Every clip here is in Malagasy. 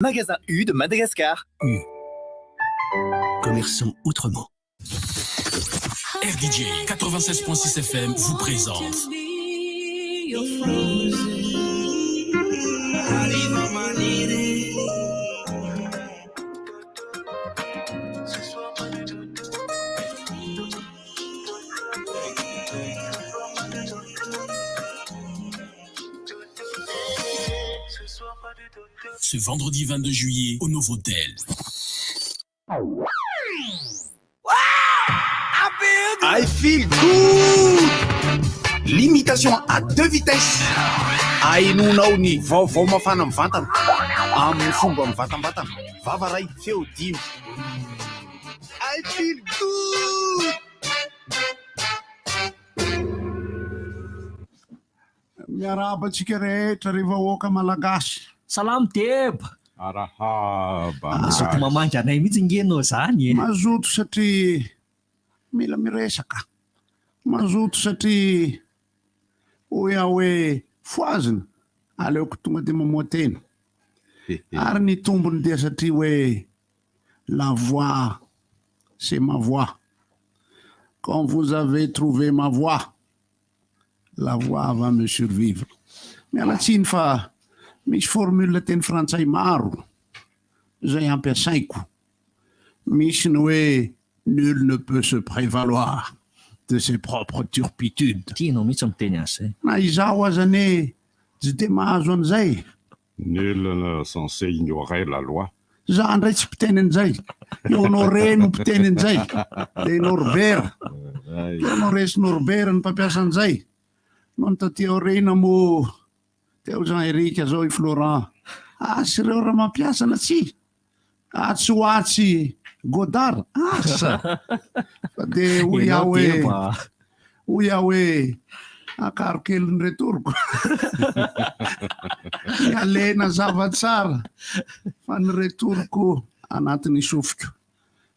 Magasin U de Madagascar. U. Commerçons autrement. RDJ 96.6 FM vous présente ce vendredi 22 juillet au Novotel. I feel good! Limitation à 2 vitesses. Ainonao ny vaovao mafana amin'ny vatana amin'ny fomba mivatambatana. Vava ray feo dimy. I feel good! Miarabantsika rehetra rehefa oaka malagasy. Salamo Teba. Arahaba. Mazoto mamanja anay mihitsy ngenao zany. Mazoto satria mila miresaka. Mazoto satria hoe foazina aleoko tonga dia mamoa tena. Ary ny tombony dia satria hoe la voix c'est ma voix. Quand vous avez trouvé ma voix, la voix va me survivre. Mialatsiny fa misy formule teny frantsay maro zay ampiasaiko. Misy ny hoe nul ne peut se prévaloir de ses propres turpitudes. Tianao mihitsy miteny azy. Na izaho azane tsy de mahazo an'izay. Nul ne censé ignorer la loi. Za ndray tsy mpiteny an'izay. Honoré no mpiteny an'izay. De Norbert. Honoré sy Norbert ny mpampiasa an'izay. Non taty aorina mo teo Jean-Éric zao i Florent. Sy reo raha mampiasa na tsy. Tsy ho atsy Godard. Asa. Fa de hoia hoe akaro kely ny retoriko. Alena zavatsara fa ny retoriko anatin'ny sofiko.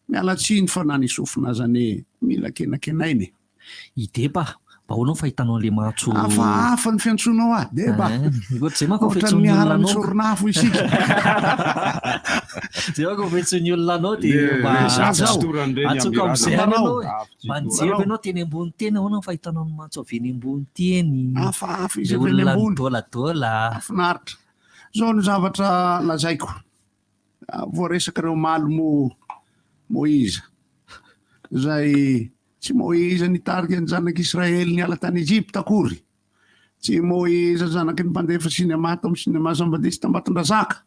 Mialatsiny fa na ny sofina zany mila kenakenainy. Ideba, baonao fahitanao le matso. Hafa ny fiantsonao ah, deba. Zay manko Ohatran'ny miarany sornafo isika. Zay manko fetsony olona anao dia atsoka am'izay anao. Manjeva ianao teny ambony teny, ahoana fahitanao ny matso avy eny ambony teny. Hafa izy avy eny ambony. Doladola. Finaritra. Zao ny zavatra lazaiko. Voaresaka reo malimo Moïse. Zay tsy Moïse nitarika ny zanak'Israely niala tany Egypte akory. Tsy Moïse zanaky ny mpandefa sinema tao amin'ny sinema Sambadisy Tambatondrazaka.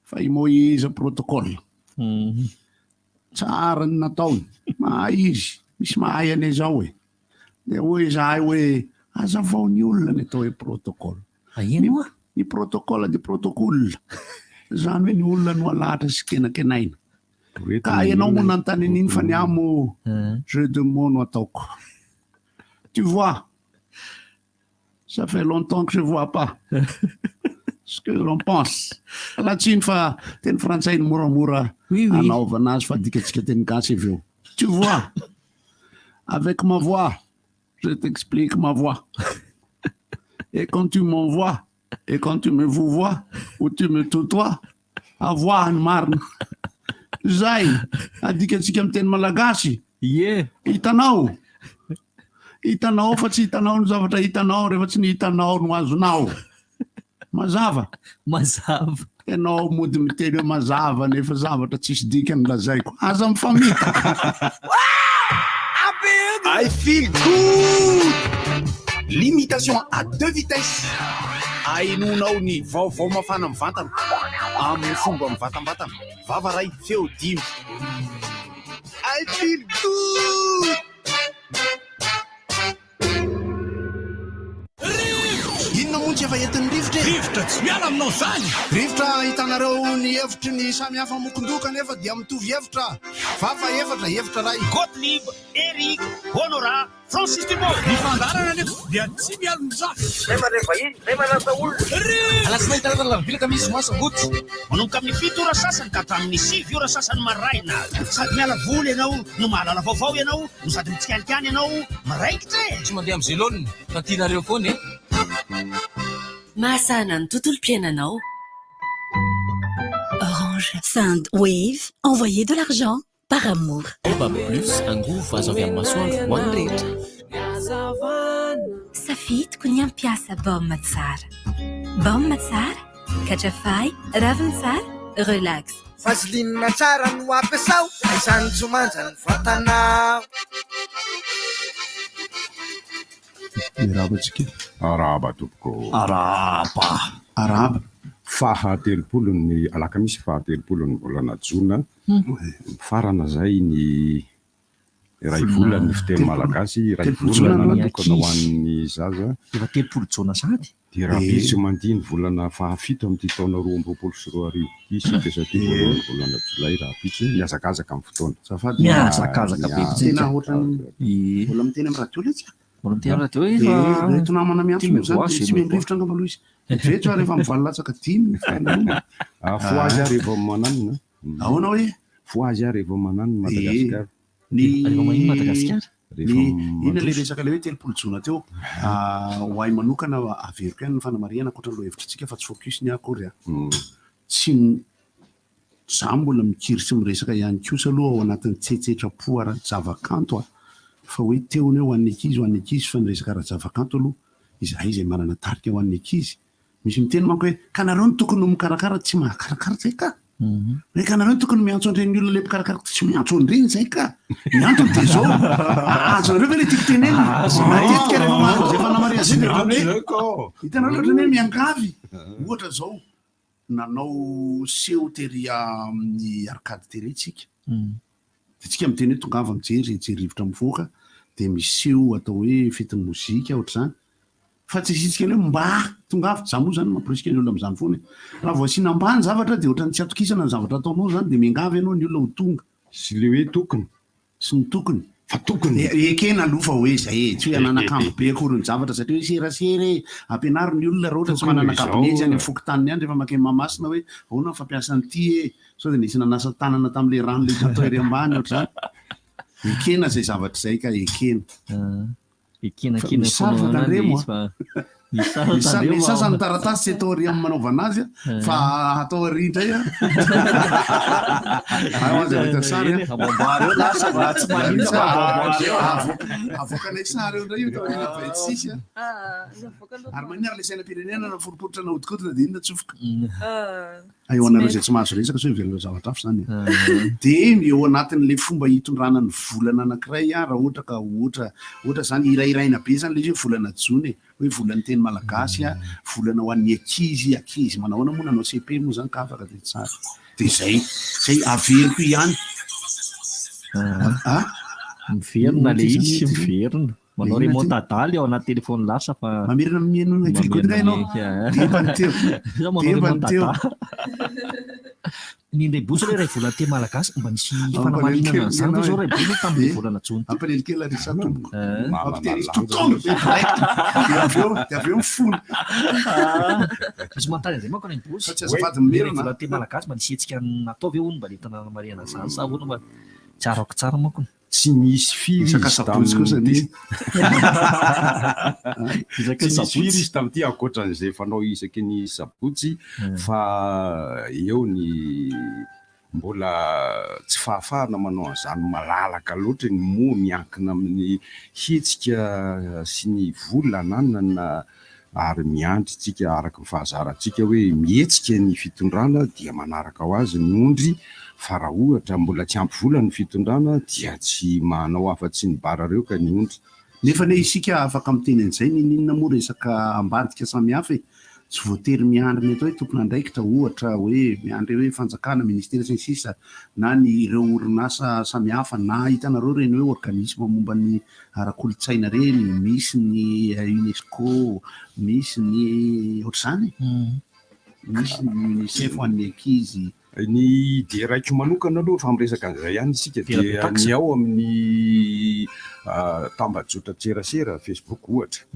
Fa i Moïse protocole. Tsara ny nataony. Mahay izy. Misy mahay ane zao e. De hoe zahay hoe azavao ny olona ny atao hoe protocole. Ino ah? Ny protocole di protocole. Zany hoe ny olona no alahatra sy kenakenaina. Ka ianao mo nantany niny fa ny amo jeu de mots no ataoko. Tu vois, ça fait longtemps que je vois pas ce que l'on pense. Latsiny fa teny frantsay ny moramora anaovana azy fa dikatsika teny gasy avy eo. Tu vois, avec ma voix, je t'explique ma voix. Et quand tu m'envoies, et quand tu me vous vois, ou tu me tutoies, avoir ny marina. Zay, adikatsika amin'ny teny malagasy. Hitanao. Hitanao fa tsy hitanao ny zavatra hitanao rehefa tsy ny hitanao no azonao. Mazava. Mazava. Ianao mody miteny hoe mazava nefa zavatra tsisy dikany lazaiko. Aza mifamita. I feel good! Limitation à 2 vitesses. Ainonao ny vaovao mafana amin'ny vatana amin'ny fomba mivatambatana. Vava ray feo dimy. I feel good! Inona moa tsy efa entin'ny rivotra e? Rivotra tsy miala aminao zany. Rivotra hitanareo ny hevitry ny samy hafa mokondoka nefa dia mitovy hevitra. Vava hevitra ray. Gottlieb, Eric, Honora, Francis Dumont. Ny fandarana nefa dia tsy miala mizaha. Zay maneva iny, zay manasa olona. Alasy mahita vilaka misy masambotsy. Manomboka amin'ny 7 ora sasany ka hatramin'ny 6 ora sasany maraina. Sady miala voly ianao, no mahalala vaovao ianao, no sady mitsikanikany ianao, maraikitra e. Tsy mandeha amin'ny zelonina, ka tianareo foana e. Mahasana ny tontolo-piainanao. Orange. Sandwave. Envoyez de l'argent par amour. Baobab Plus, nguvu azo avy amin'ny masoandro ho an'ny rehetra. Safidiko ny ampiasa baomma tsara. Baomma tsara, katrafay, raviny tsara, relax. Vaseline tsara no ampiasao, izany tsy manja ny vatanao. Arabatsika. Araba tompoko. Araba. Faha-telopolo ny alakamisy faha-telopolo ny volana jona. Farana zay ny ray volany fiteny malagasy, ray volana natokana ho an'ny zaza. Efa 30 jona sady. Dia raha bitsy mandiny volana fahafito amin'ity taona 2024 isika saty voalohany volana jolay raha bitsy miazakazaka amin'ny fotoana. Miazakazaka be tena ohatrany mbola miteny amin'ny radio letsika. Mbola miteny radio efa reto namana miantso zany tsy mendrivotra angamba aloha izy. Vetra rehefa mivalalatsaka 10 fo azy ary rehefa mananina. Ahoana hoe fo azy ary rehefa mananina Madagasikara. Ny Madagasikara. Ina le resaka le hoe 30 jona teo ho ay manokana averiko ihany ny fanamariana ankoatran'ireo hevitritsika fa tsy focus ny akory tsy za mbola mikiry sy miresaka ihany kosa aloha ao anatin'ny tsetsetrapo ara-javakanto fa hoe teony ho an'ny ankizy fa niresaka ara-javakanto aloha izay manana tarika ho an'ny ankizy. Misy miteny manko hoe ka nareo ny tokony mikarakara tsy mahakarakara zay ka. Hoe ka nareo tokony miantso andreny olona le mpikarakara tsy miantso andreny zay ka. Miantso dia zao. Azonareo ve le tiako teneny. Matetika rehefa maro zay fanamaria zay dia hoe hitanao loatra hoe miangavy. Ohatra zao nanao seho tery amin'ny arcade télé tsika. Dia tsika miteny hoe tongava mijery rivotra mivoaka dia miseho atao hoe fety mozika ohatr'izany. Fa tsy isitsika hoe mba tongava za moa zany mamporisika ny olona amin'izany foana. Raha vao asiana mba ny zavatra dia ohatrany tsy atokisana ny zavatra ataonao zany dia miangavy ianao ny olona ho tonga. Sy le hoe tokony. Sy ny tokony. Fa tokony. Ekena aloha fa hoe zay tsy hoe ananakambo be akory ny zavatra satria hoe serasera ampianary ny olona raha ohatra tsy mananakabo mihitsy any amin'ny fokontany ihany rehefa makeny mamasina hoe ahoana ny fampiasany ity sao dia nisy nanasa tanana tamin'ilay rano le atao ery ambany ohatr'izany. Ekena zay zavatra zay ka ekena. Ekena misasany taratasy tsy atao ary amin'ny manaovana azy fa atao ary indray avoakanay sary eo indray io tao ina vaitsisy ary maninary le sainam-pirenena na foroporitra na hodikotina dia inona tsofoka eo anareo zay tsy mahazo resaka sao ivelona zavatra hafa zany. Dia eo anatin'le fomba hitondrana ny volana anankiray raha ohatra ka ohatra zany irairaina be zany le hoe volana jona hoe volany teny malagasy volana ho an'ny ankizy manahoana moa nanao CP moa zany ka afaka dia tsara. Dia zay averiko ihany. Miverina le izy miverina. Manao remontadaly ao anaty telefony lasa fa mamerina mihaino vilikotika ianao. Manao remontadaly. Ny Ray Bosy ray volana teny malagasy mba nisy fanamarinana izany zao Ray Bosy tamin'ny volana jona. Ampalelikely arisa tompoko. Ampiterisy totongo be dia avy eo mifona. Izy manontany an'izay manko Ray Bosy. Fa tsy azafady mimerina. Volana teny malagasy mba nisy hetsika natao ve hono mba le tanàna izany sa ahoana mba tsy arako tsara manko. Tsy nisy firy izy tamin'ity. Tsy nisy firy izy tamin'ity ankoatran'izay fanao isaky ny sabotsy fa eo ny mbola tsy fahafahana manao an'izany malalaka loatra ny moa miankina amin'ny hetsika sy ny volananana ary miandry tsika araka ny fahazarantsika hoe mihetsika ny fitondrana dia manaraka ho azy ny ondry. Fa raha ohatra mbola tsy ampy vola ny fitondrana dia tsy manao afa-tsy ny barareo ka ny ondry. Nefa ne isika afaka miteny an'izay ninona moa resaka ambadika samihafa tsy voatery miandry ny atao hoe tompon'andraikitra ohatra hoe miandry hoe fanjakana ministera sy ny sisa na ny ireo orinasa samihafa na hitanareo reny hoe organisme momba ny ara-kolotsaina reny misy ny UNESCO misy ny ohatr'izany misy ny UNICEF ho an'ny ankizy. Ny dia raiko manokana aloha fa miresaka an'izay ihany isika dia ny ao amin'ny tambajotra-tserasera Facebook ohatra.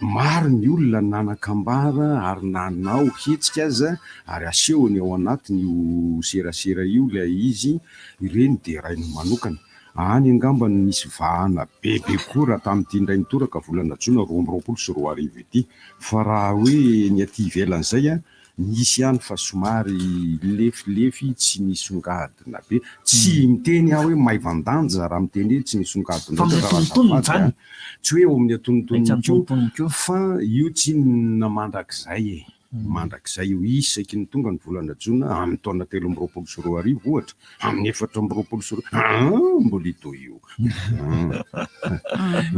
Maro ny olona nanakambara ary nanao hetsika aza ary asehony ao anatiny io serasera io ilay izy ireny dia rainy manokana. Any angamba nisy vahana bebe koa raha tamin'ity indray nitoraka volana jona 2024 ity fa raha hoe ny aty ivelan'izay nisy ihany fa somary lefilefy tsy nisongadina be tsy miteny aho hoe maivandanja raha miteny hoe tsy nisongadina tsy hoe eo amin'ny atonontoniko fa io tsy namandrak'izay mandrak'izay io isaky ny tonga ny volana jona amin'ny taona 13 ohatra amin'ny 14 mbola ito io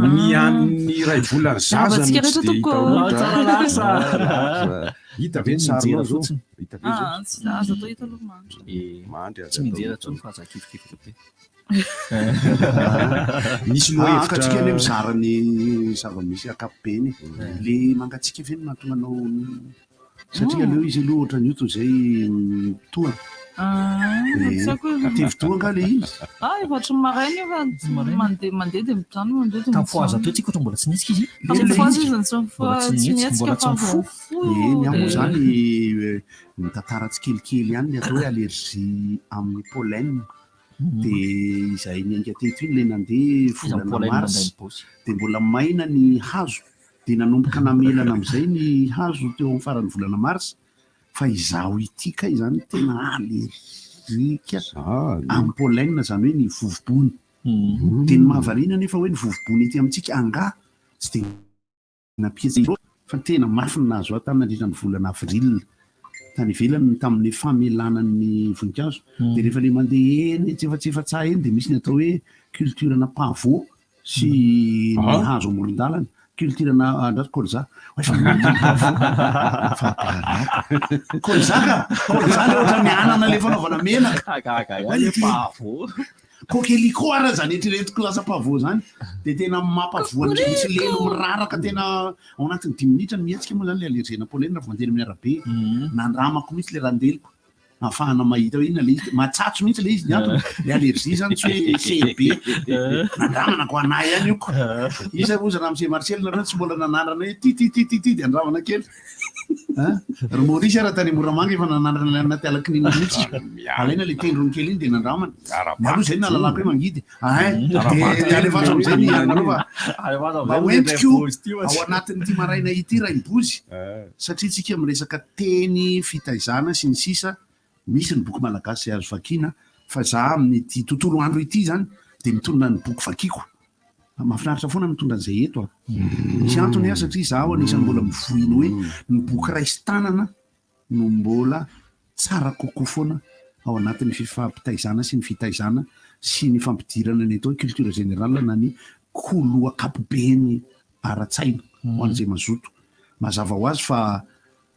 ny an'ny ray volany zaza hita ve tsara zao hita ve tsy mijery tsony fa zakifokifaka be misy lohahevitraatsika any mizara ny zava-misy akapobeny le mangatsika ve natonganao satria leo izy aloha ohatra ny io toy zay toana tevi-toa nga le izy efatry marainy mandeha de mitrano mandeha tafoaza teo tsika ohatry mbola tsy nitsika izy mbola tsy miamo zany mitantara tsikelikely ihany le atao hoe allergie amin'ny pollen de izay niainga teto iny le nandeha volana mars de mbola maina ny hazo de nanomboka namelana am'izay ny hazo teo amin'ny faran'ny volana mars fa izaho ity kay zany tena allergique amin'ny pollen zany hoe ny vovobony de ny mahavariana nefa hoe ny vovobony ity amintsika anga tsy de napietsy fa tena mafy nazo tany nandritra ny volana avril tany ivelany tamin'ny famelanan'ny voninkazo de rehefa le mandeha eny tsefatsefatsah eny de misy ny atao hoe culturena pavot sy ny hazo amorondalana culturena andraso kolza kolzaka ohatra mianana le fanaovana menaka kokeliko ara zany etreretiko lasa pavot zany de tena mampavoany misy lelo miraraka tena ao anatin'ny 10 minitra ny mietsika moa zany le allergie-na pollen rehefa mandeha amin'ny arabe nandramako mihitsy le randeloko ahafahana mahita hoe ina le izy matsatso mihitsy le izy niantony le allergie zany tsy hoe CB nandramana ko anay ihany ioko isa ozana am'se Marcel nareo tsy mbola nanandrana hoe ty de andramana kely ry Maurice raha tany Moramanga efa nanandrana anaty alakininy mihitsy alaina le tendrony kely iny de nandramana maloha zay nalalako hoe mangidy de alefazo am'zay ny anareo fa mahoentiko ao anatin'ity maraina ity raha imbozy satria tsika miresaka teny fitaizana sy ny sisa misy ny boky malagasy azo vakina fa za amin'ity tontolo andro ity zany de mitondra ny boky vakiko mahafinaritra foana mitondra an'izay eto misy antony a satria zaho anisan'ny mbola mivoiny hoe ny boky raisy tanana no mbola tsara kokoa foana ao anatin'ny fifampitaizana sy ny fitaizana sy ny fampidirana ny atao culture générale na ny koloa kapobeny ara-tsaina ho an'izay mazoto mazava ho azy fa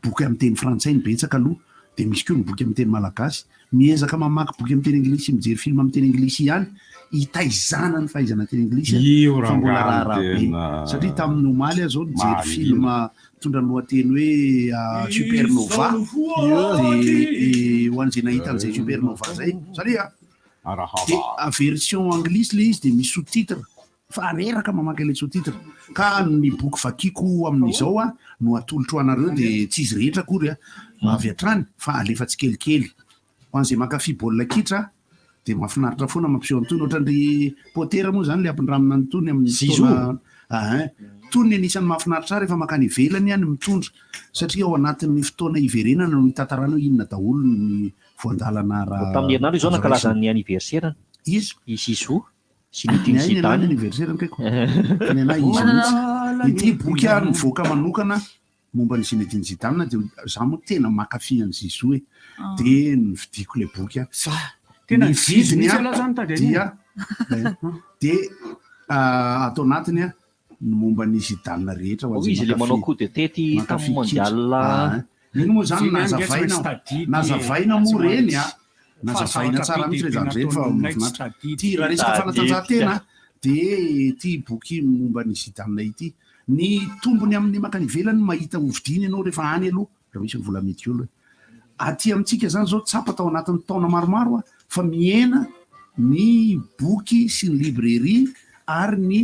boky amin'ny teny frantsay ny betsaka aloha de misy koa ny boky amin'ny teny malagasy miezaka mamaky boky amin'ny teny anglisy mijery film amin'ny teny anglisy ihany hitaizana ny fahaizana teny anglisy fa mbola raharabe satria tamin'ny omaly aho zao nijery film mitondra ny lohateny hoe supernova de ho an'izay nahita an'izay supernova zay satria de version anglisy le izy de misy sous-titre fa reraka mamaky le sous-titre ka ny boky vakiko amin'izao a no atolotro anareo de tsy izy rehetra akory avy atrany fa alefa tsikelikely ho an'izay makafy baolina kitra de mahafinaritra foana mampiseho antony ohatran'ry potera moa zany le ampindramina ny tony amin'ny taona tony anisan'ny mahafinaritra rehefa makany ivelany any mitondra satria ao anatin'ny fotoana iverenana no hitantarana hoe inona daholo ny voandalana raha tamin'ny herinandro izao nankalaza ny anniversaire izy zo sy nitiny anniversaire kaiko ny anay izy mihitsy ity boky a nivoaka manokana momba ny Zinedine Zidane de za moa tena makafy an'i Zizou de nividiko le boky a tena ny vidiny dia de atao anatiny a ny momba ny Zidane rehetra izy le manao coup de tête tamin'ny mondial iny moa zany nazavaina moa reny a nazavaina tsara mihitsy le zany reny fa mafinaritra ty raha resaka fanatanjahantena de ty boky momba ny Zidane ity ny tombony amin'ny makany ivelany mahita hovidiny ianao rehefa any aloha raha misy vola mety olo aty amintsika zany zao tsapa tao anatin'ny taona maromaro a fa miena ny boky sy ny librairie ary ny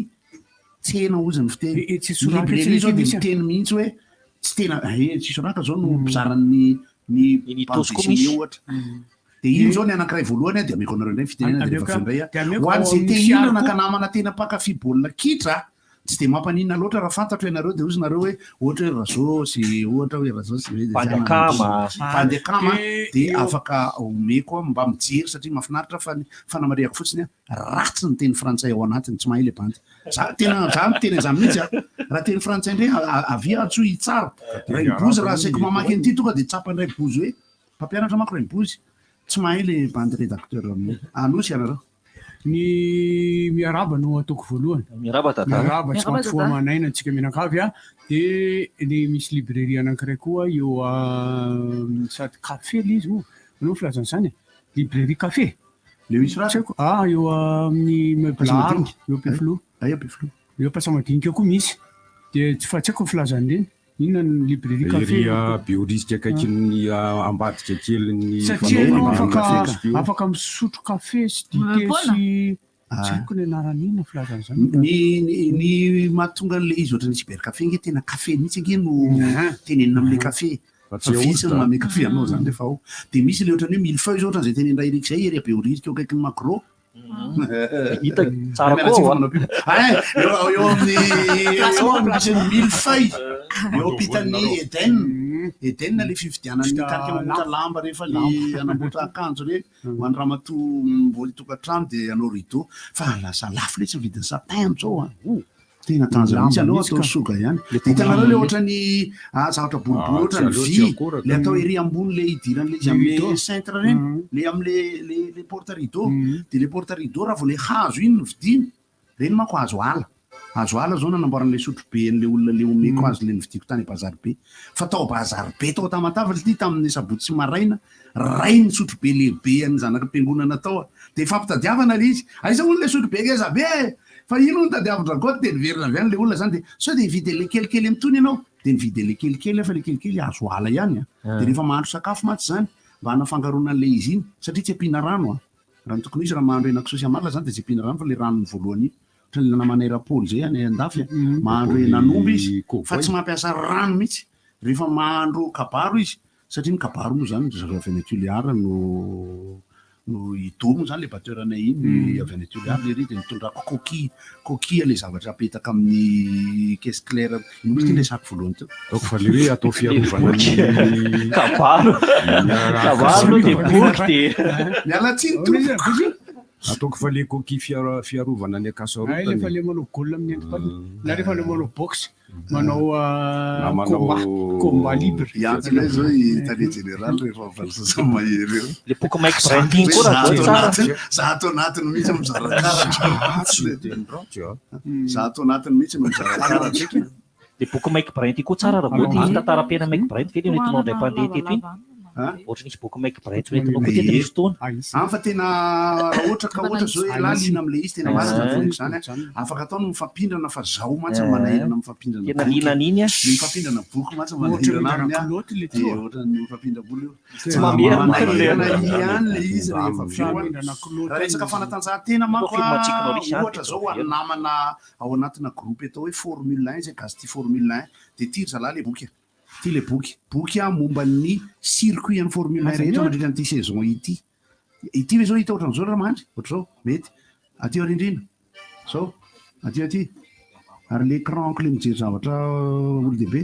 tsena ozany fiteny librairie zao de miteny mihitsy hoe tsy tena tsisoraka zao no mpizaran'ny bandisiny ohatra de iny zao ny anankiray voalohany de ameko anareo indray fitenena de rehefa findray ho an'izay te hino nakanamana tena mpakafy baolina kitra tsy de mampanina loatra raha fantatro ianareo de ozy nareo hoe ohatra hoe razosy ohatra hoe razosy pandekama de afaka omeko mba mijery satria mahafinaritra fa fanamariako fotsiny ratsy ny teny frantsay ao anatiny tsy mahay le bandy za miteny an'izany mihitsy raha teny frantsay ndray avia atsoy tsara raibozy raha saiko mamaky an'ity tonga de tsapan'ray bozy hoe mpampianatra mako raibozy tsy mahay le bandy rédacteur anosy ianareo ny miaraba no ataoko voalohany miaraba tsy maty foa manaina antsika mianakavy a de ny misy librairie anankiray koa eo sady café le izy anao filazan'izany librairie café le misy raha saiko eo amin'ny meublard eo peflo eo Pasamadinika koa misy de tsy fa tsy haiko filazan'ireny inona ny librairie café biorisika akaikin'ny ambadika keliny satria anao afaka misotro café sy dité sy tsy haiko ny anaran'inona filazan'izany ny mahatonga an'le izy ohatra ny cybercafé nge tena café mihitsy nge no tenenina amin'le café fa visy no mame café anao zany rehefa ao de misy le ohatra ny hoe millefeuille zao ohatran'izay tenendray eriky zay ery biorisika eo akaikin'ny macro hita tsara koa eo amin'ny millefeuille eo ampitan'ny Eden le fividianany tarika mamboatra lamba rehefa le anamboatra akanjo re hoan'ny ramatoa mbola tokantrano de anao rideau fa lasa lafo le tsy vidiny sapin am'zao tena tanjona mihitsy aloha atao soga ihany hitanareo le ohatrany zavatra boribory ohatrany vy le atao ery ambony le idiran'le izy amin'ny cintre reny le am'le porte rideau de le porte rideau raha vao le hazo iny no vidiny reny manko hazo ala zao nanamboaran'le sotro be an'le olona le omeko azy le nividiko tany bazary be fa tao bazary be tao tamatavatra ty tamin'ny sabotsy sy maraina ray ny sotro be lehibe any zanaka mpiangonana tao de fampitadiavana le izy aiza olona le sotro be ngeza be fa ino no tadiavatra koa de niverina avy any le olona zany de sao de nividy le kelikely am'tony ianao de nividy le kelikely fa le kelikely azo ala ihany de rehefa mahandro sakafo matsy zany mba hanafangaroana an'le izy iny satria tsy ampiana rano raha tokony izy raha mahandro henako sosiamala zany de tsy ampiana rano fa le ranony voalohany iny namanairapoly zay any andafy mahandro henan'omby izy fa tsy mampiasa rano mihitsy rehefa mahandro kabaro izy satria ny kabaro moa zany venetuliara no itomo zany le bateuranay iny avy any tuliara le ry de nitondrako coquille le zavatra apetaka amin'ny caisse claire inomotsy le sako voalohany teo donc fa le hoe atao fiarovana kabaro de boky de mialatsiny tompoko ataoko fa le coquille fiarovana ny akasarotany rehefa le manao golina amin'ny antipaty na rehefa le manao box manao combat libre iantsylay zao italier général rehefa valsasa mahery eo le boky maiky branding koa raha tsara za atao anatiny mihitsy za atao anatiny mihitsy no mizarakaratra le boky maiky brand koa tsara raha boty tantara-pena maiky brand ve le netinao ndray mpandeha teto iny ohatra nisy boky maiky brand tsy netinao koa teto misy fotoana fa tena raha ohatra ka ohatra zao hoe lalina am'le izy tena marina voniko zany afaka atao no mifampindrana fa zao matsy manahirana mifampindrana tena lihinana iny mifampindrana boky matsy manahirana aminy ohatra ny mifampindra-bolo tsy manahirana ihany le izy rehefa raha resaka fanatanjahantena manko ohatra zao hoan'ny namana ao anatina groupe atao hoe formule 1 zay gasy ty formule 1 de tiry zalahy le boky ty le boky momba ny circuit any formule 1 rehetra mandritra n'ity saison ity ve zao hita ohatran'izao raha mandry ohatra zao mety aty arindrina zao aty ary l'écran le mijery zavatra olo dehibe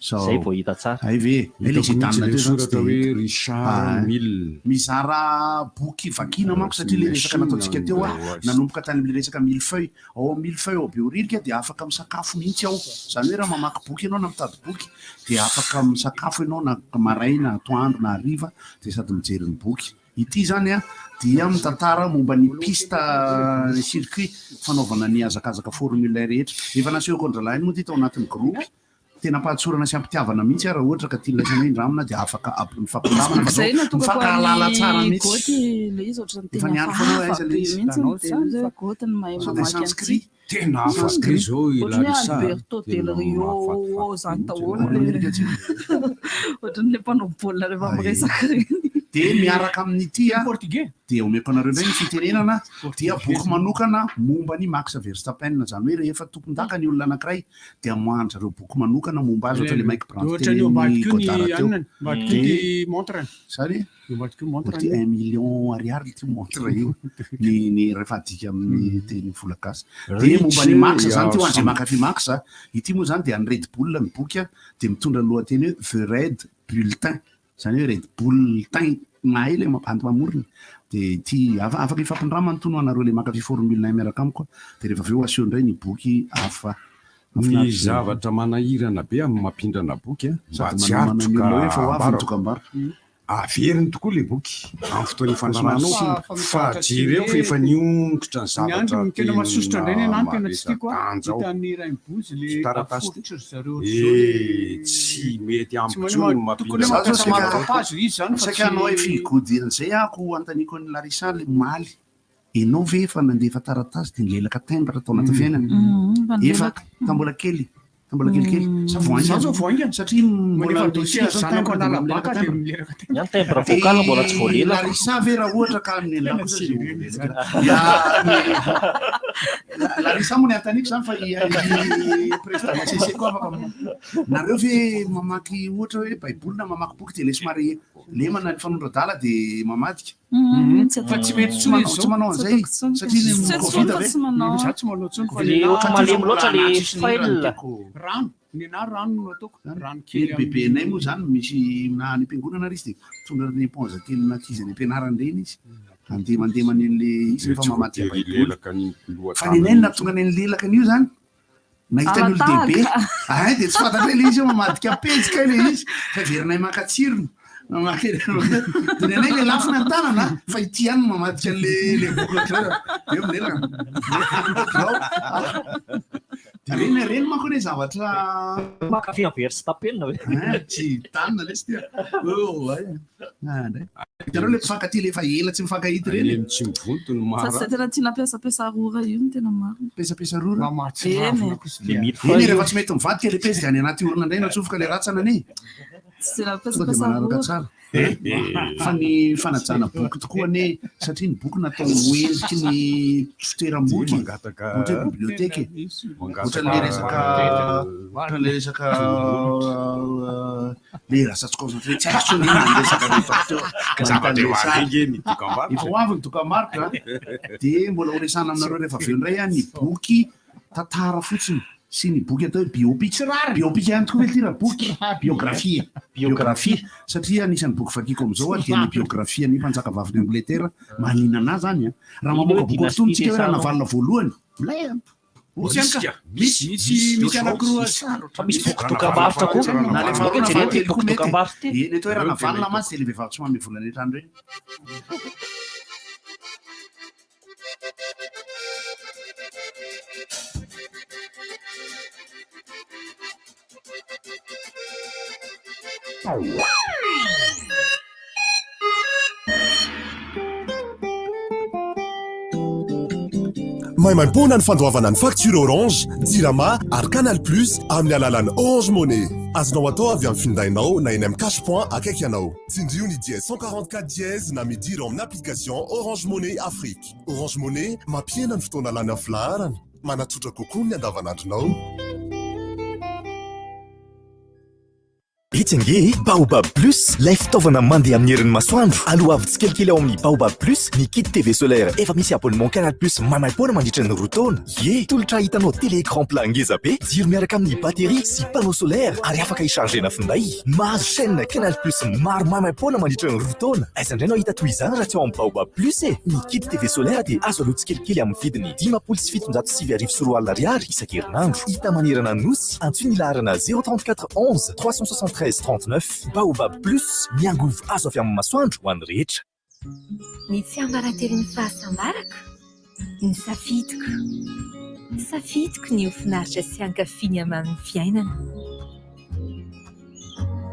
zay vao hita tsara ay ve le soratra hoe Richard Mille mizara boky vakina manko satria le resaka nataontsika teo nanomboka tany am'le resaka millefeuille ao millefeuille ao beoririka de afaka misakafo mihitsy ao zany hoe raha mamaky boky ianao na mitady boky de afaka misakafo ianao na maraina atoandro na hariva de sady mijery ny boky ity zany dia mitantara momba ny piste circuit fanaovana ny azakazaka formule rehetra efa naseho kondralahy moa ty tao anatin'ny groupe tena mpahantsorana sy ampitiavana mihitsy raha ohatra ka tia laisana indramina de afaka mifampilamana mifakahalala tsara mihitsy efa niandro foanao aiza le izy de sanskrit tena afaka zao Larissa Del Rio zany taholo ohatran'le mpanao baolina rehefa miresaka reny dia miaraka amin'ity portugais dia omeko anareo ndray ny fitenenana dia boky manokana momba ny Max Verstappen zany hoe rehefa tompon-daka ny olona anankiray dia moandra ireo boky manokana momba azy ohatra le Mike Brandt ny montre zany 1 million ariary ty montre io ny rehefa adika amin'ny teny volagasa dia momba ny Max zany ty ho an'izay mankafy Max ity moa zany dia ny Red Bull ny boky dia mitondra ny lohateny hoe The Red Bulletin zany hoe Red Bulletin mahay le mampandy mamorona dia ty afaka ifampindrama nytono anareo le mankafy Formule 1 miaraka amiko dia rehefa avy eo aseo indray ny boky hafa ny zavatra manahirana be amin'ny mampindrana boky mba tsy arotoka averiny tokoa le boky amin'ny fotoany fanananao fa jereo fa efa niongotra ny zavatra tena masosotra indray ny anany tena tsy tiako hitan'ny raimbozy le afototra zareo tsy mety ampitsony mampindranapazo izy zany saika anao efa igodiran'izay ako antaniko ny Larissa le maly enao ve efa nandefa taratasy dia nilelaka timbre tao anaty fiainana efa tambola kely kelikely sa voaingana satria mbola zanako analabaka dia mileraka timbre Larissa ve raha ohatra ka amin'ny Larissa moa ny antaniko zany fa président CC koa afaka nareo ve mamaky ohatra hoe baiboly na mamaky boky dia le somary lemana ny fanondro-dala dia mamadika fa tsy mety tsy manao an'izay satria ny Covid ve za tsy manao tsony fa malemy loatra le file rano ny na rano no ataoko rano kely bebenay moa zany misy na ny ampiangonana izy dia tonga ny éponge kely nakizy any ampianarany reny izy mandeha le izy rehefa mamaty baiboly fa nenay natonga ny lelakany io zany nahita ny olo dehibe dia tsy fantatra le izy io mamadika petsika le izy fa verinay makatsirony dia nenay le lafiny an-tanana fa ity ihany mamadika le boky eo reny manko ne zavatra mankafy Verstappen hoe tsy tanina lesy tia hitanao le mpifankaty le efa ela tsy mifankahity reny tsy mivontony mara tena tia nampiasa rora io no tena maro pesapesa rora iny rehefa tsy mety mivadika le pesa dia any anaty orona indray natsofoka le ratsana ane tsy nampiasa rora fa ny fanajana boky tokoa ane satria ny boky natao hoendiky ny fitoeram-boky ohatra biblioteka ohatra le resaka le rasatsy concentré tsy aiko tsony resaka efa hoavy ny dokam-barotra dia mbola ho resana aminareo rehefa aveo indray ny boky tantara fotsiny sy ny boky atao hoe biopic ihany tokoa ve ty raha boky biographie satria anisan'ny boky vakiko am'izao dia ny biographie ny mpanjaka vaviny Angleterre mahalina anazy zany raha mamoaka boky fotonitsika hoe raha navalina voalohany milay misy anankiroa fa misy boky dokam-barotra koa na le farona fahatelo koa mety eny eto hoe raha navalina mazy dia le vehivavy tsy mamy volana etrany reny mahay maimpoana ny fandoavana ny facture Orange, Jirama ary Canal Plus amin'ny alalan'ny Orange Money. Azonao atao avy amin'ny findainao na eny amin'ny cash point akaiky anao. Tsindrio ny dièse 144 dièse na midiro amin'ny application Orange Money Afrique. Orange Money mampiena ny fotoana lany amin'ny filaharana, manatsotra kokoa ny andavanandronao. Itsinge Baobab Plus, lay fitaovana mandeha amin'ny herin'ny masoandro. Aloha avy tsikelikely ao amin'ny Baobab Plus, ny kit TV solaire efa misy abonnement Canal Plus manam-poana mandritra ny roa taona. Tolotra hitanao télé-écran plat ngeza be, jiro miaraka amin'ny batterie sy panneau solaire ary afaka ichargena finday. Mahazo chaîne Canal Plus maro manam-poana mandritra ny roa taona. Aiza indray anao hita toy izany raha tsy ao amin'ny Baobab Plus e. Ny kit TV solaire dia azo aloha tsikelikely amin'ny vidiny 777 ariary isan-kerinandro. Hita manerana nosy, antsoina ilarana 034 11 373 39. Baobab Plus, miangovo azo avy amin'ny masoandro ho an'ny rehetra. Ny tsy ambarately ny fahasambarako, ny safidiko ny hofinaritra sy hankafiny amin'ny fiainana.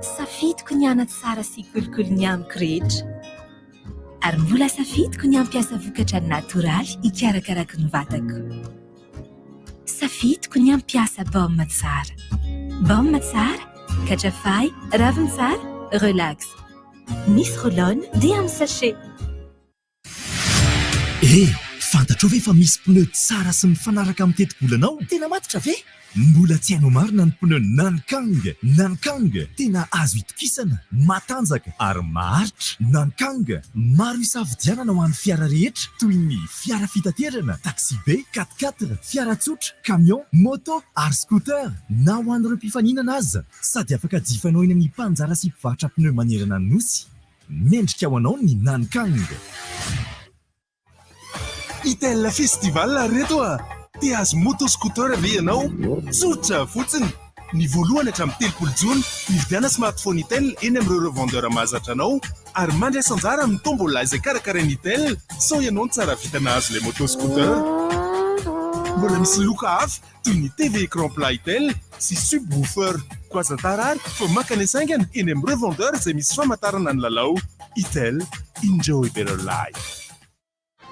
Safidiko ny hana tsara sy kolokolo ny amiko rehetra. Ary mbola safidiko ny ampiasa vokatra natoraly hikarakarako ny vatako. Safidiko ny ampiasa baomma tsara. Baomma tsara, katrafay, ravin tsara, relax. misy rolone dia amin'ny sachet. Fantatro ve fa misy pneu tsara sy mifanaraka amin'ny teti-bolanao? Tena matotra ve? Mbola tsy hainao marina ny pneu Nankang. Nankang tena azo itokisana, matanjaka ary maharitra. Nankang maro isafidianana ho an'ny fiara rehetra toy ny fiara fitaterana, taxi be, 4x4, fiara tsotra, camion, moto ary scooter. Na ho an'ireo mpifaninana aza sady afaka jifanao eny amin'ny mpanjara sy mpivarotra pneu manerana ny nosy. Mendrika ho anao ny Nankang. Itel festival reto te azo motoscooter ve ianao? Tsotra fotsiny. Ny voalohany hatramin'ny 30 jona nividiana smartphone Itel eny amin'ireo revendeur mahazatra anao ary mandraisa anjara amin'ny tombola izay karakarain'ny Itel. Sao ianao ny tsara vita nahazo ilay motoscooter. Mbola misy loka hafa toy ny TV écran plat Itel sy subwoofer. Koazantarary fa maka ny saingana eny amin'ny revendeur izay misy famantarana ny lalao. Itel, enjoy better life.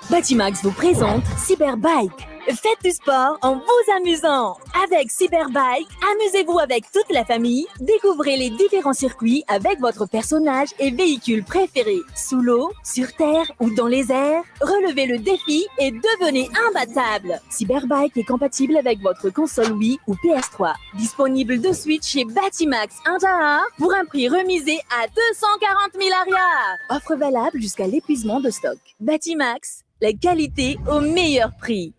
Batimax vous présente Cyberbike. Faites du sport en vous amusant. Avec Cyberbike, amusez-vous avec toute la famille. Découvrez les différents circuits avec votre personnage et véhicule préféré. Sous l'eau, sur terre ou dans les airs, relevez le défi et devenez imbattable. Cyberbike est compatible avec votre console Wii ou PS3. Disponible de suite chez Batimax Inter pour un prix remisé à 240 000 arias. Offre valable jusqu'à l'épuisement de stock. Batimax, la qualité au meilleur prix.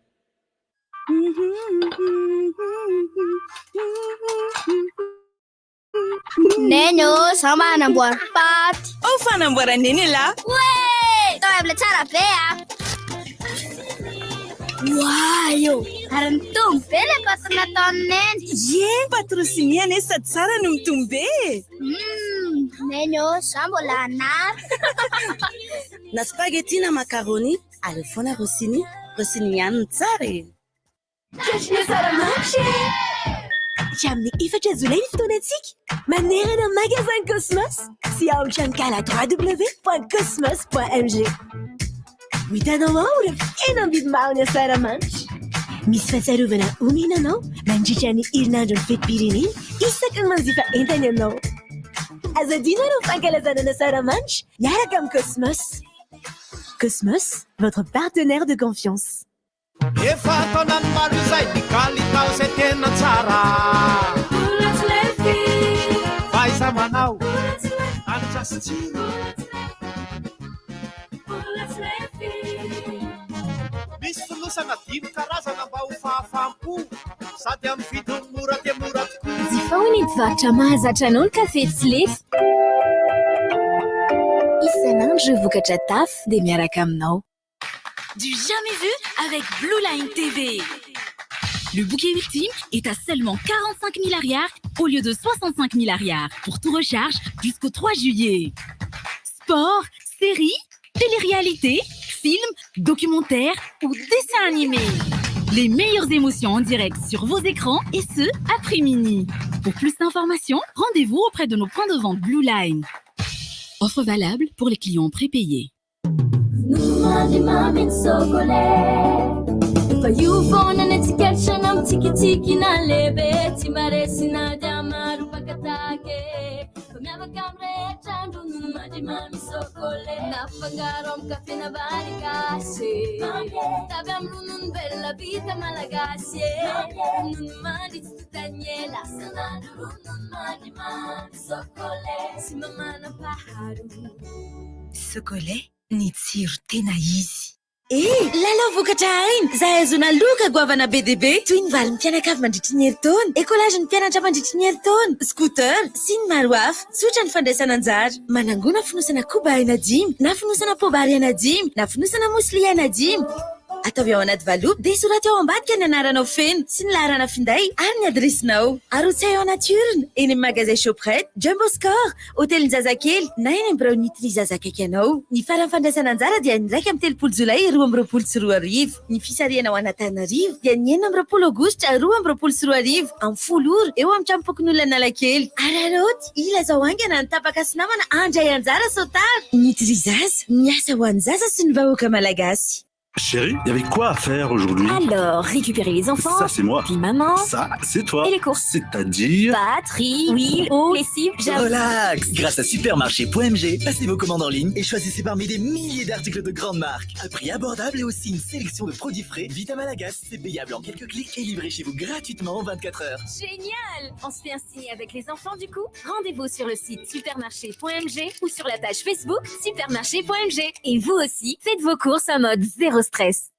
Nenyo, sama nambuar pat. Oh, fa nambuar nini la? Wey, tao em là cha bea. Wow, harantum pele patna tonnen. Ye, patrocinian essa tsara num tumbe. Nenyo, sambolana. Na spaghetti na macaroni, alifona rossini, rossinian tsara. Jamais efatra zulay fotoanantsika manerana magasin Cosmos sy aotrany kala www.cosmos.mg. Hitanao ao rehefa tena mividy mahony asaramanitra. Misy fahatsiarovana omenanao mandritra ny herinandro ny fetim-pirenena isaky ny manjifa entana ianao. Azadina ireo fankalazana ny asaramanitra miaraka amin'ny Cosmos. Cosmos, votre partenaire de confiance. Efa taonany maro izay dikaly tao izay tena tsara. Faiza manao andrasitsiro. Misy fonosana 5 karazana mba ho fahafaham-po sady amin'ny vidiny mora dia mora tokoa. Jifaony mivarotra mahazatra anao ny kafe tsy lefy. Isan'andro vokatra taf dia miaraka aminao. Du jamais vu avec Blue Line TV. Le bouquet ultime est à seulement 45 000 ariars au lieu de 65 000 ariars pour tout recharge jusqu'au 3 juillet. Sport, séries, télé-réalité, films, documentaires ou dessins animés. Les meilleures émotions en direct sur vos écrans et ce, à prix mini. Pour plus d'informations, rendez-vous auprès de nos points de vente Blue Line. Offre valable pour les clients prépayés. Mamin chocolate. For you phone and it's catching I'm tiki tiki na lebe timaresi na jamaru pakatake. Never come red chandu madi mami chocolate. Na fangarom cafe na barikase. Tabam runun bella vita malagase. Nun madi tutanyela sana runun madi mami chocolate. Si mama na paharu. Chocolate? Ny tsiro tena izy. Lalao vokatra ainy zahay azona loka goavana be dia be toy ny vary ny mpianakavy mandritry ny herintaona, écolage ny mpianatra mandritry ny herintaona, scooter sy ny maro hafa. Tsotra ny fandraisana anjara. Manangona fonosana koba aina 10, na fonosana pobary aina 10, na fonosana musli aina 10. Ataovy ao anaty valopo dia soraty ao ambadika ny anaranao feno sy ny laharana finday ary ny adresinao. Arotsay ao anaty-orona eny amin'ny magasin Shoprite, Jumbo Score, hôtelin'ny Zazakely na eny amin'ny Brownie Zazakaiky anao. Ny farany fandraisana anjara dia ny 1 Jolay 2024. Ny fisariana ao Antananarivo dia ny 9 Aogositra 2024 amin'ny foloro eo amin'ny trano-pokon'olona Analakely. Araroty ilazao aingana ny tapaka sy namana andray anjara sotara. Ny Zaza miasa ho an'ny zaza sy ny vahoaka malagasy. Chérie, il y avait quoi à faire aujourd'hui? Alors, récupérer les enfants. Ça, c'est moi. Puis maman. Ça, c'est toi. Et les courses. C'est-à-dire... Batterie, huile, eau, lessive, j'avoue. Relax. Grâce à supermarché.mg, passez vos commandes en ligne et choisissez parmi des milliers d'articles de grandes marques. À prix abordable et aussi une sélection de produits frais. Vita Malagas, c'est payable en quelques clics et livré chez vous gratuitement en 24 heures. Génial! On se fait un ciné avec les enfants du coup? Rendez-vous sur le site supermarché.mg ou sur la page Facebook supermarché.mg. Et vous aussi, faites vos courses en mode zéro stress.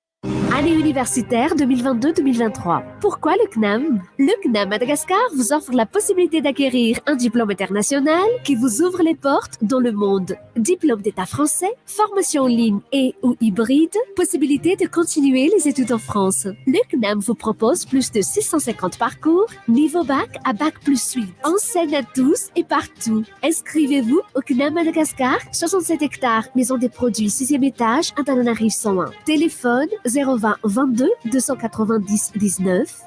Année universitaire 2022-2023. Pourquoi le CNAM? Le CNAM Madagascar vous offre la possibilité d'acquérir un diplôme international qui vous ouvre les portes dans le monde. Diplôme d'état français, formation en ligne et ou hybride, possibilité de continuer les études en France. Le CNAM vous propose plus de 650 parcours, niveau bac à bac plus 8. Enseigne à tous et partout. Inscrivez-vous au CNAM Madagascar, 67 hectares, maison des produits, 6e étage, Antananarivo 101. Téléphone 020 22 290 19.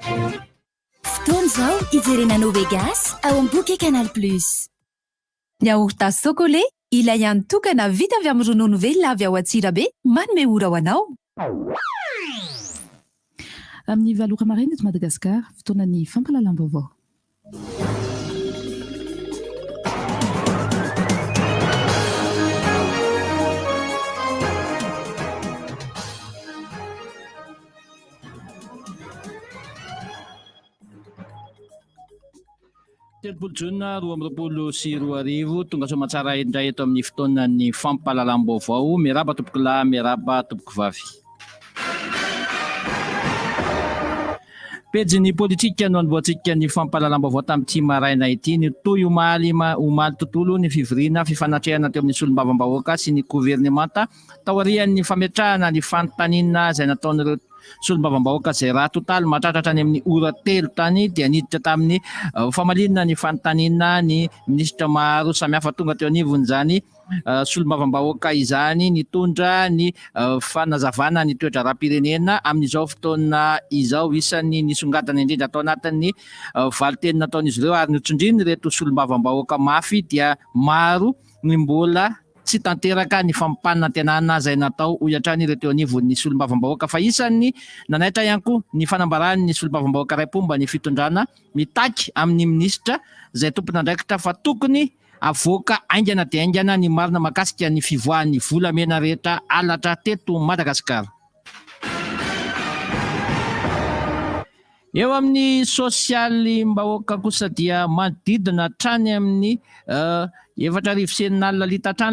Fotoan'izao ijerena Novegas ao amin'ny boky Canal Plus. Yaourt Socolé, ilay ihany tokana vita avy amin'ny ronono velona avy ao Antsirabe, manome ora ho anao. Amin'ny valora maraina eto Madagasikara, fotoanan'ny fampahalalam-baovao. Telopolo jona 2024 tonga soa matsara indray eto amin'ny fotoanan'ny fampahalalam-baovao. Miaraba tompoko lahy, miaraba tompoko vavy. Pejy ny politika no anvoantsika ny fampahalalam-baovao tamin'ity maraina ity. Ny toy omaly tontolo ny fivoriana fifanatrehana teo amin'ny solombavam-bahoaka sy ny gouvernemanta taorian'ny fametrahana ny fanontaniana izay nataon'ireo solombavam-bahoaka izay raha totaly mahatratra any amin'ny ora telo tany dia niditra tamin'ny famalinana ny fanontaniana ny minisitra maro samihafa tonga teo anivon'izany solombavam-bahoaka izany nitondra ny fanazavana ny toetra rahapirenena amin'izao fotoana izao isan'ny nisongadana indrindra atao anatin'ny valiteny nataon'izy ireo ary notsondriny reto solombavam-bahoaka mafy dia maro ny mbola tsy tanteraka ny fampanantenana izay natao ho hatrany ireo teo anivon'ny solombavam-bahoaka fa isan'ny nanaitra ihany koa ny fanambarany solombavam-bahoaka raim-pomba ny fitondrana mitaky amin'ny minisitra izay tompon'andraikitra fa tokony avoaka aingana dia aingana ny marina mahakasika ny fivoahan'ny volamena rehetra alatra teto Madagasikara. Eo amin'ny sosialy mbahoaka kosa dia manodidina hatrany amin'ny 4,000 litatra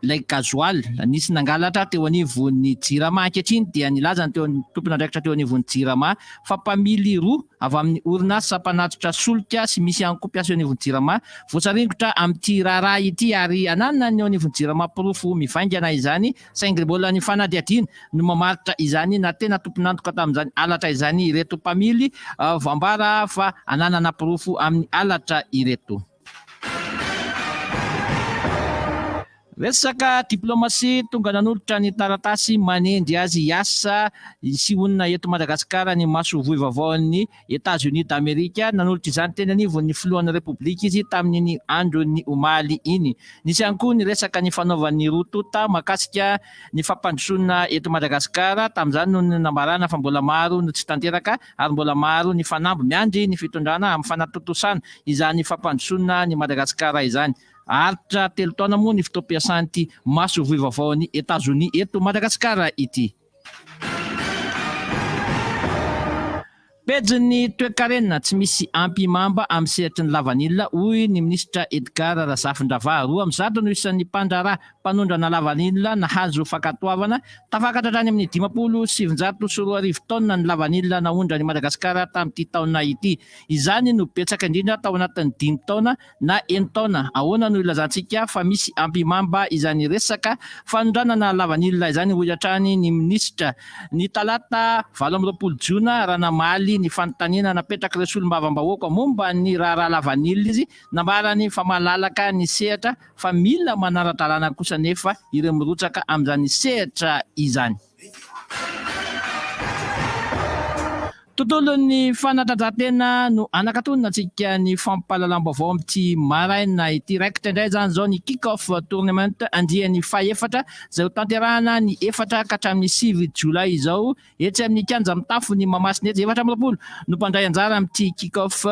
ilay gazoaly nisy nangalatra teo anivon'ny Jirama ankehitriny dia nilazany teo tompon'andraikitra teo anivon'ny Jirama fa mpamily roa avy amin'ny orinasa mpanatitra solika sy misy ihany koa mpiasa eo anivon'ny Jirama voasaringotra amin'ity raharaha ity ary ananana ny eo anivon'ny Jirama pirofo mivaingana izany saingy mbola ny fanadihadiana no mamaritra izany na tena tompon'antoka tamin'izany alatra izany ireto mpamily voambara fa ananana pirofo amin'ny alatra ireto. Resaka diplomasia tonga nanolotra ny taratasy manendry azy hiasa sy onona eto Madagasikara ny maso voy vaovaon'ny États-Unis d'Amérique nanolotra izany teny anivon'ny filohan'ny Repoblika izy tamin'ny andron'ny omaly iny. Nisy ihany koa ny resaka ny fanaovan'ny rotota mahakasika ny fampandrosoana eto Madagasikara tamin'izany no nambarana fa mbola maro no tsy tanteraka ary mbola maro ny fanamby miandry ny fitondrana amin'ny fanatotosana izany fampandrosoana ny Madagasikara izany. Aritra 3 taona moa ny fotoam-piasan'ity maso voy vaovaon'ny États-Unis eto Madagasikara ity. Pejy toe-karena tsy misy ampimamba amin'ny sehatry ny lavanilina hoy ny minisitra Edgar Razafindrava. 2 no isan'ny mpandraharaha mpanondrana lavanilina nahazo fankatoavana tafakatra hatrany amin'ny 740 taona ny lavanilina naondra ny Madagasikara tamin'ity taona ity. Izany no betsaka indrindra tao anatin'ny 5 taona na 9 taona. Ahoana no ilazantsika fa misy ampimamba izany resaka fanondranana lavanilina izany hoy hatrany ny minisitra. Ny talata 20 Jona raha namaly ny fanontaniana napetraka ireo solombavam-bahoaka momba ny raharaha lavanilina izy nambarany fa malalaka ny sehatra fa mila manara-dalàna kosa nefa ireo mirotsaka amin'izany sehatra izany. Tontolon'ny fanatanjahantena no anakatonantsika ny fampahalalam-baovao amin'ity maraina ity raikitra indray zany zao ny kick-off tournament andian'ny fahaefatra izay ho tanterahana ny 4 ka hatramin'ny 7 jolay izao etsy amin'ny kianja mitafo ny Mahamasina etsy 4 no mpandray anjara amin'ity kick-off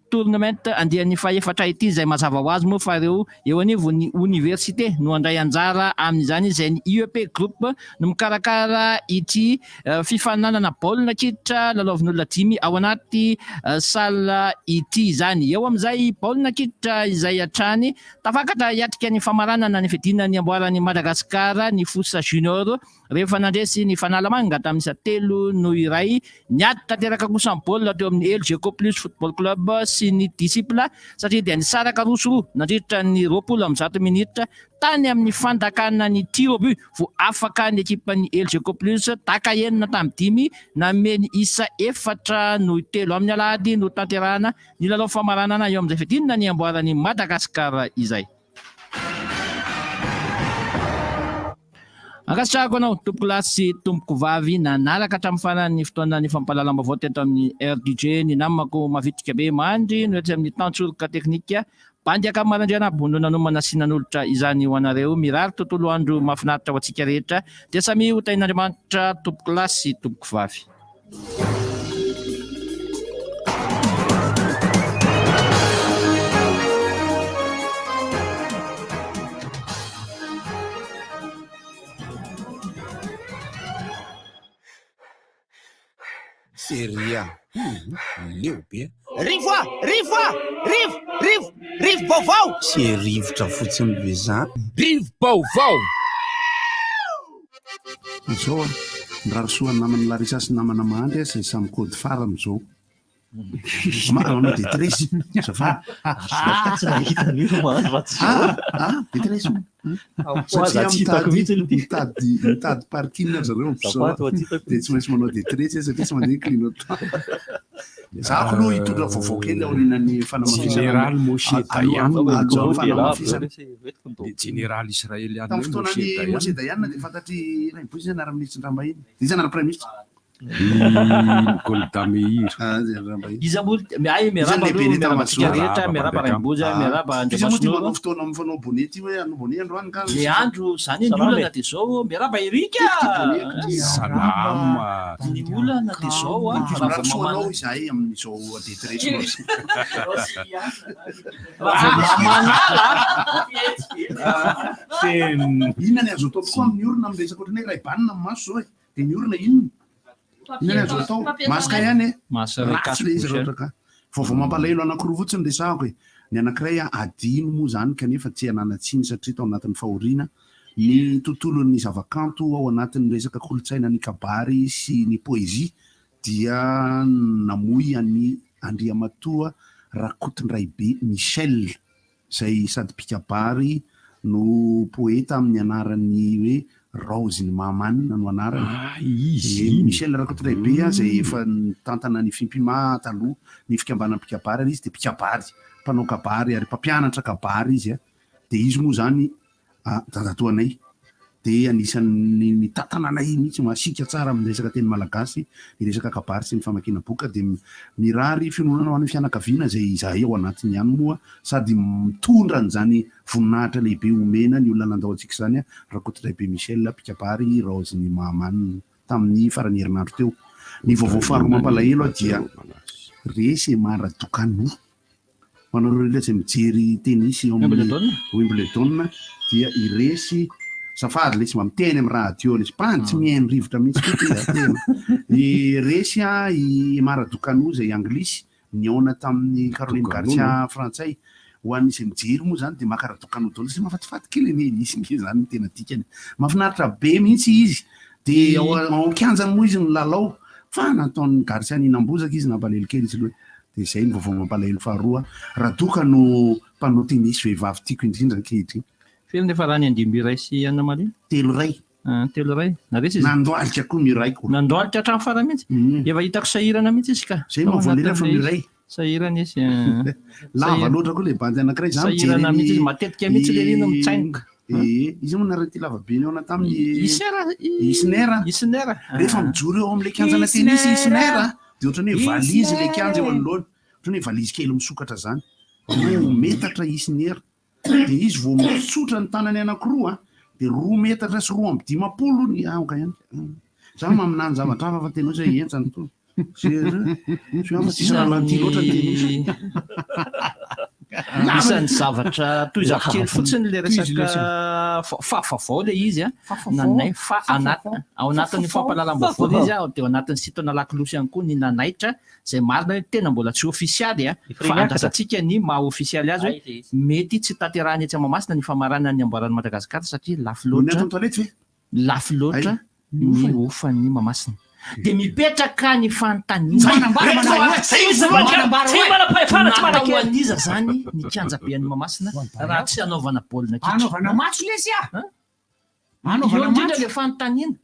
tournament andian'ny fahaefatra ity izay mazava ho azy moa fa ireo eo anivo ny université no andray anjara amin'izany izay ny UEP group no mikarakara ity fifananana baolina kitra lalaovin'olona 5 ao anaty sala ity izany. Eo amin'izay baolina kitra izay hatrany tafakatra hiatrika ny famaranana ny fidinana ny amboaran'ny Madagasikara ny Fossa Junior rehefa nandresy ny Fanalamanga tamin'ny 3-1 niady tanteraka kosa ny baolina teo amin'ny LGK Plus Football Club sy ny disipla satria dia nisaraka roso nandritra ny 20 minitra tany amin'ny fandakana ny tir au but vo afaka ny ekipan'ny LGK Plus taka 9 tamin'ny 5 nameny isa 4 no 3 amin'ny alahady no tanterahana ny lalao famaranana eo amin'izay fidinana ny amboaran'ny Madagasikara izay. Akasitrahako anao tompoko lasy sy tompoko vavy nanaraka hatramin'ny faran'ny fotoana ny fampahalalam-baovao teto amin'ny RDJ ny namako mavitrika be mandry no etsy amin'ny tantsorika teknika bandy akamarandriana bono nanomana sy nanolotra izany ho anareo mirary tontolo andro mahafinaritra ho antsika rehetra dia samy ho tain'Andriamanitra tompoko lasy sy tompoko vavy. Seria leo be rivo baovao sy rivotra fotsiny be zany rivo baovao izao nirarosoany namany Larisa sy namana Mandry zay samy kody farany zao anao detresse safa detresse mitady parking zareo dia tsy maintsy manao detresse satria tsy mandeha clignotant zako aloha hitondra vaovao kely aorinan'ny général Moshe Dayan général israélien tamin'ny fotoanany Moshe Dayan dia fantatry raimpozy anara-ministre Ndrambainy izy anara-prime ministre Golda Meir iza moa ay miaraba rehetra miaraba Raimboza miaraba Andriamasinoro fotoana mifanao bonety hoe ano bone androany ka le andro zany ny olana dia zao miaraba Erika salama ny olana dia zao rahasoanao izahay amin'izao detresse inona ny azo atao tokoa amin'ny orona amin'ny resaka ohatrany hoe ray banina amin'ny maso zao dia ny orona inona inona azo atao masaka ihany ratsy le izy raotraka vaovao mampalahelo anankiroa fotsiny resahako ny anankiray adino moa zany kanefa tsy ananatsiny satria tao anatin'ny fahoriana ny tontolon'ny zavakanto ao anatin'ny resaka kolotsaina ny kabary sy ny poezia dia namoy an'ny Andriamatoa Rakotondraibe Michel zay sady mpikabary no poeta amin'ny anaran'ny hoe Rose ny Mahamanina no anarany izy Michel Rakotondraibe zay efa tantana ny fimpima taloha ny fikambanam-pikabary ary izy dia mpikabary mpanao kabary ary mpampianatra kabary izy dia izy moa zany dadatoanay dia anisan'ny mitantananay mihitsy masika tsara amin'ny resaka teny malagasy ny resaka kabary sy ny famakiana boka dia mirary fiononana ho an'ny fianakaviana zay izahay ao anatiny ihany moa sady mitondra n'izany voninahitra lehibe omena ny olona nandao antsika zany Rakotondraibe Michel mpikabary Rose ny Mahamanina tamin'ny farany herinandro teo. Ny vaovao faharoa mampalahelo dia resy Maradokano manao reo zay mijery tenisy ao amin'ny Wimbledon dia iresy safady lesy mamiteny amin'ny radio lesy pantsy mihaino rivotra mihitsy ny resy i Maradokano zay anglisy niaona tamin'ny Caroline Garcia frantsay ho an'izay mijery moa zany dia Maradokano daholo sy mahafatifaty kely anie izy zany tena dikany mahafinaritra be mihitsy izy dia ao kianjany moa izy ny lalao fa nataon'ny Garcia ninam-bozaka izy nampalahelo kely izy loha dia izay ny vaovao mampalahelo faharoa Radokano mpanao tenisy vehivavy tiako indrindra ankehitriny Firy nefa raha ny andimby iray sy Anna Maria? Telo ray. Nandoalika koa miraiko. Nandoalika hatramin'ny farany mihitsy. Efa hitako sahirana mihitsy izy ka. Zay mahavonera fa miray. Sahirana izy. Lava loatra koa le bandy anankiray zany. Sahirana mihitsy izy matetika mihitsy le rino mitsaingoka. Izy moa narety lava be niaona tamin'ny Isnera. Rehefa mijoro eo amin'ilay kianjana tenisy Isnera. de ohatrany hoe valizy le kianja eo anoloana ohatrany hoe valizy kely misokatra zany metatra isinera de izy vao mitsotra ny tanany anankiroa de 2 metatra sy 2.50 ny aoka ihany za maminany zavatra hafa fa tena hoe zay entsany to isan'ny zavatra toy zavokely fotsiny le resaka fafavao le izy nanay fa ao anatin'ny fampahalalam-bavao izy de ao anatin'ny sitona lakilosy ihany koa ny nanaitra zay marina hoe tena mbola tsy ofisialy fa andrasantsika ny maha ofisialy azy hoe mety tsy taterahany etsy Mahamasina ny famarana ny amboaran'ny Madagasikara satria lafo loatra ny ofan'ny Mahamasina de mipetraka ny fanontaniananatahoaniza zany ny kianjabean'ny Mahamasina raha tsy anaovana baolina indrindra le fanontaniana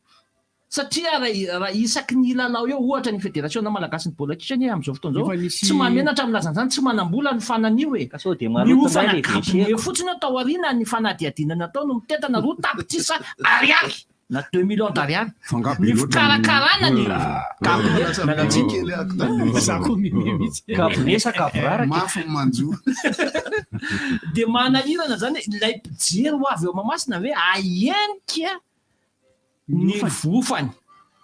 satria raha isaky ny lalao eo ohatra ny fédération malagasy ny baolina kitra ny am'izao fotoana zao tsy mamenatra amin'lazany ny tsy manambola ny fananio e miofana fotsiny atao aoriana ny fanadiadinana atao no mitetana 2 tapitrisa ariary na 2 millions d'ariary ny fikarakarana ny de manahirana zany ilay mpijery ho avy eo Mahamasina hoe ahenika ny vofany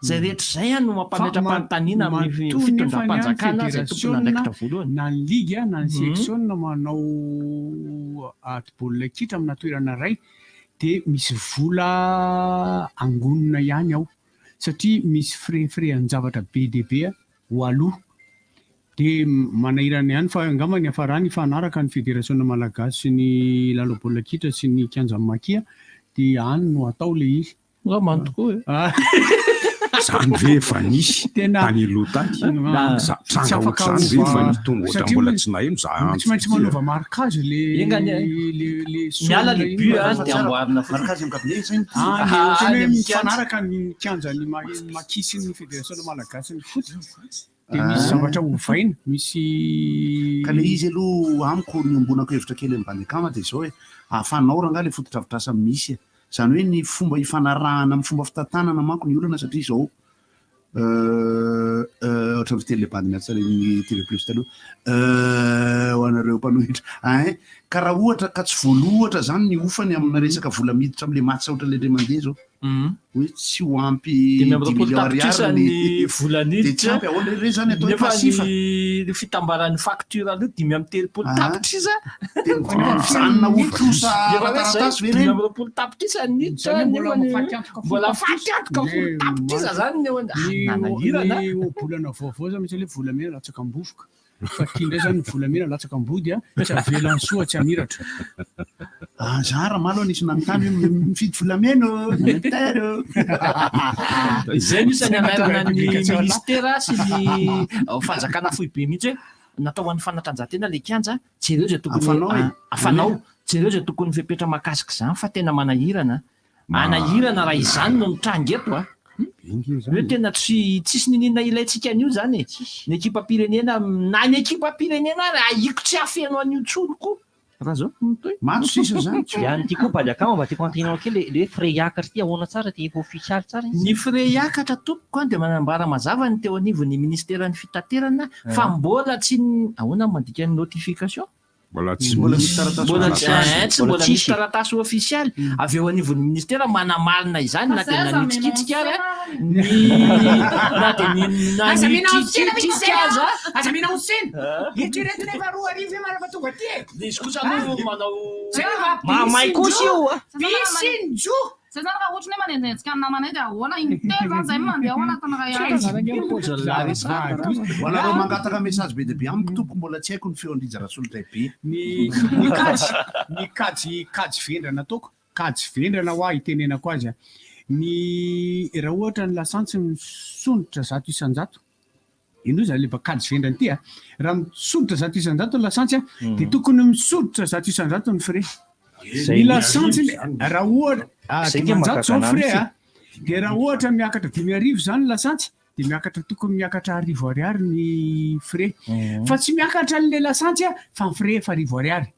zay rehetra zay no mampametra-panontaniana amin'ny fitondram-panjakana zay tompony andraikitra voalohany na ny ligue na ny section manao aty baolina kitra amina toerana ray de misy vola angonina ihany ao satria misy frais ny zavatra be dia be ho aloha de manahirana ihany fa angambany afarany fanaraka ny fédération malagasy sy ny lalao baolina kitra sy ny kianjamakia de any no atao le izy ngamany tokoa zany ve efa nisy tany lotany trangaotrany ve efa nitonga ohatra mbola tsy naheno za tsy maintsy manova marquage le miala le but de amboarina marquage am'cabinet zany mifanaraka ny kianjany makisy ny fédération malagasy ny foot de misy zavatra hovaina misy ka le izy aloha amiko ny ombonako hevitra kely amin'ny bandekama de zao hoe ahafanao raha nga le fotodravitrasa misy zany hoe ny fomba ifanarahana amin'ny fomba fitantanana manko ny olana satria zao ohatra ny télébandina tsara ny TV plus taloha ho anareo mpanohitra ka raha ohatra ka tsy voalohatra zany ny ofany amina resaka vola miditra am'le matsy ohatra le mandeha zao hoe tsy ho ampy 10 millions ariary volaniditra tsy ampy ahoana re zany atao pasifa ny fitambaran'ny facture aloha 10 tapitrisa zanona ofitlosa taratasy ve reny 10 tapitrisa niditra mbola fatiantoka tapitrisa zany nanahirana ny bolana vaovao zany misy le volamena latsaka ambofoka fa tia ndray zany volamena latsaka ambody tsy avelany soa tsy aniratra zara malo nisy nanontany hoe mifidy volamena tero zay misy ny anarana ny ministera sy ny fanjakana fohy be mihitsy hoe natao an'ny fanatanjahantena le kianja jereo zay tokony afanao jereo zay tokony fepetra makasika zany fa tena manahirana raha izany no mitrangeto hoe tena tsisy ninina ilayntsika an'io zany ny ekipa-pirenena na ny ekipa-pirenena raha iko tsy afeno an'io tsony koa raha zao mato sisa zany ihany ty koa baliakama mba tiako antinao kely le frais iakatra ty ahoana tsara ty efa ofisialy tsara ny frais iakatra tompoko a de manambara mazava ny teo anivon'ny ministeran'ny fitaterana fa mbola tsy ahoana mandika ny notification mbola tsy mbola misy taratasy ofisialy avy eo anivon'ny ministera manamarina izany na de nanitsikitsika ary na de nanitsikitsika aza mina osena eritrereto nefa 2 arivo maraka tonga ty de izy kosa aloha manao mamay kosa io pisinjo zay zany raha ohatra hoe manenjika amin'ny namanay de ahoana intelo zany zay mandeha ao anatiny raha mangataka message be deabe amiko tompoko mbola tsy haiko ny feondrija rasolotray be ny kajy vendrana ataoko kajy vendrana hoa itenenako azy ny raha ohatra ny lasantsy misondrotra 100 isanjato ino zany lefa kajy vendrany ty raha misondrotra 100 isanjato ny lasantsy de tokony misondrotra 100 isanjato ny frais ny lasantsy raha ohatra dimanjato zao frais de raha ohatra miakatra 5 arivo zany lasantsy de miakatra tokony miakatra 10 ariary ny frais fa tsy miakatra n'le lasantsy fa ny frais 10 ariary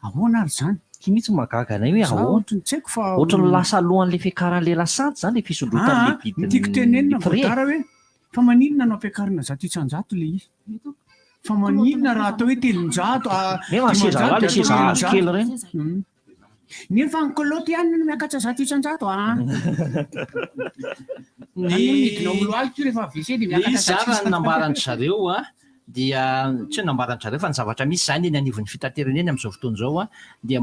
ahoana ary zany ty mihitsy magaga anay hoe ahoana tsaiko fa ohatra ny lasa alohan'le fiakaran'le lasantsy zany le fisondrotan'le tiako tenenina voatara hoe fa maninona no ampiakarina zato isan-jato le izy fa maninona raha atao hoe telonjato nefa ny koloty ihany no miakatra zato isan-jato ny zara nambarandry zareo a dia tsy hoe nambarandry zareo fa ny zavatra misy zany eny anivon'ny fitaterana eny amin'izao fotoana izao a dia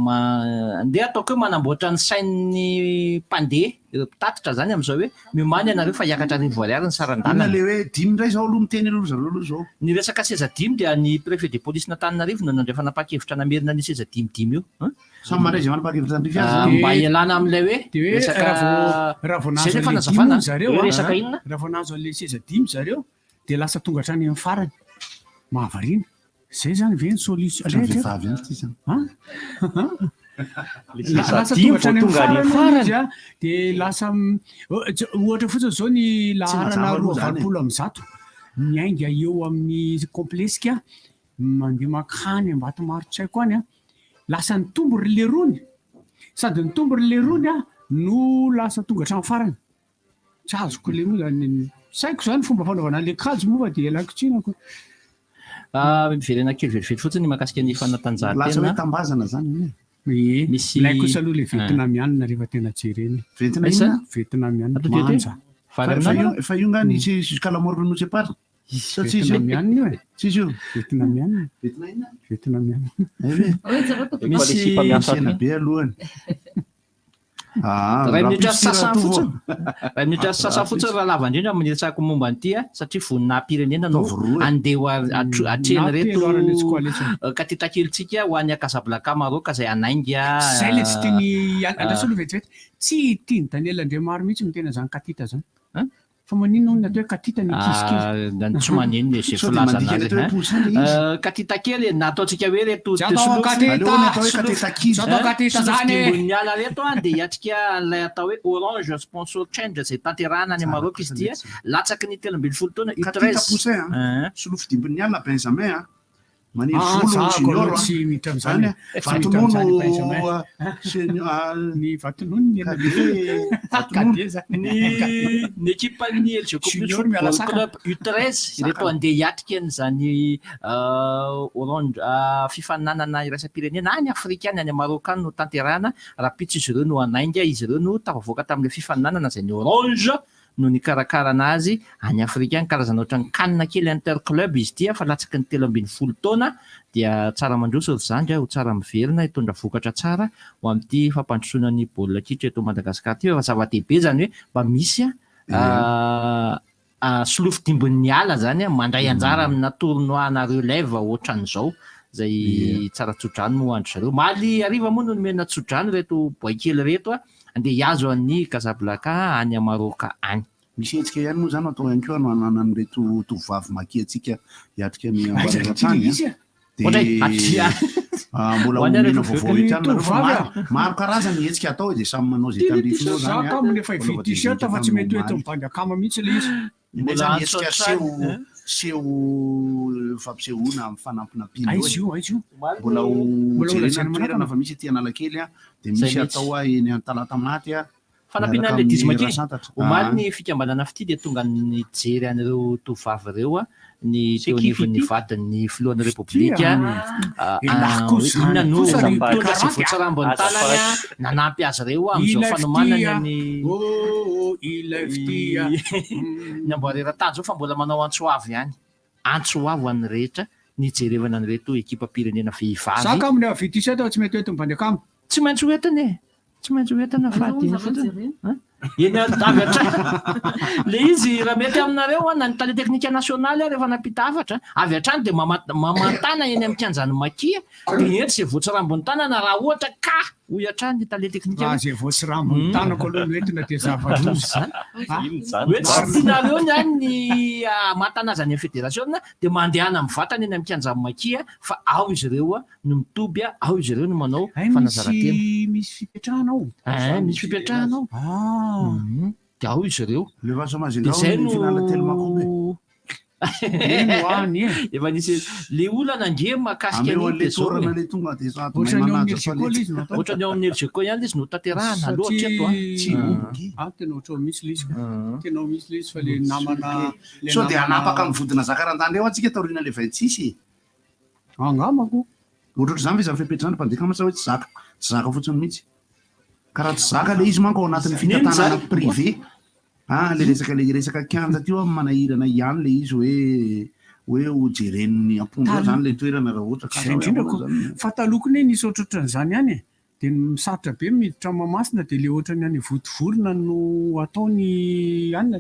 andeha ataoko hoe manamboatra ny sain'ny mpandeha ireo mpitatitra zany amin'izao hoe miomany ianareo fa hiakatra arivo ariary ny saran-dalana le hoe dimy indray zao aloha miteny aloha zareo aloha zao ny resaka seza dimy dia ny préfet de police n'Antananarivo no nandray fanapakevitra namerina ny seza dimidimy io samy mandray zay manapakevitra andrify mba ialana amin'ilay hoe raha vao nahazo an'le seza dimy zareo dia lasa tonga hatrany amin'ny farany mahavariana zay zany ve ny solution vehivavy any ty zany lasa tonga hatrany amin'ny farany izy a dia lasa ohatra fotsiny zao ny laharana 220 miainga eo amin'ny complesika mandeha makany Ambatomaro tsy haiko any a lasa ny tombo ry lerony sady ny tombo ry lerony a no lasa tonga hatrany farany tsy azoko le moa zany saiko zany fomba fanaovana le kajo moa fa dia elako tsinako miverena kely velively fotsiny mahakasika ny fanatanjahantena lasa hoe tambazana zany misy ilay kosa aloha le vietnamianina rehefa tena jereny vietnamianina manja fa io ngany jusqu'à la mort nous sépare vietnamianina io tsisy io vietnamianina misy sena be alohany ray minitra sasany fotsiny raha lava indrindra miresako momba an'ity a satria voninahim-pirenena no andeha atreny reto katitakelitsika ho an'ny Casablanca Maroc izay anainga zay le tsy tiany andraso aloha vetivety tsy tiany Daniel Andriamaro mihitsy mitena zany katita zany fa manino no natao hoe katita ny kizikizy tsy manino zay filazana azy katita kely nataontsika hoe reto katitamboniala reto a dia hiatrika an'ilay atao hoe orange sponsor change zay tanterahana any Maroc izy tia latsaky ny 13 taona katita poussin solofo dimboniala Benjamin maniry volo junior zany vatonono ny équipe ny LG club U13 reto andeha hiatrika an'izany orange fifaninanana iraisam-pirenena any Afrika any any Maroc any no tanterahana raha pitsy izy ireo no anainga izy ireo no tafavoaka tamin'le fifaninanana zay ny orange no nikarakarana azy any Afrika any karazana ohatran'ny kanina kely interclub izy tia fa latsaky ny 13 taona dia tsara mandroso ry zandry ho tsara miverina hitondra vokatra tsara ho amin'ity fampandrosoana ny baolina kitra eto Madagasikara ty fa zava-dehibe zany hoe mba misy solofo dimbon'ny ala zany mandray anjara amina tournoi na relève ohatran'izao zay tsara tsodrano no andro zareo maly ariva moa no nomena tsodrano reto boikely reto andeha hiazo an'ny Casablanca any Maroc any misy hetsika ihany moa zany atao ihany koa no anana an'ireto tovovavy makiatsika hiatrika ny ambaratany mbola omena vaovao hitrany maro karazany hetsika atao dia samy manao zay tandrifinao zany aminy efa ividy t-shirt fa tsy mety hoe tombandakama mihitsy le izy mbola zany hetsika seho fampisehoana amin'ny fanampinampiana mbola jerena fa misy ety Analakely dia misy atao eny Talata Maty fanampiana le dismakely omaly ny fikambanana fity dia tonga ny jery an'ireo tovavy ireo ny teo anivon'ny vadin'ny filohan'ny repoblika inona no tondra sy voatsarambony tanany nanampy azy ireo amin'izao fanomanany ny amboarera-tany zao fa mbola manao antsoavy ihany antsoavo an'ny rehetra nijerevana an'ireto ekipa pirenena vehivavy saka aminy avidy t-shirt tsy mety hoe tombandakamo tsy maintsy hoetiny tsy maintsy hoetana fadiny eny avy hatrany le izy raha mety aminareo na ny tale teknika nasionaly rehefa nampita hafatra avy hatrany dia mamantana eny amin'ny kianjany makia dia ety zay voatsirambony tanana raha ohatra ka hoy hatrany ny tale teknika zay voatsirambony tanako aloha no entina dia zava-drozy hoe tsy tianareo ny any ny mantana azy any amin'ny fédération dia mandehana amin'ny vatana eny amin'ny kianjany makia fa ao izy ireo no mitoby ao izy ireo no manao fanazaran-tena misy fipetrahanao misy fipetrahanao dia ao izy ireo le vaso mazindao ny finala telo makombe efa nisy le olana nge mahakasika an'le torana le tonga de ohatrany eo amin'ny Elgeko ihany le izy no tanterahana aloha hatreto tena ohatr misy lisy tena misy lisy fa le namana so dia anapaka mivodina zakarantany reo antsika taoriana le 26 angamako ohatratra zany fa izy fipetrana mpandeha masa hoe tsy zaka fotsiny mihitsy karaha tsy zaka le izy manko ao anatin'ny fitantanana privé le resaka kianja teo amin'ny manahirana ihany le izy hoe hojeren'ny ampondra zany le toerana raha ohatra indrindrako fatalokony nisy ohatraohatran'izany ihany dia misarotra be miditra mamasina dia le ohatrany any votovorona no ataony anina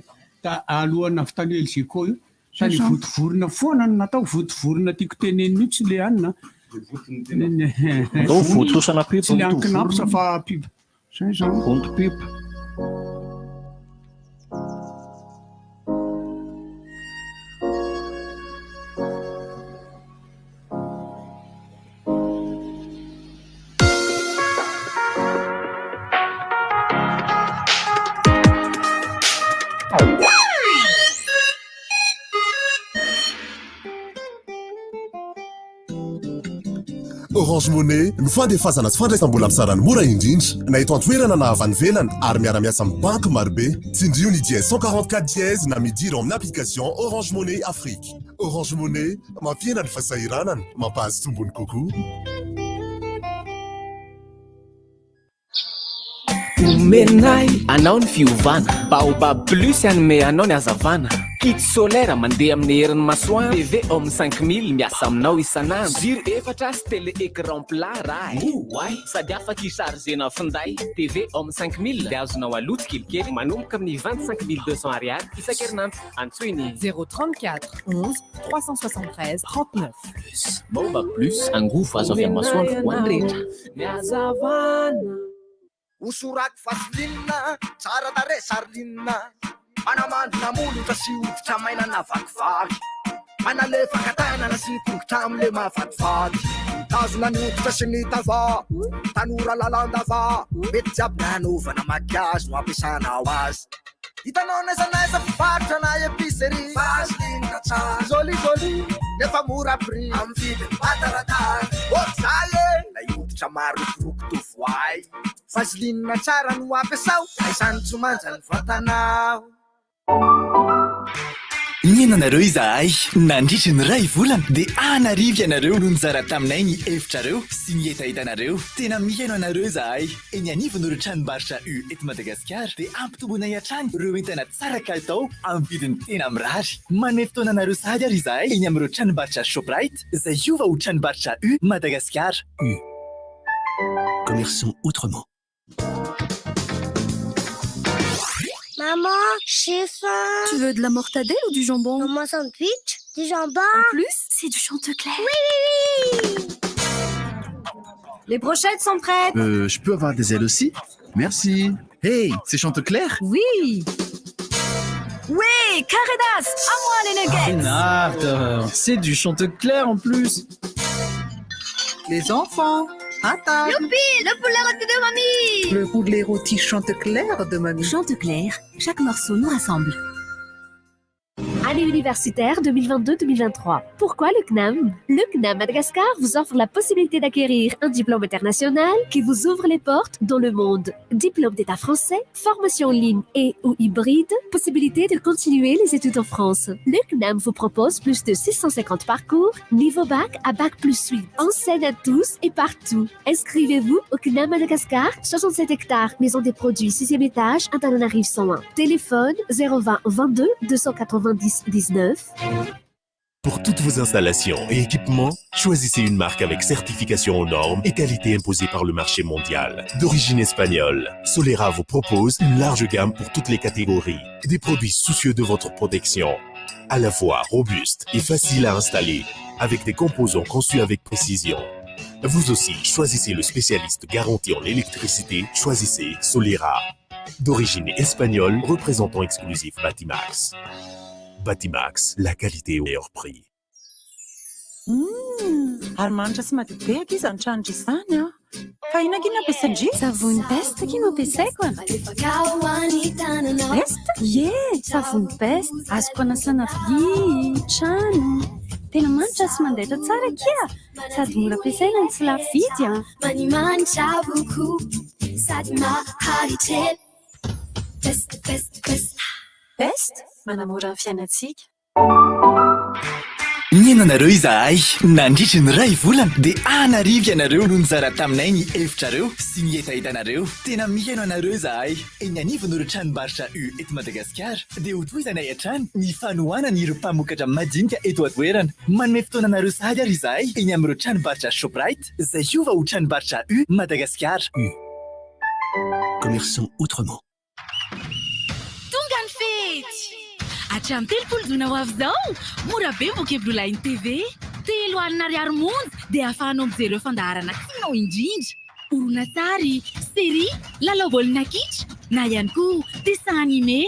alohana avitany Elgeko io tany votovorona foana no natao votovorona tiako teneny mihitsy le anina votosana pipa tsy le ankinapsa fa pipa zay zany vonto pipa Orange Money mifandefazana sy fandraisam-bola amin'ny sarany mora indrindra na eto an-toerana na avy any ivelany ary miara-miasa amin'ny banky marobe tsindrio ny dièse 144 dièse na midira amin'ny application Orange Money Afrique. Orange Money mampiena ny fasahiranana mampahazo tombony kokoa. Omenay anao ny fiovana Baobab Plus anome anao ny azavana kit solaire mandeha amin'ny herin'ny masoandro TV om 5000 miasa aminao isanandro jiro efatra sy télé écran plat raha sady afaka hisargena finday TV om 5000 dia azonao aloto kelikely manomboka amin'ny 25200 ariary isan-kerinandro antsoiny 034 11 373 39 Baobab Plus angofo azo avy amin'ny masoandro ho an'ny rehetra miazavana usurak faslina tsara tare sarlina manamandina molotra sy hoditra maina na vakivaky manalefa katana na sy nitongotra amle mavakivaky tazona ny hoditra sy ny tava tanora lalandava mety jiaby nanovana makiazy no ampiasanao azy hitanao naizanaiza mpivarotra na epicerie faslina tsara jolijoli nefa mora prix amin'ny vidiny mataratara ohatzay na hoditra marokoroko tovoay faslina tsara no ampiasao aisany tsomanja ny vatanao Mienanareo izahay nandritra ny ray volana dia anarivy anareo no nizara taminay ny efitrareo sy ny etahitanareo tena mihaino anareo izahay eny anivony ireo tranombarotra U eto Madagasikara dia ampitombonay hatrany ireo entana tsara kalitao amin'ny vidiny tena mirary manay fotoana anareo sahady ary izahay eny amin'ireo tranombarotra Shoprite izay iova ho tranombarotra U Madagasikara. U commerçons autrement. Maman, j'ai faim. Tu veux de la mortadelle ou du jambon? Maman, sandwich, du jambon. En plus, c'est du Chantecler. Oui. Les brochettes sont prêtes. Je peux avoir des ailes aussi? Merci. Hey, c'est Chantecler? Oui. Oui, Caredas, à moi les nuggets. Renard, c'est du Chantecler en plus. Les enfants, à table. Youpi, le poulet rôti de mamie. Le poulet rôti Chantecler de mamie. Chantecler, chaque morceau nous rassemble. Année universitaire 2022-2023. Pourquoi le CNAM? Le CNAM Madagascar vous offre la possibilité d'acquérir un diplôme international qui vous ouvre les portes dans le monde. Diplôme d'état français, formation en ligne et ou hybride, possibilité de continuer les études en France. Le CNAM vous propose plus de 650 parcours, niveau bac à bac plus 8. Enseigne à tous et partout. Inscrivez-vous au CNAM Madagascar, 67 hectares, maison des produits, 6e étage, Antananarivo 101. Téléphone 020 22 290 19. Pour toutes vos installations et équipements, choisissez une marque avec certification aux normes et qualité imposée par le marché mondial. D'origine espagnole, Solera vous propose une large gamme pour toutes les catégories. Des produits soucieux de votre protection, à la fois robustes et faciles à installer, avec des composants conçus avec précision. Vous aussi, choisissez le spécialiste garanti en électricité, choisissez Solera. D'origine espagnole, représentant exclusif Batimax. Batimax, la qualité au meilleur prix. Ary manitra sy madidika izany trano izany a. fa inona ampiasaindry savony peste no ampiasaiko peste ye savony peste azoko anasana vilia trano tena manitra sy mandaitra tsara kia sady mora ampiasaina ny tsy lafo vidy manimanitra boko sady maharitrely peste manamora ny fiainatsika Nienanareo izahay nandritra ny ray volana dia anarivo ianareo no nizara taminay ny hevitrareo sy ny etahitanareo tena mihaino anareo izahay eny anivo no ireo tranombarotra U eto Madagasikara dia hotoizanay hatrany ny fanohanana ireo mpamokatra madinika eto atoerana manome fotoananareo sady ary izahay eny amin'ireo tranombarotra Shoprite izay hiova ho tranombarotra U Madagasikara. Commerçant autrement. Tonga ny fety! Hatramin'ny telopolo jona ho avy izao, mora be boky Blue Line TV. 3 alina ariary monja dia ahafahanao mijery fandaharana tianao indrindra. Horonan-tsary, série, lalao baolina kitra, na ihany koa dessin animé.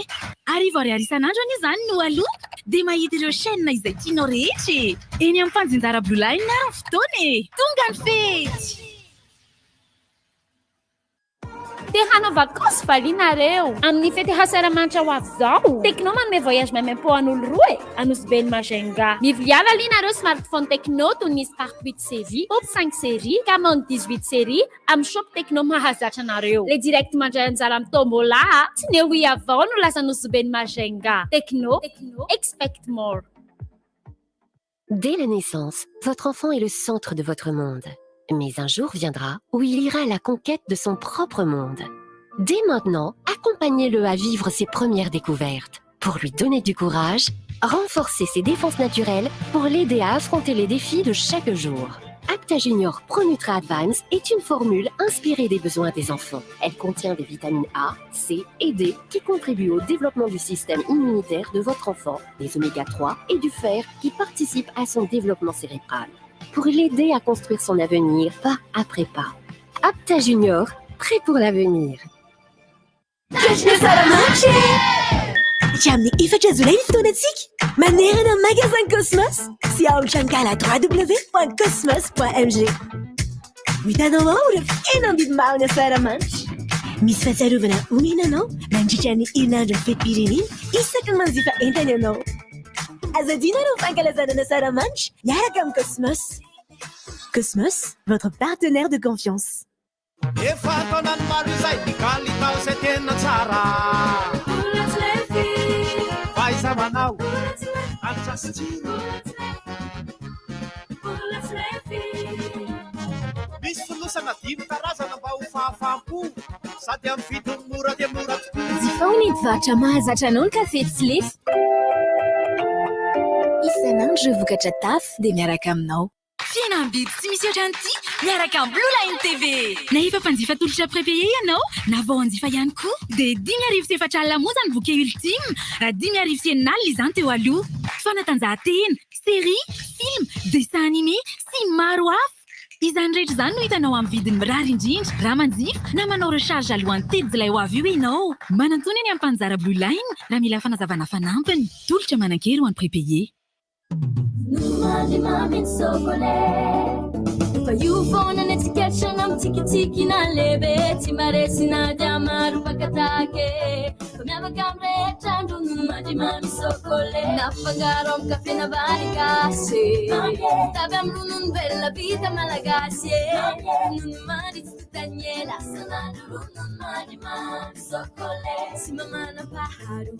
Arivo ariary isan'andro anie izany no aloha dia mahita ireo chaîne izay tianao rehetra. Eny amin'ny fanjinjara Blue Line ary ny fotoana e. Tonga ny fety! Te hanao vakansy valinareo amin'ny fety hasaramanitra ho avy izao. Tekno manome voyage même po an'olo roa e Anosy Beny Majunga. Miviala alinareo smartphone Tekno toy ny Spark 8 série, Pop 5 série, Camon 18 série amin'ny shop Tekno mahazatra anareo. Le direct mandray anjara amin'ny tombola tsy ne hui avao no lasa Anosy Beny Majunga. Tekno, expect more. Dès la naissance, votre enfant est le centre de votre monde. Mais un jour viendra où il ira à la conquête de son propre monde. Dès maintenant, accompagnez-le à vivre ses premières découvertes. Pour lui donner du courage, renforcer ses défenses naturelles pour l'aider à affronter les défis de chaque jour. Apta Junior Pro Nutra Advance est une formule inspirée des besoins des enfants. Elle contient des vitamines A, C et D qui contribuent au développement du système immunitaire de votre enfant, des oméga 3 et du fer qui participent à son développement cérébral. Pour l'aider à construire son avenir pas après pas. Apta Junior, prêt pour l'avenir. Jamni efatra zolainy fotoanatsika manerana amin'ny magasin Cosmos sy aolon-trankala www.cosmos.mg. Hitanao ao ireo fihenam-bidy saramanitra. Misy fahatsiarovana omena anao mandritra ny herinandro ny fetim-pirenena isaky ny manjifa entana ianao. Azadina ireo fankalazana saramanitra miaraka amin'ny Cosmos. Cosmos, votre partenaire de confiance. Efa taonany maro izay nikalitao izay tena tsara faiza manao antrasitsiro misy fonosana 5 karazana mba ho fahafaham-po sady amin'ny vidiny mora dia mora tokoa. Zifao nidivarotra mahazatra anao ny kafe tsy lefy. Isan'andro vokatra tafy dia miaraka aminao. Fihenam-bidy tsy misy ohatran'ity miaraka amin'ny Blue Line TV. Na efa mpanjifa tolotra prépayé ianao na vao hanjifa ihany koa dia 10,4 alina monja ny bouquet ultime raha 10,9 alina izany teo aloha. Fanatanjahantena, série, film, dessin animé sy maro hafa. Izany rehetra izany no hitanao amin'ny vidiny mirary indrindra raha manjifa na manao recharge alohan'ny tedy ilay ho avy io ianao. Manantony any amin'ny mpanjara Blue Line raha mila fanazavana fanampiny. Tolotra manan-kery ho an'ny prépayé. Numali mamin sokole Fa yufona netikecha na mtikitiki na lebe Timaresi na jamaru pakatake Kumyaba kamre chandu numali mamin sokole Nafangaro mkafe na barikase Tabe amrunun bella vita malagasi Numali tutanyela Sanadu numali mamin sokole Simamana paharu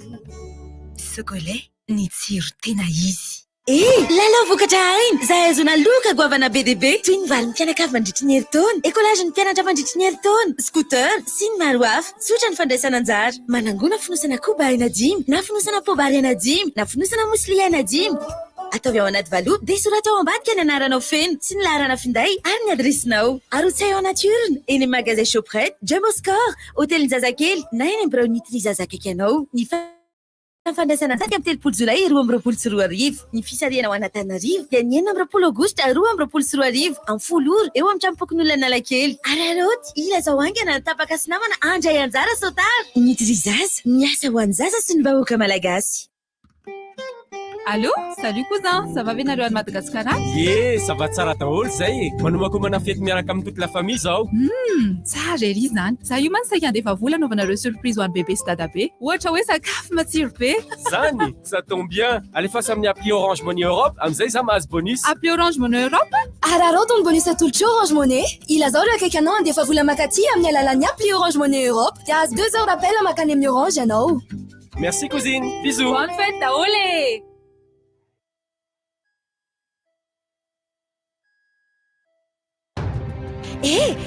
Sokole ni tsiru tena izy. Lalao vokatra ainy zahay azona loka goavana be dia be toy ny valo ny mpianakavy mandritra ny herintaona, écolage ny mpianatra mandritra ny herintaona, scooter sy ny maro hafa. Tsotra ny fandraisana anjara. Manangona fonosana koba ena 10 na fonosana pobary ena 10 na fonosana musli ena 10. Ataovy ao anaty valoba dia sorata ao ambadika ny anaranao feno sy ny laharana finday ary ny adresinao. Arotsay ao anaturny eny amin'ny magasin Shoprite, Jumbo Score, hôtelin'ny zazakely na eny amin'ny Brownitry zazakaiky anao. Ny fandraisana taty amin'ny 3 Jolay 2024. Ny fisariana ao Antananarivo dia ny 9 Aogositra 2024 amin'ny foloro eo amin'ny tranom-pokon'olona Analakely. Ary aroty ilazao angana tapaka sy namana andray anjara sotara. Nitry zaza miasa ho an'ny zaza sy ny vahoaka malagasy. Allô, salut cousin, ça va bien nareo à Madagascar? Ça va tsara daholo zay manomako mana fety miaraka amin'ny toute la famille zao. Tsara ery zany. Za io man saika andefa vola anaovanareo surprise ho an'ny bébé sy dadabe. Ohatra hoe sakafo matsiro be. Zany, ça tombe bien. Alefaso amin'ny appli Orange Money Europe, amizay za mahazo bonus. Appli Orange Money Europe? Araroto ny bonus atolotry Orange Money. Ilazao ireo akaiky anao andefa vola makaty amin'ny alalan'ny appli Orange Money Europe. Dia azo 2 heures d'appel makany amin'ny Orange ianao. Merci cousine, bisous. Bonne fête daholo.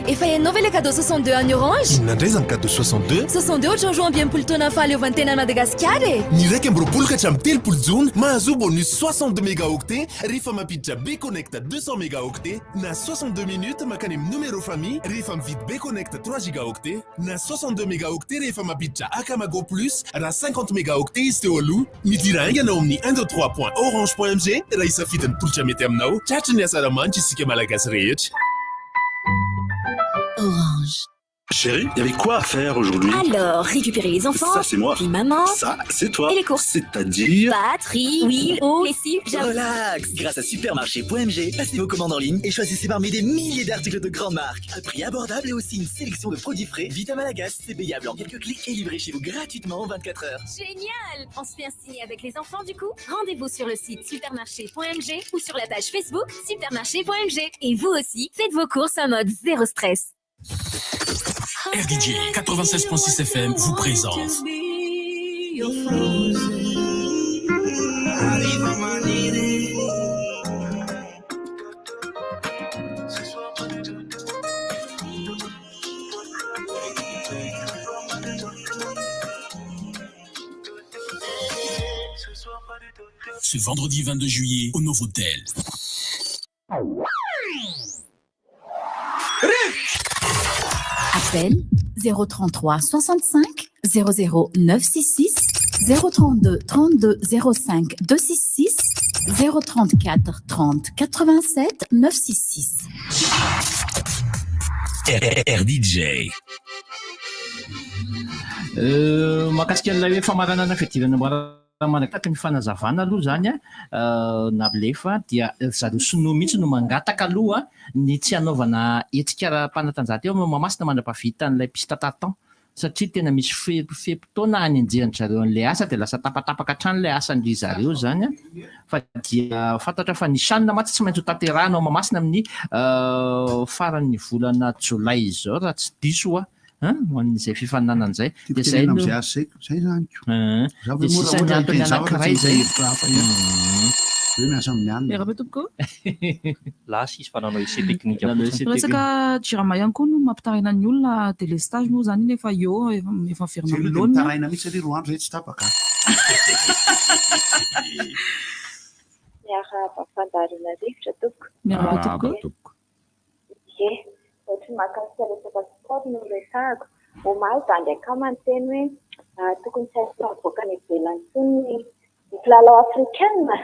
Efa ianao ve le cadeau 62 en Orange? Inona indray zany cadeau 62? 62 ohatran'ny roa ambienipolo taona fahaleovantenan'i Madagasikara e. Ny iraika amby roapolo ka hatramin'ny telopolo jona mahazo bonus 62 mégaoctets rehefa mampiditra Beconnect 200 mégaoctets na 62 minutes makany amin'ny numéro famille rehefa mividy Beconnect 3 gigaoctets na 62 mégaoctets rehefa mampiditra Akamago Plus raha 50 mégaoctets izy teo aloha. Midira ainganao amin'ny 123.orange.mg raha isafidin'ny tolotra mety aminao. Tratry ny asaramanitra isika malagasy rehetra. Orange. Chérie, il y avait quoi à faire aujourd'hui? Alors, récupérer les enfants. Ça, c'est moi. Puis maman. Ça, c'est toi. Et les courses. C'est-à-dire... Batterie, huile, eau, lessive, Relax. Grâce à supermarché.mg, passez vos commandes en ligne et choisissez parmi des milliers d'articles de grandes marques. À prix abordable et aussi une sélection de produits frais. Vita Malagas, c'est payable en quelques clics et livré chez vous gratuitement en 24 heures. Génial! On se fait un ciné avec les enfants du coup? Rendez-vous sur le site supermarché.mg ou sur la page Facebook supermarché.mg. Et vous aussi, faites vos courses en mode zéro stress. RDJ 96.6 FM vous présente ce vendredi 22 juillet au Novotel. Appel 033 65 00 966 032 32 05 266 034 30 87 966 RDJ. Mahakasika an'ilay hoe famaranana fidirana manataka ny fanazavana aloha zany na lefa dia zareo sinoa mihitsy no mangataka aloha ny tsy hanaovana hetsika ara-panatanjahantena eo mamasina mandra-pavita an'ilay piste tartan satria tena misy fepotona any anjeran zareo an'ilay asa dia lasa tapatapaka hatrany ilay asan'ry zareo zany fa dia fantatra fa ny sanina matsy tsy maintsy ho tanterahana ao mamasina amin'ny faran'ny volana jolay izao raha tsy diso hoan'izay fifaninanan'izay dia zay zay zany sisany antony anankiray zay miasa amin'ny alina Miarahaba tompoko. Lasa izy fa nanao essai technique Resaka jirama ihany koa no mampitarina ny olona délestage moa zany efa eo efa ferma milona. Mitaraina mihitsy ary roa andro zay tsy tapaka. Miarahaba fandarina rivotra tompoko. Miarahaba tompoko. Ie, ohatra mahakasika resaka sport no resahako. Omaly da ndraika manteny hoe tokony tsy azo avoaka ny ivelany foana ny kilalao africaine.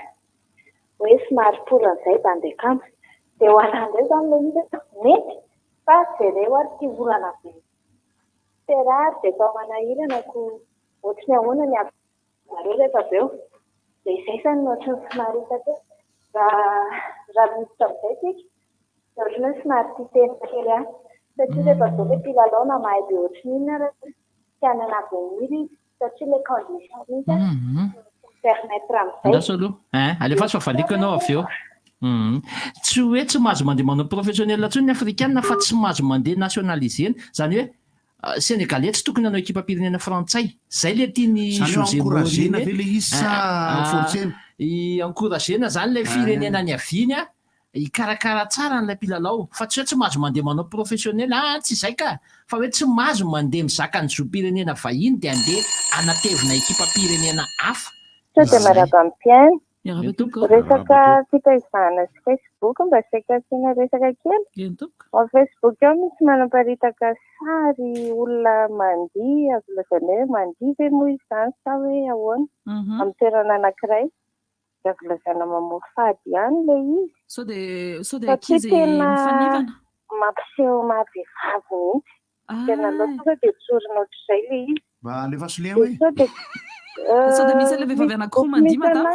Hoe somary poran'izay da andeha kamo dia ho an'andray zany le izy mety fa jereo ary ty volana be terary dia atao manahirana ko ohatry ny ahoana ny avareo rehefa avy eo dia izay zany no ohatry ny somary hitako raha miditra amin'izay tsika dia ohatry ny hoe somary ty tena kely any satria rehefa avy eo le mpilalao na mahay be ohatry n'iny ary tsy hanana avenir izy satria le condition mihitsy Andaso aloha alefa fa valiko ianao avy eo tsy hoe tsy mahazo mandeha manao professionnel ntsony ny africaine fa tsy mahazo mandeha nationalisena zany hoe sénégalais tsy tokony hanao ekipa pirenena frantsay zay le tiany José encouragena ve le izy sa fortsena encouragena zany le firenena ny aviany hikarakara tsara n'ilay mpilalao fa tsy hoe tsy mahazo mandeha manao professionnel tsy izay ka fa hoe tsy mahazo mandeha mizaka ny zo-pirenena vahiny dia andeha anatevina ekipa pirenena hafa. Dia marahaba amin'ny mpiaino resaka fitaizana sy Facebook mba saika asiana resaka kely ao Facebook ao misy manamparitaka sary olona mandihy azo lazana hoe mandihy ve moa izy zany sa hoe ahoana amin'ny toerana anankiray dia azo lazana mamory fady ihany le izy satria tena mampiseho mahavehivavy mihitsy tena loatra dia tsorina ohatr'izay le izy mba alefa solema Sao dia misy ilay vehivavy anankiroa mandihy madama?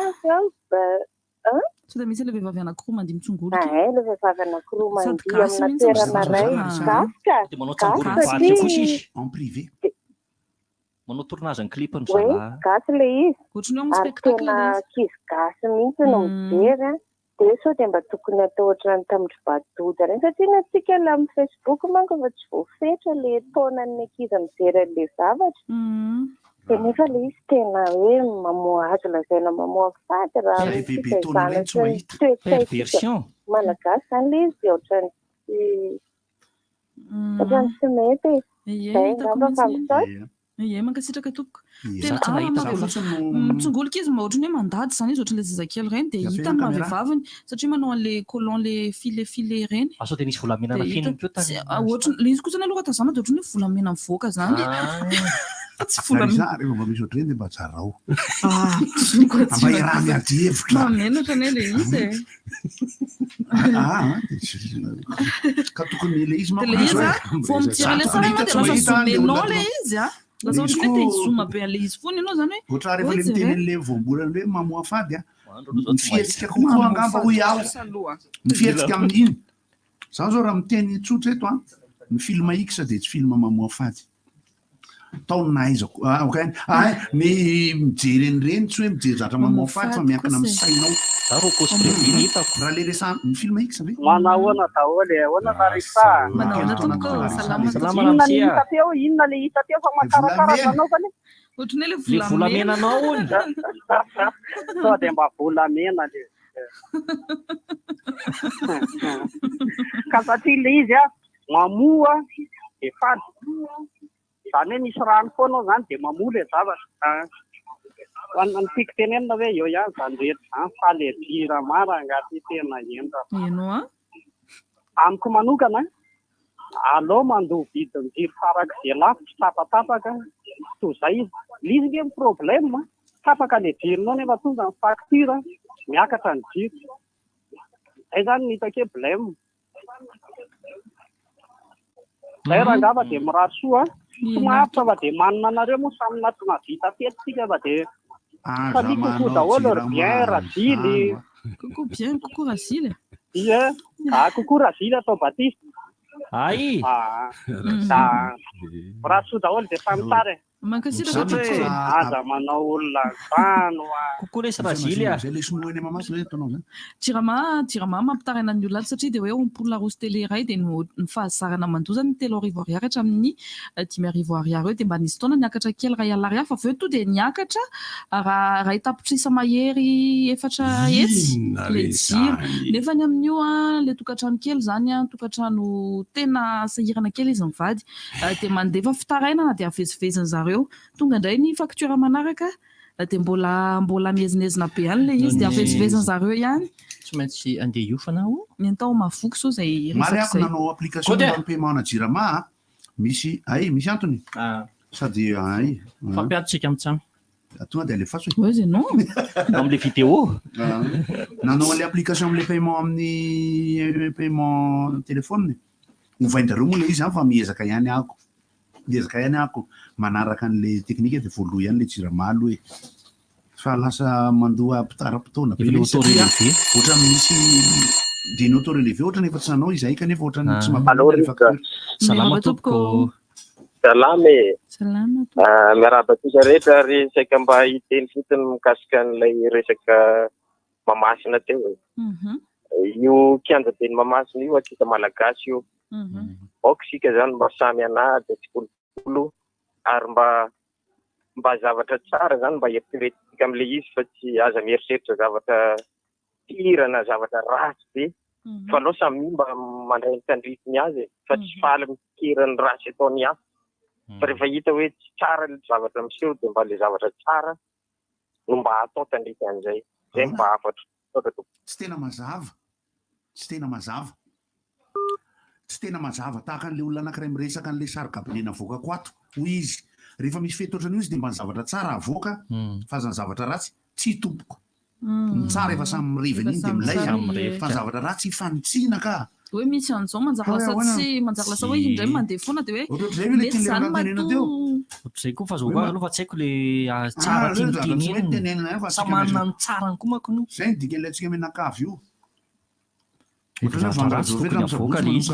tsy dia misy ilay vehivavy anankiroa mandihy mitsongolika ilay vehivavy anankiroa sady mandihy gasy amina mihitsy toerana ray gasika dia manao tsangorim-baty kosa izy en privé manao tournage ny clip ny hoe zala gasy ilay izy ohatrany hoe ary tena kizy gasy mihitsy no mijery dia sao dia mba tokony atao ohatrany tamin'ny vadoja reny satria natsika ilay amin'ny Facebook manko fa tsy voafetra ilay taonan'ny ankizy mijery an'ilay zavatra dia nefa ilay izy tena hoe mamoa azy lazaina mamoa fady raha malagasy zany ilay izy dia ohatrany tsy mety zay ngamba fampisaotra ie mankasitraka tompoko mitsongolika izy mba ohatrany hoe mandady zany izy ohatran'ilay zazakely reny dia hitany mavehivaviny satria manao an'ilay colon le file reny sao dia nisy volamena fininy keo tany ilay izy kosa ny aloha tazana dia ohatrany hoe volamena mivoaka zany tsy volamena rehefa mba misy ohatrany dia mba tsarao amba raha miady hevitra mamenatra ny ilay izy ka tokony ilay izy dia ilay izy vao mijery ilay sara ma dia lasa zomenao ilay izy lasa ohatrany hoe te hizoma be an'ilay izy foana ianao zany hoe ohatrany rehefa le miten'ilay voambolana hoe mamoa fady mifieritsika kokoa angamba ho iaho mifieritsika amin'iny zao zao raha miteny tsotra eto ny filma iksa dia tsy filma mamoa fady taonaizako ny mijery enyreny tsy hoe mijery zatra mamoa fady fa miankina amin'ny sainao raha le resany ny filma iksa ve manahoana daholo ahoana marisa manahoana tompoko inona le hita teo inona le hita teo fa makarakara zanao zany ohatrany hoe le volamenanao ony sao dia mba volamena le ka satria le izy mamoa dia fady zany hoe misy rano foanao zany dia mamoa le zavatra ny tiako tenenina hoe eo ihany zany rehetra zany falergira mara angaty tena enta amiko manokana alao mandoha vidy mijiry faraka izay lavitra tapatapaka toy izay izy izy nge ny problème tapaka le jirinao nefa tonga ny facture miakatra ny jiro zay zany ny hitako hoe blème zay raha ngava dia mirary soa tsy mahavitra fa dia manana anareo moa samy natona vita fetsika fa dia samy kokoa daholo ry bien razily kokoa bien kokoa razily ie kokoa razily atao batiste ay raha soa daholo dia samy tsara mankasitraka aza manao olona zano kokoa lesy razily zay le sinoa eny mamasy zay atanao zany jirama mampitaraina ny olona satria dia hoe ampola rosy télé iray dia ny fahazarana mandoza ny 3 ariary hatramin'ny 5 ariary eo dia mba nisy taona niakatra kely ray alary hafa avy eo to dia niakatra raha itapitrisa mahery efatra etsy le jiro nefa ny amin'io le tokantrano kely zany tokantrano tena sahirana kely izy mivady dia mandefa fitaraina na dia aveziveziny zareo tonga indray ny facture manaraka dia mbola miezinezina be any le izy dia aveziveziny zareo ihany tsy maintsy andeha iofana o ny atao mahavoky so zay mariako nanao application mba paiement jirama misy antony sady fampiatrika amintsany tonga dia alefaso ouais c'est non am'le vidéo nanao an'le application am'le paiement amin'ny paiement téléphone hovaindareo moa le izy fa miezaka ihany ako manaraka an'le teknika dia voaloha ihany le jiramalo hoe fa lasa mandoa mpitara-potoana ohatra misy dia ny autorelevé ohatra nefa tsy nanao izay kanefa ohatra tsy mampalora facture salama tompoko salama miarahaba kosa rehetra resaka mba hiteny fotiny mikasika n'ilay resaka mamasina teo io kianja teny mamasina io atsika malagasy io aoka sika zany mba samy anahy tsy kolokolo ary mba zavatra tsara zany mba eritreretika am'le izy fa tsy aza mieritreritra zavatra tirana zavatra ratsy be fa alao samy mba mandray ny tandrifiny azy fa tsy faly mikirany ratsy ataony hafa fa rehefa hita hoe tsy tsara le zavatra miseho dia mba le zavatra tsara no mba atao tandrify an'izay zay mba afatra tsy tena mazava tahaka an'le olona anankiray miresaka an'le sary gabinena avoakako ato hoy izy rehefa misy fety ohatran'io izy dia mba ny zavatra tsara avoaka fa zany zavatra ratsy tsy tompoko ny tsara efa samy mirivana iny dia milay fa ny zavatra ratsy ifanitsiana ka hoe misy an'izao manjary lasa hoe indray mandeha foana dia hoe mety zany Zay koa fazoko azy aloha fa tsy haiko le tsara tiany sa manana ny tsarany koa manko no. Zay dika ilayntsika menakavy io. Tokony avoaka le izy.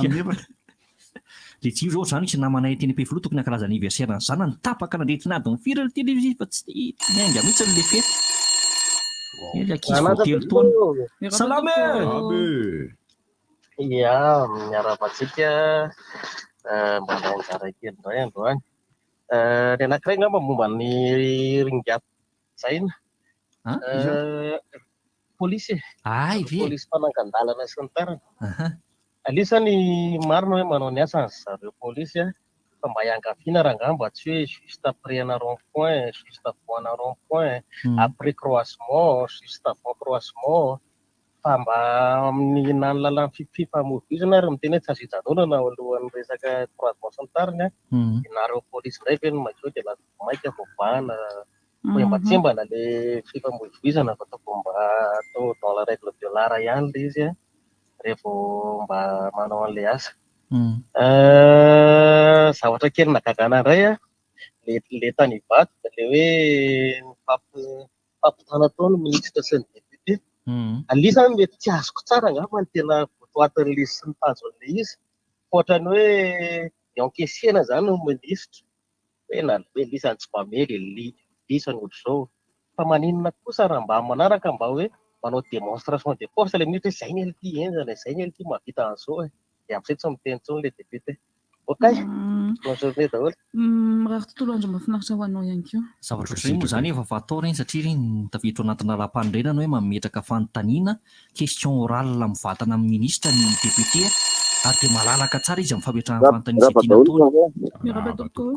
Le tsy io zao zany sy namanay teny Ampefiloha tokony hankalaza anniversaire ny zanany tapaka nandretinady ny firana télévision fa tsy mianga mihitsy le fety. Ele ankizy vao 3 taona. Salama ia miaravantsika mba anjara kely indray androany. Ny anankiray ngamba momba ny ringato zay na polisy polisy mpanangan-dalana sy ny tariny. Alisany marina hoe manao ny asany zareo polisy fa mba iangaviana raha ngamba tsy hoe juste après ana rond point, juste avant rond point, après croisement, juste avant croisement, fa mba amin'ny nany lalàna fifamoivoizana ary miteny hoe tsy azo hijanonana alohan'ny resaka croisement sy ny tariny nareo polisy ndraiky hoe maikeo dia maika vovahana hoe mba tsembana le fifamoivoizana fatao mba atao dans la règle de l'art ihany le izy rehefa mba manao an'le asa. Zavatra kely nagagana indray le tany Ivato le hoe fampitana tao ny ministre sy ny député. Alisany mety tsy azoko tsara ngamba ny tena votoatin'le sy ny tanjon'le izy fa ohatrany hoe encaissena zany no ministre hoe na hoe lisany tsy mamely lisany ohatr'izao fa maninona kosa raha mba manaraka mba hoe manao démonstration de force le ministre zay ny LT enjana zay ny LT mahavita an'izao dia amin'izay tsy miteny intsony le député. Okay. Bonne journée daholo. Raha tontolo andro mahafinaritra ho anao ihany koa. Zavatra ohatr'izay moa zany efa fatao reny satria reny tafiditra anatina raha-pandrenana hoe mametraka fanontaniana question orale amin'ny vatana amin'ny ministre ny député ary dia malalaka tsara izy amin'ny fametrahana fanontaniana izay tiana atao.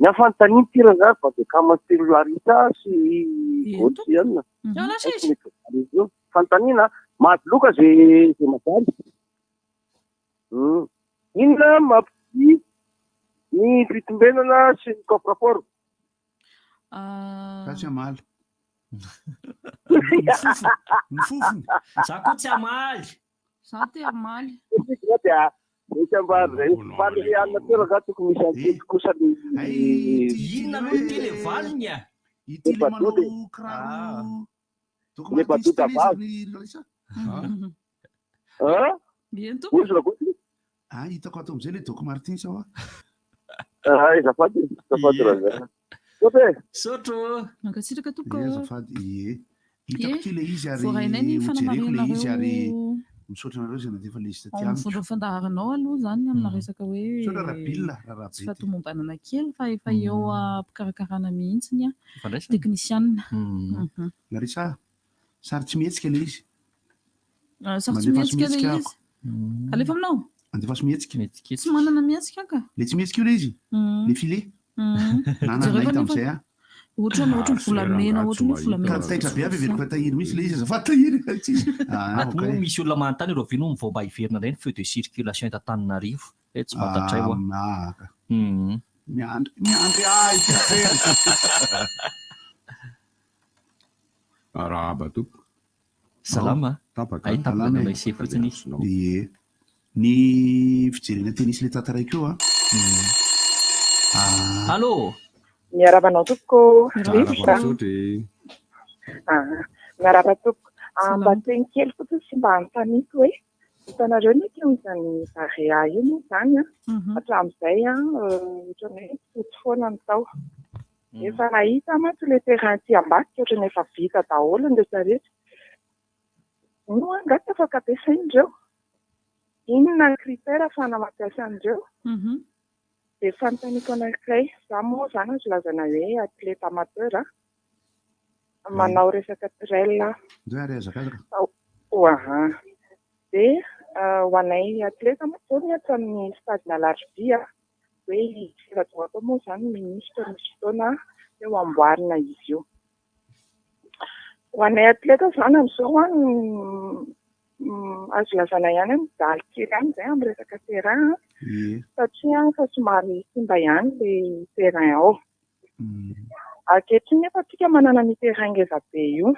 Ny afanontaniana tirana zany fa dia kamatelo larita sy gôtsiana. Fanontaniana mahadloka zay madaly. Inona mampiti ny fitombenana sy ny coffre-fort? Tsy amaly. Ny fofony. Za koa tsy amaly. Za te amaly. Dia rehetra mba fanoreana tena za tokony misy antety kosa ny inona no tele valiny a? Itele manao kiraro lebatota vazy. Hitako ato am'izay le Doc Martin sao azafady raha sote sotro mangatsitraka toko azafady hitako ty le izy ary hojereko le izy ary misaotra nareo zay nadefa le izy taty amiko fondro fandaharanao aloha zany amina resaka hoe sao rahabilla raha tsy fatomombanana kely fa efa eo am-pikarakarana mihitsiny teknisianina Larissa sary tsy mihetsika le izy sary tsy mihetsika le izy alefa aminao andefa sy mihetsika tsy manana mihetsika ka le tsy mihetsika io le izy le filet nananahita am'izay ohatra ny volamena ohatra ny volamena taitra be avy everiko tahiry misy le izy azafady tahiry aty misy olona manontany ireo vino mivao mba hiverina indray ny feu de circulation eto Antananarivo tsy matatray ho miandry ay Araba tompoko. Salama. Ay tapaka ilay se fotsiny. Ie. Ny fijerena tenisy le tataraiky io Allô. Miarabanao tompoko. Miaraba tompoko. Mba teny kely fotsiny sy mba antaniko hoe hitanareo ny izany Barea io moa zany hatramin'izay ohatran'ny hoe fotsy foana ny tao. Efa nahita mantsy le terrain ty ambadika ohatran'ny efa vita daholo ny rehetra rehetra. No angaty afaka ampiasaindreo. Inona ny critère ahafahana mampiasa an'ireo? Dia fanontaniako anankiray, za moa zany azo lazana hoe athlète amateur manao resaka trail. Dia ho anay athlète moa zao ny ato amin'ny stade Laribia hoe firadroako moa zany ministre misy fotoana hoe amboarina izy io. Ho anay athlète zany amin'izao azo lazana ihany midaly kely ihany zay amin'ny resaka terrain satria fa somary simba ihany le terrain ao. Ankehitriny nefa tsika manana ny terrain ngeza be io.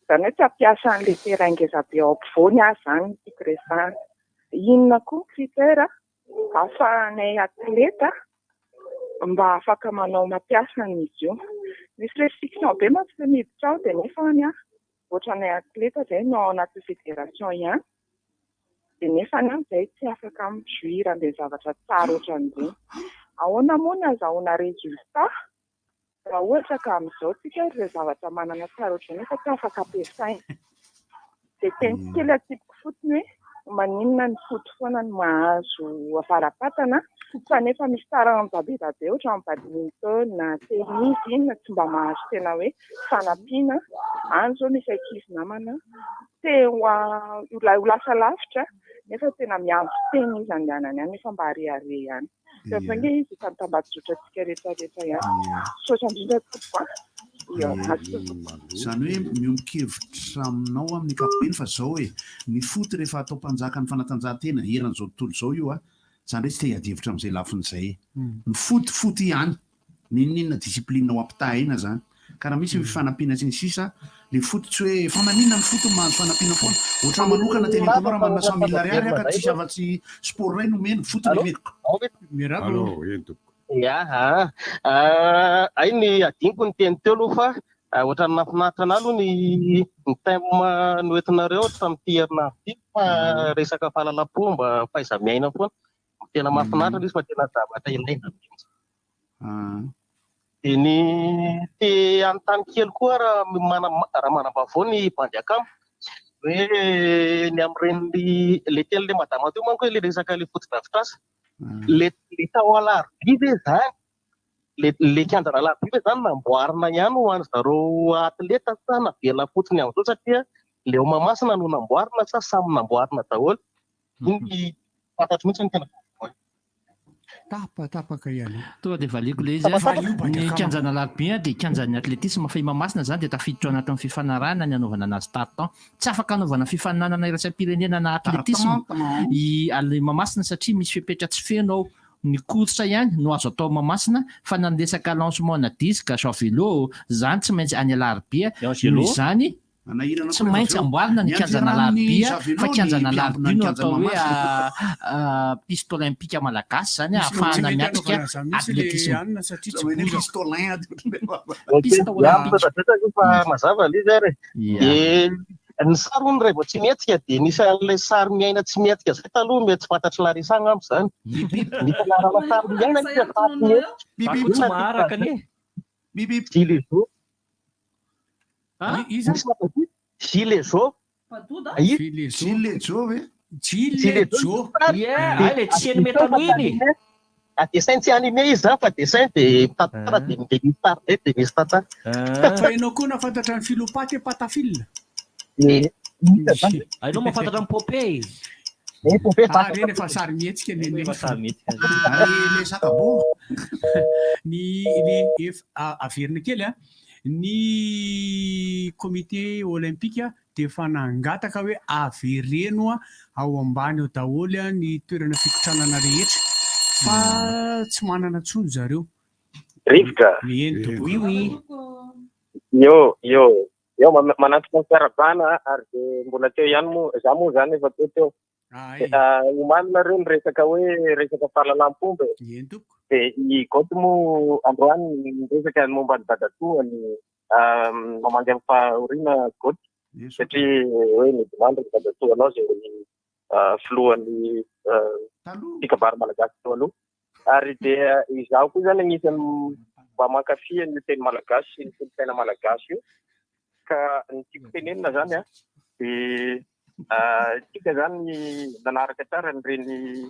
Izany hoe tsy ampiasa an'le terrain ngeza be ao ampovoany zany tiako resahana. Inona koa critère ahafahanay athlète mba afaka manao mampiasa izy io. Misy restriction be mantsy ny miditra ao dia nefa ohatranay atleta zay no ao anaty fédération ihany dia nefa amin'izay tsy afaka mijoira an'ilay zavatra tsara ohatran'izay. Ahoana moa ny azahoana résultat raha ohatra ka amin'izao tsika ilay zavatra manana tsara ohatran'izay nefa tsy afaka ampiasaina. Dia teny kely atipiko fotsiny hoe maninona ny foto foana no mahazo avarapatana fa nefa misy tarana babe ohatra amin'ny badminton na tennis iny tsy mba mahazo tena hoe fanampiana. Any zao misy ankizy namana te ho lasa lavitra nefa tena miandry teny izy andehanany any nefa mba are ihany. Fange izy tambazotratsika rehetrarehetra ihany. Sotra indrindra tokoa. Zany hoe miombon-kevitra aminao amin'ny kapobeny fa zao hoe ny foty rehefa atao mpanjaka ny fanatanjahantena eran'izao tontolo izao io zany hoe tsy te hiadevitra amin'izay lafin'izay. Ny foty ihany ninona discipline ao ampitahina zany ka raha misy fifanampiana sy ny sisa le foty tsy hoe fa maninona ny foty mahazo fanampiana foana ohatran'ny manokana teny hitanao raha manana 100 000 ariary ka tsisy afa-tsy sport ray nomena foty ay ny adiniko ny teny teo aloha fa ohatran'ny nafinaritra ana aloha ny tema noentinareo tamin'ity herinandro ity fa resaka fahalalam-pomba fahaiza-miaina foana tena mahafinaritra izy fa tena zavatra ilaina. Dia ny te anontany kely koa raha manam-bavao ny mpanjakamo hoe ny amin'ireny le teny le madama teo manko hoe le resaka le foto-drafitrasa le tao alarobia ve zany le kianjana alarobia ve zany namboarina ihany ho an' zareo atleta sa navela fotsiny amin'izao satria leo Mahamasina no namboarina sa samy namboarina daholo. Iny fantatro mihitsy ny tena tapaka ihany. Tonga dia valiko ilay izy ny kianjana alarobia dia kianjan'ny atletisme fa i Mahamasina zany dia tafiditra ao anatin'ny fifanarahana ny anaovana anazy tartan. Tsy afaka anaovana fifaninanana iraisam-pirenena na atletisme i Mahamasina satria misy fepetra tsy feno ao. Ny course ihany no azo atao Mahamasina fa na ny resaka lancement na disque javelot zany tsy maintsy any alarobia noho izany tsy maintsy amboarina ny kianjana alarobia fa kianjana alarobia no atao hoe piste olympique malagasy zany ahafahana miatrika atletisme. Piste olympique fa mazava le izy ary ny sary hono ray vao tsy mihetrika dia nisy an'ilay sary miaina tsy mihetrika zay taloha mety tsy fantatry larisana amiko zany. Ny fianarana sary miaina tsy maharaka ne gilezo le tsiny metano iny dessin tsy anime izy zany fa dessin dia mitantara dia misy tary dia misy tantara. Fa ianao koa nafantatra ny filopaty patafil. Ainao mahafantatra ny Popeye. Reny efa sary mihetsika le sakabo ny averina kely ny comité olympique dia efa nangataka hoe avereno ao ambany ao daholo ny toerana fikotranana rehetra fa tsy manana tsony zareo. Rivotra. Eo manatitra ny fiarabana ary dia mbola teo ihany moa za moa zany efa teo omaninareo ny resaka hoe resaka fahalalam-pomba dia i goty moa androany ny resaka momba ny dadatoa ny mamangy amin'ny fahoriana goty satria hoe ny demandry ny dadatoanao zay filohan'ny fikabary malagasy teo aloha ary dia izaho koa zany anisany mba mankafy ny teny malagasy sy ny kolontsaina malagasy io ka ny tiako tenenina zany dia tsika zany nanaraka tsara nyreny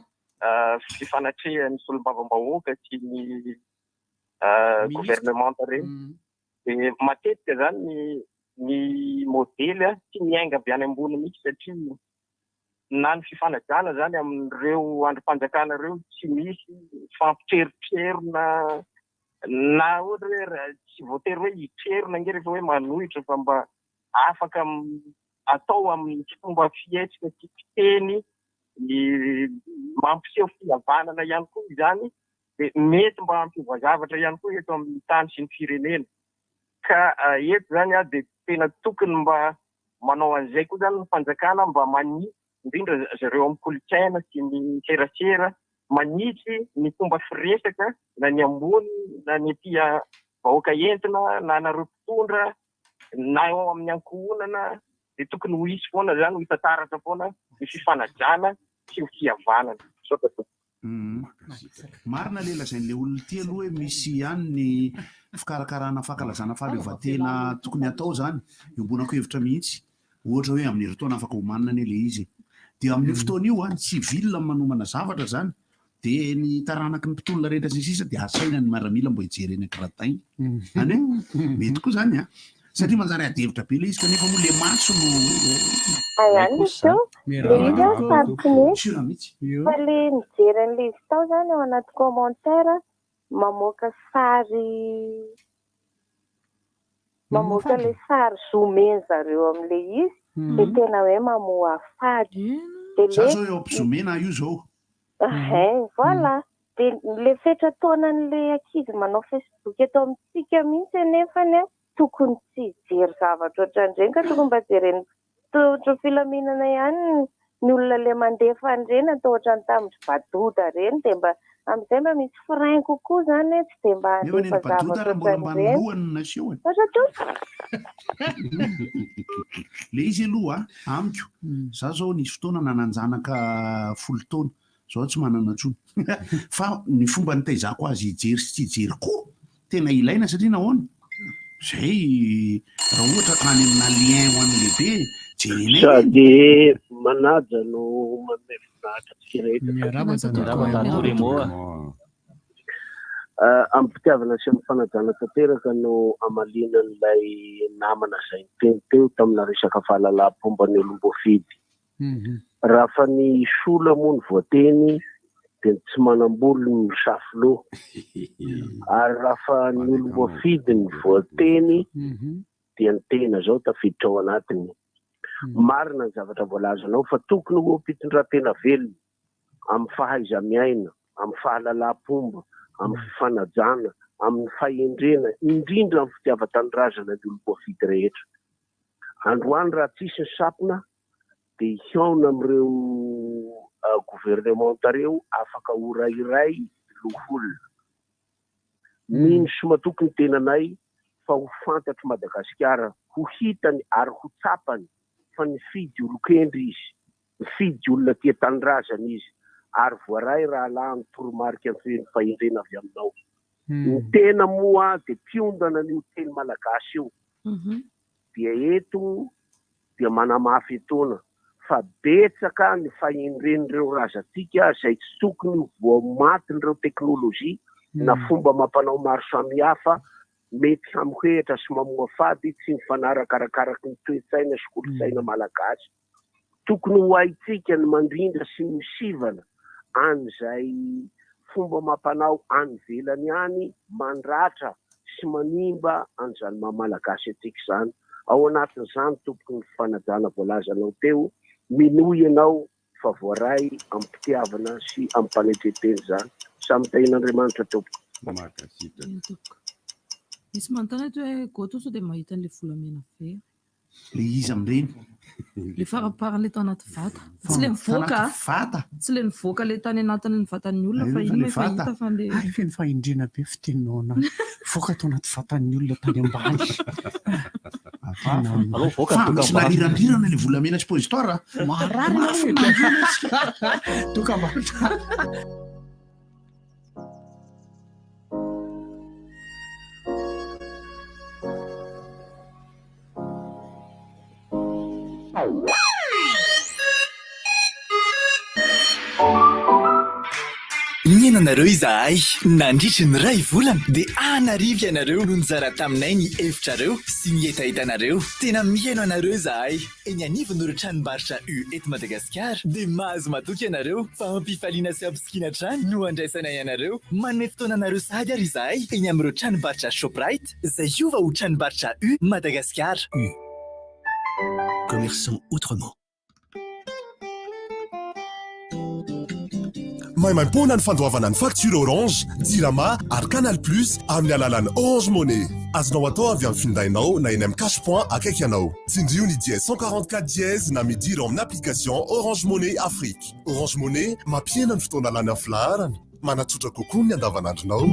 fifanatrehan'ny solom-bavambahoaka sy ny gouvernemanta reny dia matetika zany ny modely tsy miainga avy any ambony mihitsy satria na ny fifanajana zany amin'ireo androm-panjakana ireo tsy misy fampitreritrerona na ohatra hoe tsy voatery hoe hitrerona nge rehefa hoe manohitra fa mba afaka atao amin'ny fomba fihetrika sy fiteny mampiseho fihavanana ihany koa izany dia mety mba ampivoazavatra ihany koa eto amin'ny tany sy ny firenena ka eto zany dia tena tokony mba manao an'izay koa zany ny fanjakana mba mani indrindra zareo amin'ny kolontsaina sy ny serasera manitsy ny fomba firesaka na ny ambony na ny tia vahoaka entina na nareo mpitondra na eo amin'ny ankohonana dia tokony ho isy foana zany ho hitantaratra foana ny fifanajana sy ny fihavanana. Marina lela zain'le olona ty aloha hoe misy ihany ny fikarakarana fankalazana fahaleovantena tokony atao zany iombonako hevitra mihitsy ohatra hoe amin'ny herin-taona afaka homanina anie le izy dia amin'ny fotoana io tsy vilona manomana zavatra zany dia ny taranaky ny mpitolona rehetra sy sisa dia asaina ny maramila mbo hijery eny ankiratain any mety koa zany satria manjary adevitra be le izy kanefa moa le maso no fa le mijery an'le izy tao zany ao anaty commentaire mamoaka sary mamoaka le sary zoomeny zareo am'le izy dia tena hoe mamoa fady za zao eo ampizomena io zao voilà dia le fetra-taonan'le ankizy manao Facebook eto amintsika mihitsy anefany tokony tsy jery zavatra ohatran'ireny ka tokony mba jereny totro filaminana ihany ny olona le mandefa an'ireny atao ohatrany tamin'ny badoda ireny dia mba amin'izay mba misy frein kokoa zany tsy dia mba handefa zavatra ohatran'ireny le izy aloha amiko za zao nisy fotoana nananjanaka 10 taona zao tsy manana tsony fa ny fomba nitaizako azy hijery sy tsy hijery koa tena ilaina satria nahoana zay raha ohatra kany amina lien ho an'ny lehibe jerena sady manaja no manome voninahitra amin'ny fitiavana sy amin'ny fanajana tanteraka no amaliana n'ilay namana izay niteny teo tamina resaka fahalalam-pomban'ny olom-boafidy. Raha fa ny sola moa ny voateny dia tsy manam-boly ny misafilo ary raha fa ny olom-boafidy ny voateny dia ny tena zao tafiditra ao anatiny. Marina ny zavatra voalazanao fa tokony ho ampitondrantena velona amin'ny fahaiza-miaina, amin'ny fahalalam-pomba, amin'ny fifanajana, amin'ny fahendrena, indrindra amin'ny fitiavan-tanindrazana ny olom-boafidy rehetra. Androany raha tsisy ny sapona dia hiaona amin'ireo gouvernementareo afaka ho rairay loholona. Mino soma tokony tenanay fa ho fantatro Madagasikara, ho hitany ary ho tsapany fa nifidy olon-kendry izy, nifidy olona tia tanindrazana izy, ary voaray raha lahy ny toromarika ny fahendrena avy aminao. Ny tena moa dia mpiondana ny teny malagasy io dia eto dia manamafy etona fa betsaka ny fahendren'ireo razantsika izay tsy tokony voamatin'ireo teknôlôjia na fomba mampanao maro samihafa mety hamohehitra sy mamoa fady tsy mifanarakarakaraky ny toe-tsaina sy kolontsaina malagasy. Tokony ho haitsika ny mandrindra sy misivana an'izay fomba mampanao any velany any mandratra sy manimba an'izany maha-malagasy atsika izany. Ao anatin'izany tokony ny fanajana voalazanao teo, minoy ianao fa voaray amin'ny mpitiavana sy amin'ny mpanetreteny izany. Samy tahin'Andriamanitra tompoko. Misy manontany eto hoe goto sao dia mahita an'ilay volamena very. Le izy amin'ireny Le faraparan'ilay tao anaty vata. Tsy le mivoaka. Tsy le mivoaka ilay tany anatin'ny vatan'ny olona fa iny efa hita fa le feno fahindrena be fitenao ana. Voaka tao anaty vatan'ny olona tany ambany. Fa misy nalirandirana ilay volamena suppositoire. Maharary mafy mandrina. Dokam-barotra. Nienanareo izahay nandritry ny ray volana dia anarivo ianareo no nizara taminay ny hevitrareo sy ny etaetanareo. Tena mihaino anareo izahay eny anivon'ireo tranombarotra U eto Madagasikara dia mahazo matoky ianareo fa ampifaliana sy ampisikina trano no andraisanay ianareo. Manome fotoananareo sahady ary izahay eny amin'ireo tranombarotra Shoprite izay hiova ho tranombarotra U Madagasikara. U. Commerçant autrement. Maimaimpona ny fandoavana ny facture Orange, Dirama ary Canal Plus amin'ny alalan'ny Orange Money. azonao atao avy amin'ny findainao na eny amin'ny cash point akaiky ianao. Tsindrio ny dièse 144 dièse na midiro amin'ny application Orange Money Afrique. Orange Money mampiena ny fotoana lany amin'ny filaharana, manatsotra kokoa ny andavanandronao.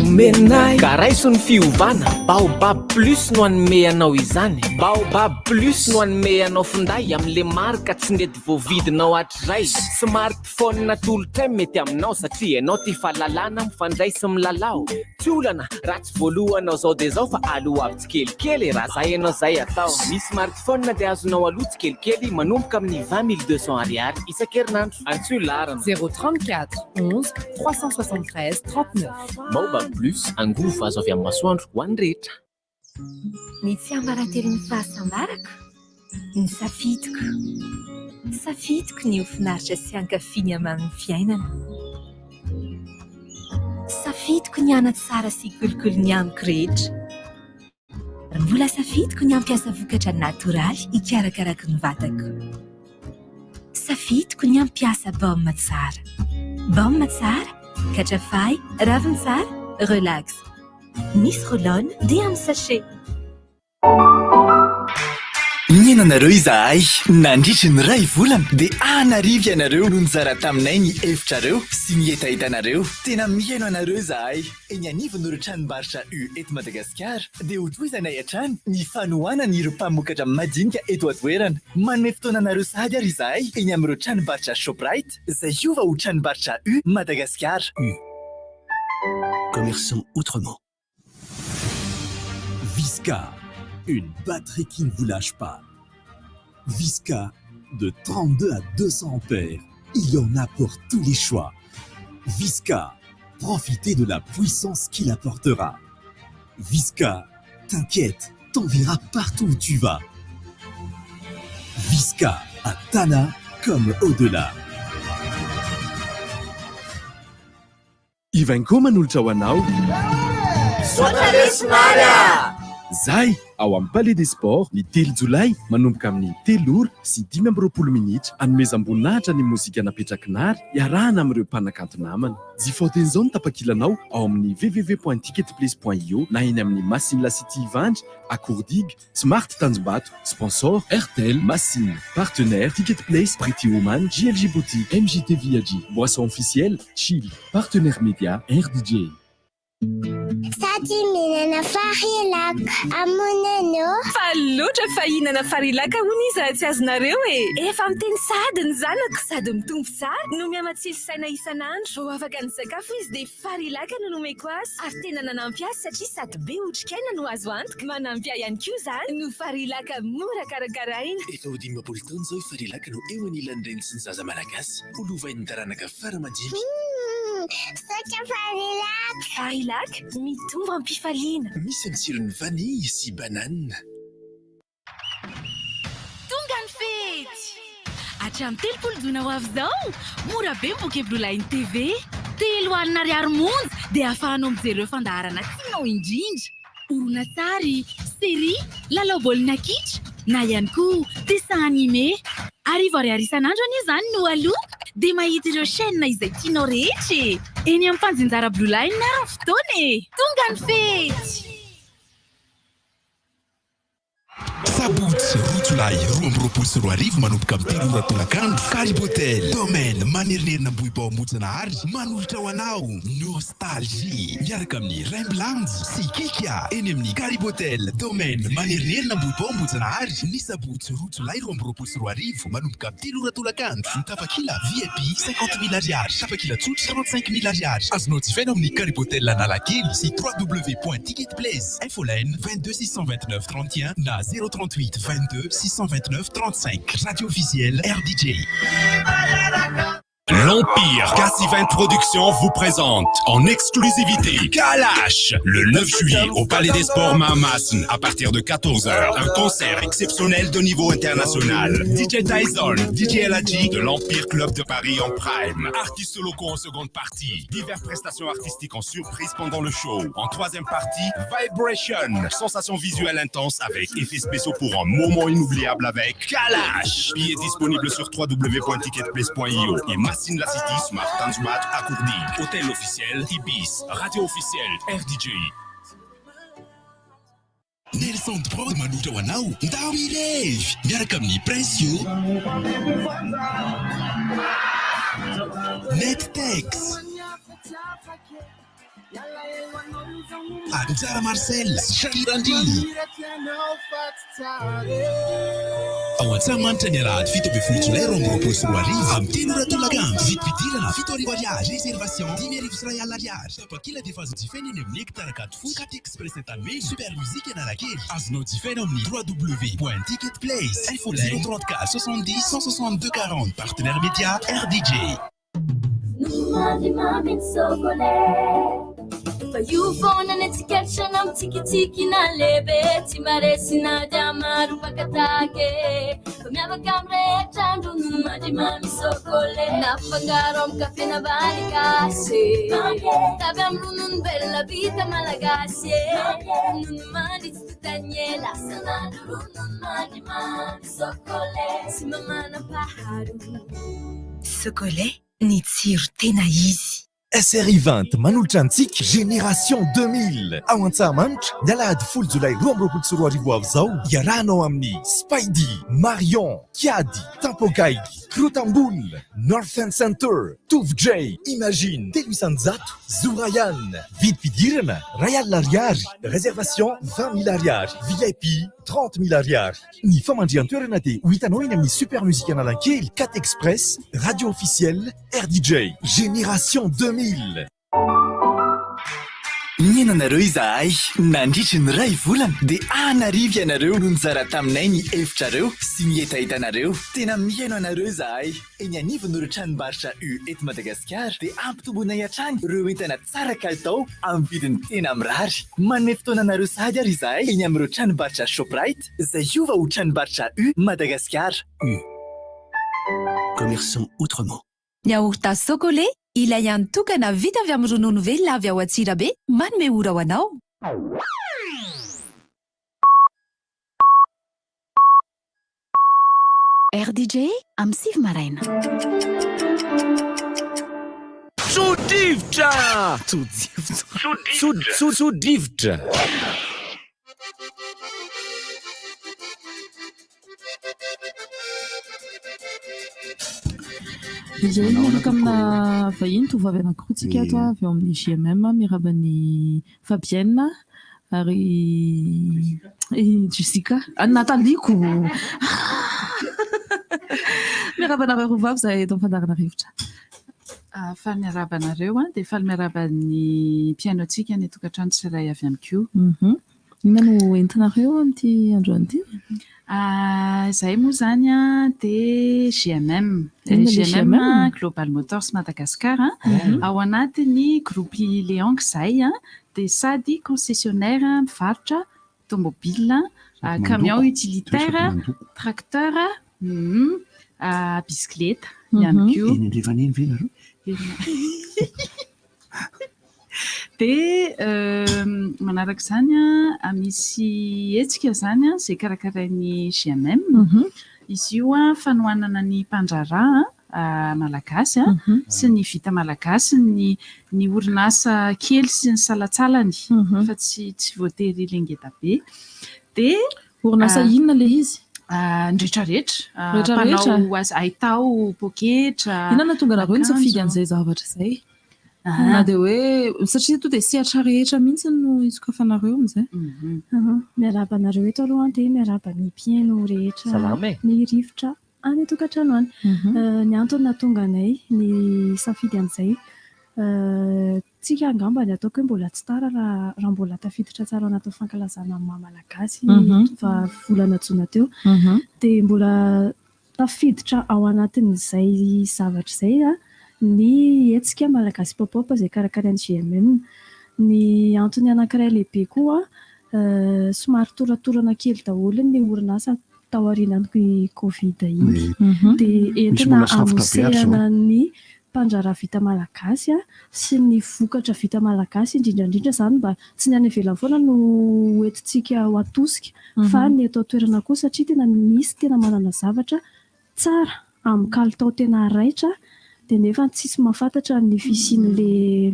Menay karaiso ny fiovana Baobab plus no anome anao izany. Baobab plus no anome anao finday amin'le marika tsy mety voavidinao hatray. Smartphone natolotra mety aminao satria ianao tia fahalalana mifandray sy milalao. Tsy olana ratsy voalohanao zao dia zao fa aloha avy tsikelikely raha zay ianao zay atao. Ny smartphone dia azonao aloha tsikelikely manomboka amin'ny 20 200 ariary isan-kerinandro. Antsoa larana 034 11 373 39. Baobab plus angovo azo avy amin'ny masoandro ho an'ny rehetra. Ny tsy ambaratelo ny fahasambaraka ny safidiko ny ofinaritra sy hankafiny amin'ny fiainana. Safidiko ny ana tsara sy kolokolo ny amiko rehetra. Raha mbola safidiko ny ampiasa vokatra natoraly hikarakaraka ny vatako. Safidiko ny ampiasa baume tsara. Baume tsara, katrafay, raviny tsara, relax. Misy rolone dia amin'ny sachet. Nienanareo izahay nandritry ny ray volana dia anarivy ianareo no nizara taminay ny hefitrareo sy ny etahitanareo. Tena mihaino anareo izahay. Eny anivon'ireo tranombarotra U eto Madagasikara dia hotohizanay hatrany ny fanohanana ireo mpamokatra madinika eto an-toerana. Manome fotoana anareo sady ary izahay eny amin'ireo tranombarotra Shoprite izay hiova ho tranombarotra U Madagasikara. U. Commerçant autrement. Visca. Une batterie qui ne vous lâche pas. Visca, de 32 à 200 ampères. Il y en a pour tous les choix. Visca, profitez de la puissance qu'il apportera. Visca, t'inquiète, t'enverra partout où tu vas. Visca, à Tana comme au-delà. Ivanko manoltra ho anao. Zay ao amin'ny Palais des Sports ny 3 jolay manomboka amin'ny 3 ora sy 5 minitra hanomezam-boninahitra ny mozika napetrakinary iarahana amin'ireo mpanakanto namana. Jifaoten'izao ny tapakilanao ao amin'ny www.ticketplace.io na eny amin'ny Massine La City Ivandry, Akourdig, Smart Tanjombato, sponsor RTL, Massine, partenaire Ticketplace, Pretty Woman, JLJ Boutique, MJT Viagy, boisson officielle, Chill, partenaire média, RDJ. Sady mihinana farilaka amonano. Faloatra fahinana farilaka hono izy tsy azonareo e. Efa miteny sady ny zanako sady mitombo tsara no miamatsily saina isan'andro. Vao afaka ny sakafo izy dia farilaka no nomeko azy. Ary tena nanampy azy satria sady be otrikaina no azo antoka. Manampy ahy ihany koa zany no farilaka mora karakaraina. Efa ho 5 taona zao farilaka no eo anilan'ny reny sy ny zaza malagasy. Olovain'ny taranaka fara-madinika. Sotra farilaka. Farilaka mitombo ampifaliana. Misy ny tsirony vanille sy banane. Tonga ny fety! Hatramin'ny 30 jona ho avy zao, mora be boky Blue Line TV. 3 alina ariary monja dia ahafahanao mijery ireo fandaharana tianao indrindra. Horonan-tsary, série, lalao baolina kitra, na ihany koa dessin animé. Arivo ariary isan'andro anio zany no aloha dia mahita ireo chaîne izay tianao rehetra. Eny amin'ny fanjinjara Blue Line na fotoana e. Tonga ny fety! Sabotsy Rotolay 2 manomboka amin'ny 3 ora tolakandro. Karibotel domaine manerinerina bohibao mojanahary manolotra ho anao nostalgie miaraka amin'ny Remblands sy Kikia eny amin'ny Karibotel domaine manerinerina bohibao mojanahary. Ny sabotsy Rotolay 2 manomboka amin'ny 3 ora tolakandro. Ny tapakila VIP 50 000 ariary, tapakila tsotra 35 000 ariary. Azonao jifaina amin'ny Karibotel Analakely sy www.ticketplace. Infoline 22 629 31 na 038 22 629 35. Radio officielle RDJ. L'Empire Cassivent Productions vous présente en exclusivité Kalash le 9 juillet au Palais des Sports Mahamasne à partir de 14h. Un concert exceptionnel de niveau international. DJ Tyson, DJ Eladji de l'Empire Club de Paris en prime. Artistes locaux en seconde partie. Diverses prestations artistiques en surprise pendant le show. En troisième partie, Vibration. Sensation visuelle intense avec effets spéciaux pour un moment inoubliable avec Kalash. Billets disponibles sur www.ticketplace.io et Racine La City, Smart Tanzmat, Accourdi, Hôtel officiel, Ibis, Radio officielle, RDJ. Nelson Prod manotra ho anao ndao irevy miaraka amin'ny Presio Nettex Anjara Marcel Shakirandi ao Antsahamanitra ny alahady 7 jolay 2024 amin'ny teny Ratolagamby vidividirana 7 ariary réservation 10 ariary ariary tapakila dia azo jifaina eny amin'ny hectare 4 fo 4 express etanme super musique Analakely azonao jifaina amin'ny www.ticketplace iPhone 034 70 162 40 partenaire média RDJ. Fa io foana n'etiketry tiki na lebe tsy maresina dia maro pakatake fa miavaka amrehetra andro no mandrimamy sokole nafangaro amin'ny kafe na valikasy tavy amin'ny ronono bella vita malagasy nono mandritsy totaniela sanandro ronono mandrimamy sokole sy mamanam-paharo sokole ny tsiro tena izy. SRI20 manolotra antsika Génération 2000 ao Antsahamanitra ny alahady 10 jolay 2024 avy zao iarahanao amin'ny Spidey, Marion, Kiady, Tampogaigy, Krotambol, Northern Center, Tove J, Imagine, Teluisanjato, Zourayan, vidividirana Rayal Ariary, réservation 20 000 ariary, VIP 30 000 ariary. Ny famandrian-toerana dia ho hitanao eny amin'ny Super Musique Analakely, 4 Express, Radio officielle, RDJ, Génération 2000. Nienanareo izahay nandritry ny ray volana dia anarivy ianareo no nizara taminay ny hefitrareo sy ny etahitanareo tena mihaino anareo izahay eny anivon'ireo tranombarotra U eto Madagasikara dia ampitombonay hatrany ireo entana tsara kalitao amin'ny vidiny tena mirary manome fotoananareo sahady ary izahay eny amin'ireo tranombarotra Shoprite izay iova ho tranombarotra U Madagasikara. Commerçons autrement. Yaourt Socolé ilay ihany tokana vita avy amin'ny ronono velona avy ao Atsirabe manome ora ho anao. RDJ amin'ny 6 maraina. Tsodrivotra! Tsodrivotra! Izay miaraka amina vahiny tovavy anankiroa tsika ato avy ao amin'ny GMM miarabany Fabienne ary Jessica Nataliko miarabanareo roa vavy zahay eto amin'ny fandarana rivotra. Faly miarabanareo dia faly miaraban'ny pianotsika ny tokantrano tsirairay avy amin'ny kio. Inona no entinareo amin'ity androany ity? Zay moa zany dia GMM Global Motors Madagascar ao anatiny groupe Leong zay dia sady concessionnaire mivarotra automobile, camion utilitaire, tracteur, bicyclette ihany koa. Dia manaraka izany misy hetsika zany izay karakarain'ny GMM. Izy io fanohanana ny mpandraraha malagasy sy ny vita malagasy ny orinasa kely sy ny salatsalany fa tsy voatery lengeda be. Dia orinasa inona ilay izy? Ndretrarehetra. Mpanao aitao poketra. Inona tonga nareo nisafidy an'izay zavatra izay? Na dia hoe satria to dia sehatra rehetra mihitsy no isokafanareo amin'izay. Miarabanareo eto aloha dia miaraban'ny mpiaino rehetra ny rivotra any tokantrano any. Ny antony nahatonga anay ny safidy an'izay tsika angamba ny ataoko hoe mbola tsy tara raha mbola tafiditra tsara anaty fankalazana amin'ny maha-malagasy fa volana jona teo dia mbola tafiditra ao anatin'izay zavatra izay ny hetsika malagasy pop-up izay karakarain'ny GMM. Ny antony anankiray lehibe koa somary toratorana kely daholo ny orinasa tao aorianan'ny Covid iny. Dia entina hanosehana ny mpandraraha vita malagasy sy ny vokatra vita malagasy indrindrandrindra izany mba tsy ny any ivelany foana no entintsika ho atosika fa ny eto toerana koa satria tena misy tena manana zavatra tsara amin'ny kalitao tena raitra dia nefa tsisy mahafantatra ny fisian'le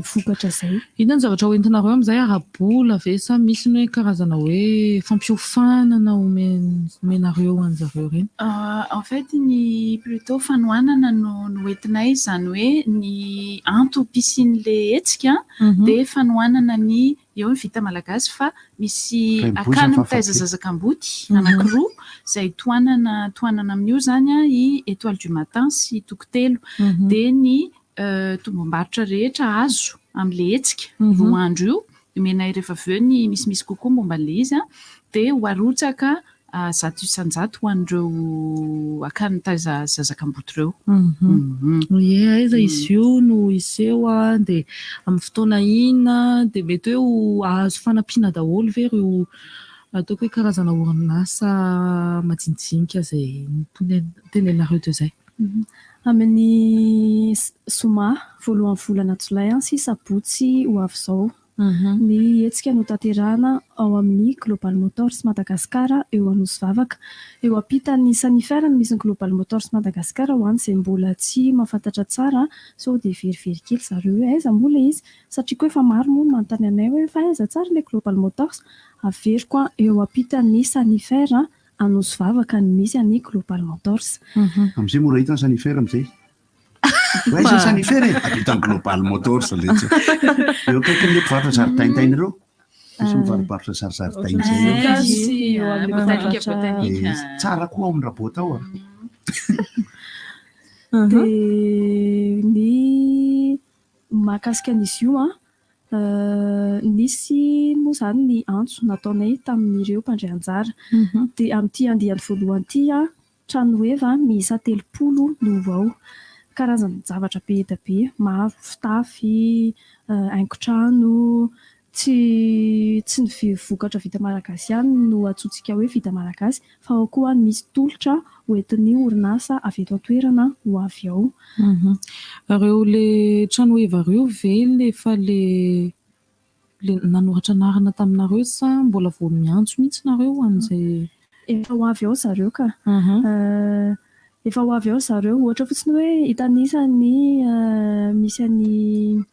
vokatra zay. Inona ny zavatra hoentinareo amin'izay arabola ve sa misy ny hoe karazana hoe fampiofanana omenareo an'zareo reny? En fait ny plutôt fanohanana no entinay izany hoe ny antom-pisian'le hetsika dia fanohanana ny eo ny vita malagasy fa misy akany mitaiza zazakam-boty anankiroa izay tohanana amin'io zany i étoile du matin sy tokotelo dia ny tombom-barotra rehetra azo amin'le hetsika roa andro io omenay rehefa avy eo ny misimisy kokoa momba an'le izy dia ho arotsaka zato isan-jato ho an'ireo akany mitaiza zazakam-boty ireo. Aiza izy io no iseho dia amin'ny fotoana inona dia mety hoe azo fanampiana daholo ve ireo ataoko hoe karazana orinasa majinijinika izay tenenareo teo izay? Amin'ny zoma voalohan'ny volana jolay sy sabotsy ho avy izao. Ny hetsika no tanterahana ao amin'ny Global Motors Madagasikara eo Anosivavaka. Eo ampitan'ny Sanifer no misy ny Global Motors Madagasikara ho an'ny izay mbola tsy mahafantatra tsara sao dia verivery kely zareo hoe aiza moa ilay izy satria koa efa maro moa manontany anay hoe fa aiza tsara ilay Global Motors. Averiko eo ampitan'ny Sanifer Anosivavaka no misy ny Global Motors. Amin'izay mora hita ny Sanifer amin'izay. Aiza Sanifer ampitany Global Motors eo kaiky ny mpivarotra zaridaina ireo. Misy mivarobarotra zaridaina izay. Tsara koa ao amin'ny rabota ao. Dia ny mahakasika an'izy io nisy moa izany ny antso nataonay tamin'ireo mpandray anjara. Dia amin'ity andihany voalohany ity trano heva miisa 30 no ao. Karazana zavatra be dia be, maro fitafy, haingon-trano, tsy ny vokatra vita malagasy ihany no atsotsika hoe vita malagasy, fa ao koa misy tolotra hoentin'ny orinasa avy eto an-toerana ho avy ao. Ireo le trano heva ireo ve efa le nanoratra anarana taminareo sa mbola vao miantso mihitsy nareo an'izay? Efa ho avy ao zareo ka. Efa ho avy ao zareo, ohatra fotsiny hoe hitanisany misy an'ny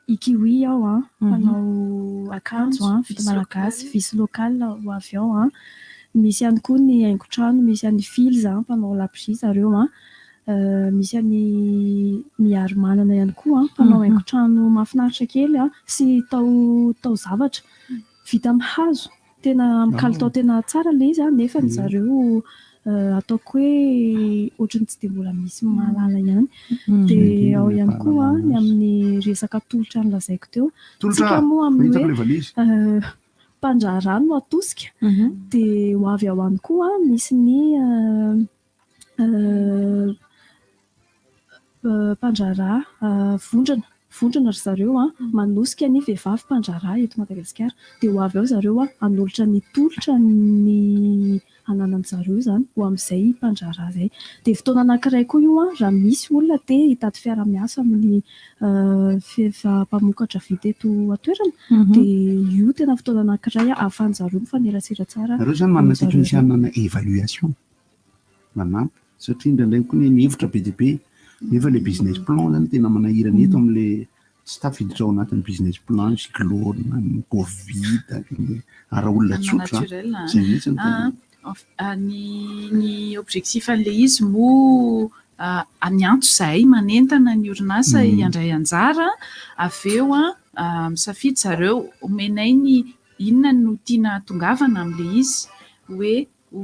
ikiwi ao mpanao akanjo vita malagasy, visy lokal ho avy ao. Misy ihany koa ny haingon-trano, misy an'ny filza mpanao lapozy zareo. Misy ny ary-manana ihany koa mpanao haingon-trano mahafinaritra kely sy tao zavatra vita amin'ny hazo. Tena mikalitao tena tsara ilay izy nefa ny zareo ataoko hoe ohatrany tsy dia mbola misy mahalala ihany. Dia ao ihany koa ny amin'ny resaka tolotra no lazaiko teo. Tsika moa amin'ny hoe mpandraharaha no atosika dia ho avy ao ihany koa misy ny mpandraharaha vondrona ry zareo manosika ny vehivavy mpandraharaha eto Madagasikara. Dia ho avy ao zareo hanolotra ny tolotra ny ananan'zareo izany ho amin'izay mpandraharaha izay. Dia fotoana anankiray koa io raha misy olona dia hitady fiara-miasa amin'ny mpamokatra vita eto an-toerana dia io tena fotoana anankiray ahafahan'zareo mifanerasera tsara. Ireo izany manana teknisianina évaluation manampy satria indraindray koa ny hevitra be dia be nefa ilay business plan izany tena manahirana eto amin'ilay tsy tafiditra ao anatin'ny business plan cyclone, ny covid ara olona tsotra izay mihitsy ny objectif an'ilay izy moa aniantso zahay manentana ny orinasa hiandray anjara avy eo misafidy zareo omenay ny inona no tiana tongavana amin'ilay izy hoe ho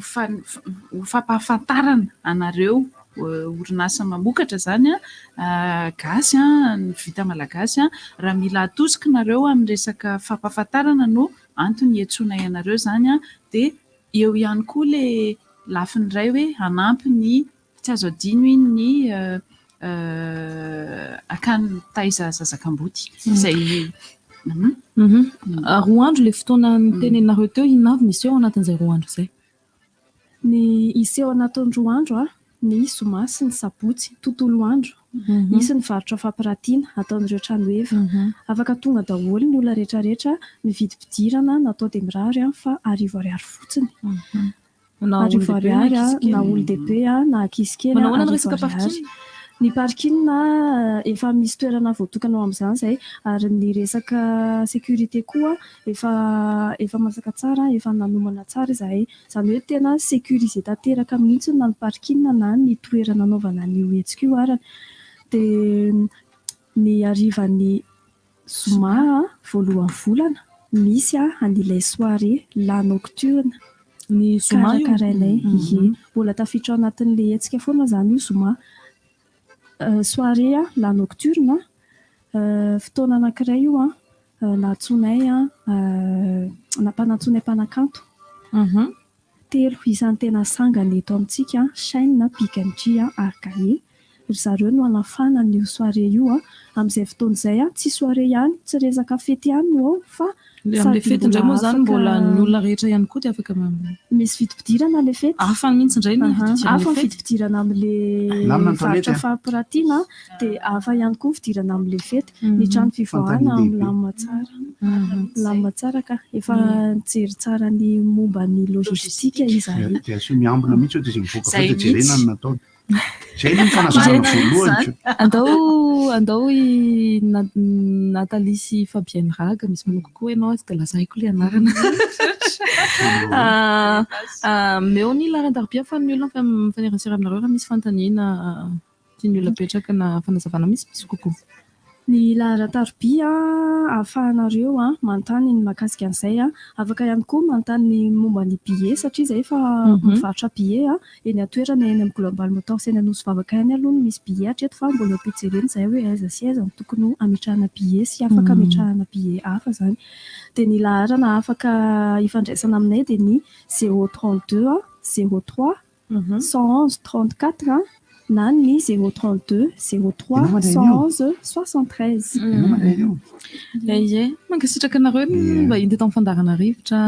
fampahafantarana anareo orinasa mamokatra zany gasy ny vita malagasy raha mila atosika nareo amin'ny resaka fampahafantarana no antony hiantsonay anareo zany dia eo ihany koa le lafiny iray hoe hanampy ny tsy azo adino iny ny akany taiza zazakam-boty izay roa andro le fotoana ny tenenareo teo inavy misy eo anatin'izay roa andro izay? Ny iseho anatin'ny roa andro ny zoma sy ny sabotsy tontolo andro. Misy ny varotra fampiratiana ataon'ireo trano heva. Afaka tonga daholo ny olona rehetrarehetra mividy mpidirana natao dia mirary fa ariary fotsiny. Ariary na olon-dehibe na ankizy kely. Ny parking efa misy toerana voatokana amin'izany zay ary ny resaka sécurité koa efa masaka tsara, efa nanomana tsara izahay. Izany hoe tena sécurisé tanteraka mihitsy na ny parking na ny toerana anaovana ny hetsika io arany. Dia ny harivan'ny zoma voalohan'ny volana misy an'ilay soirée la nocturne. Ny zoma karakarainay mbola tafiditra anatin'ilay hetsika foana zany io zoma. Soirée la nocturne fotoana anankiray io natsoinay nampanatsoinay mpanakanto telo isan'ny tena sangany eto amintsika Shine na Pick and G Arcaie. Ry zareo no anafana ny soirée io amin'izay fotoana izay tsy soirée ihany, tsy resaka fety ihany no ao fa amin'ilay fety indray moa zany mbola ny olona rehetra ihany koa dia afaka misy vidim-pidirana ilay fety. Hafa mihitsy indray ny hafa ny vidim-pidirana amin'ilay varotra fampiratiana dia hafa ihany koa fidirana amin'ilay fety. Ny trano fivoahana milamina tsara. Milamina tsara ka efa nijery tsara ny momba ny logistika izahay. Dia sy miambina mihitsy dia izay mivoaka fety jerena ny natao. Zay ny fanazavana voalohany. Andao Nathalie sy Fabienne Raga misy manoko koa ianao dia lazaiko ilay anarana. Meo ny laran-tarbia fa ny olona mifanerasera aminareo raha misy fantaniana tiany olona petraka na fanazavana misy kokoa. Ny laharan-tarbia ahafahanareo manontany ny mahakasika an'izay afaka ihany koa manontany ny momba ny billet satria izay efa mivarotra billet eny an-toerana eny amin'ny Global Motors eny Anosy Vavaka eny aloha misy billet hatreto fa mbola petsereny izay hoe aiza sy aiza no tokony hametrahana billet sy afaka hametrahana billet hafa zany. Dia ny laharana afaka ifandraisana aminay dia ny 032 03 111 34 na ny 032 03 111 73. Mankasitraka anareo mba indray tamin'ny fandarana rivotra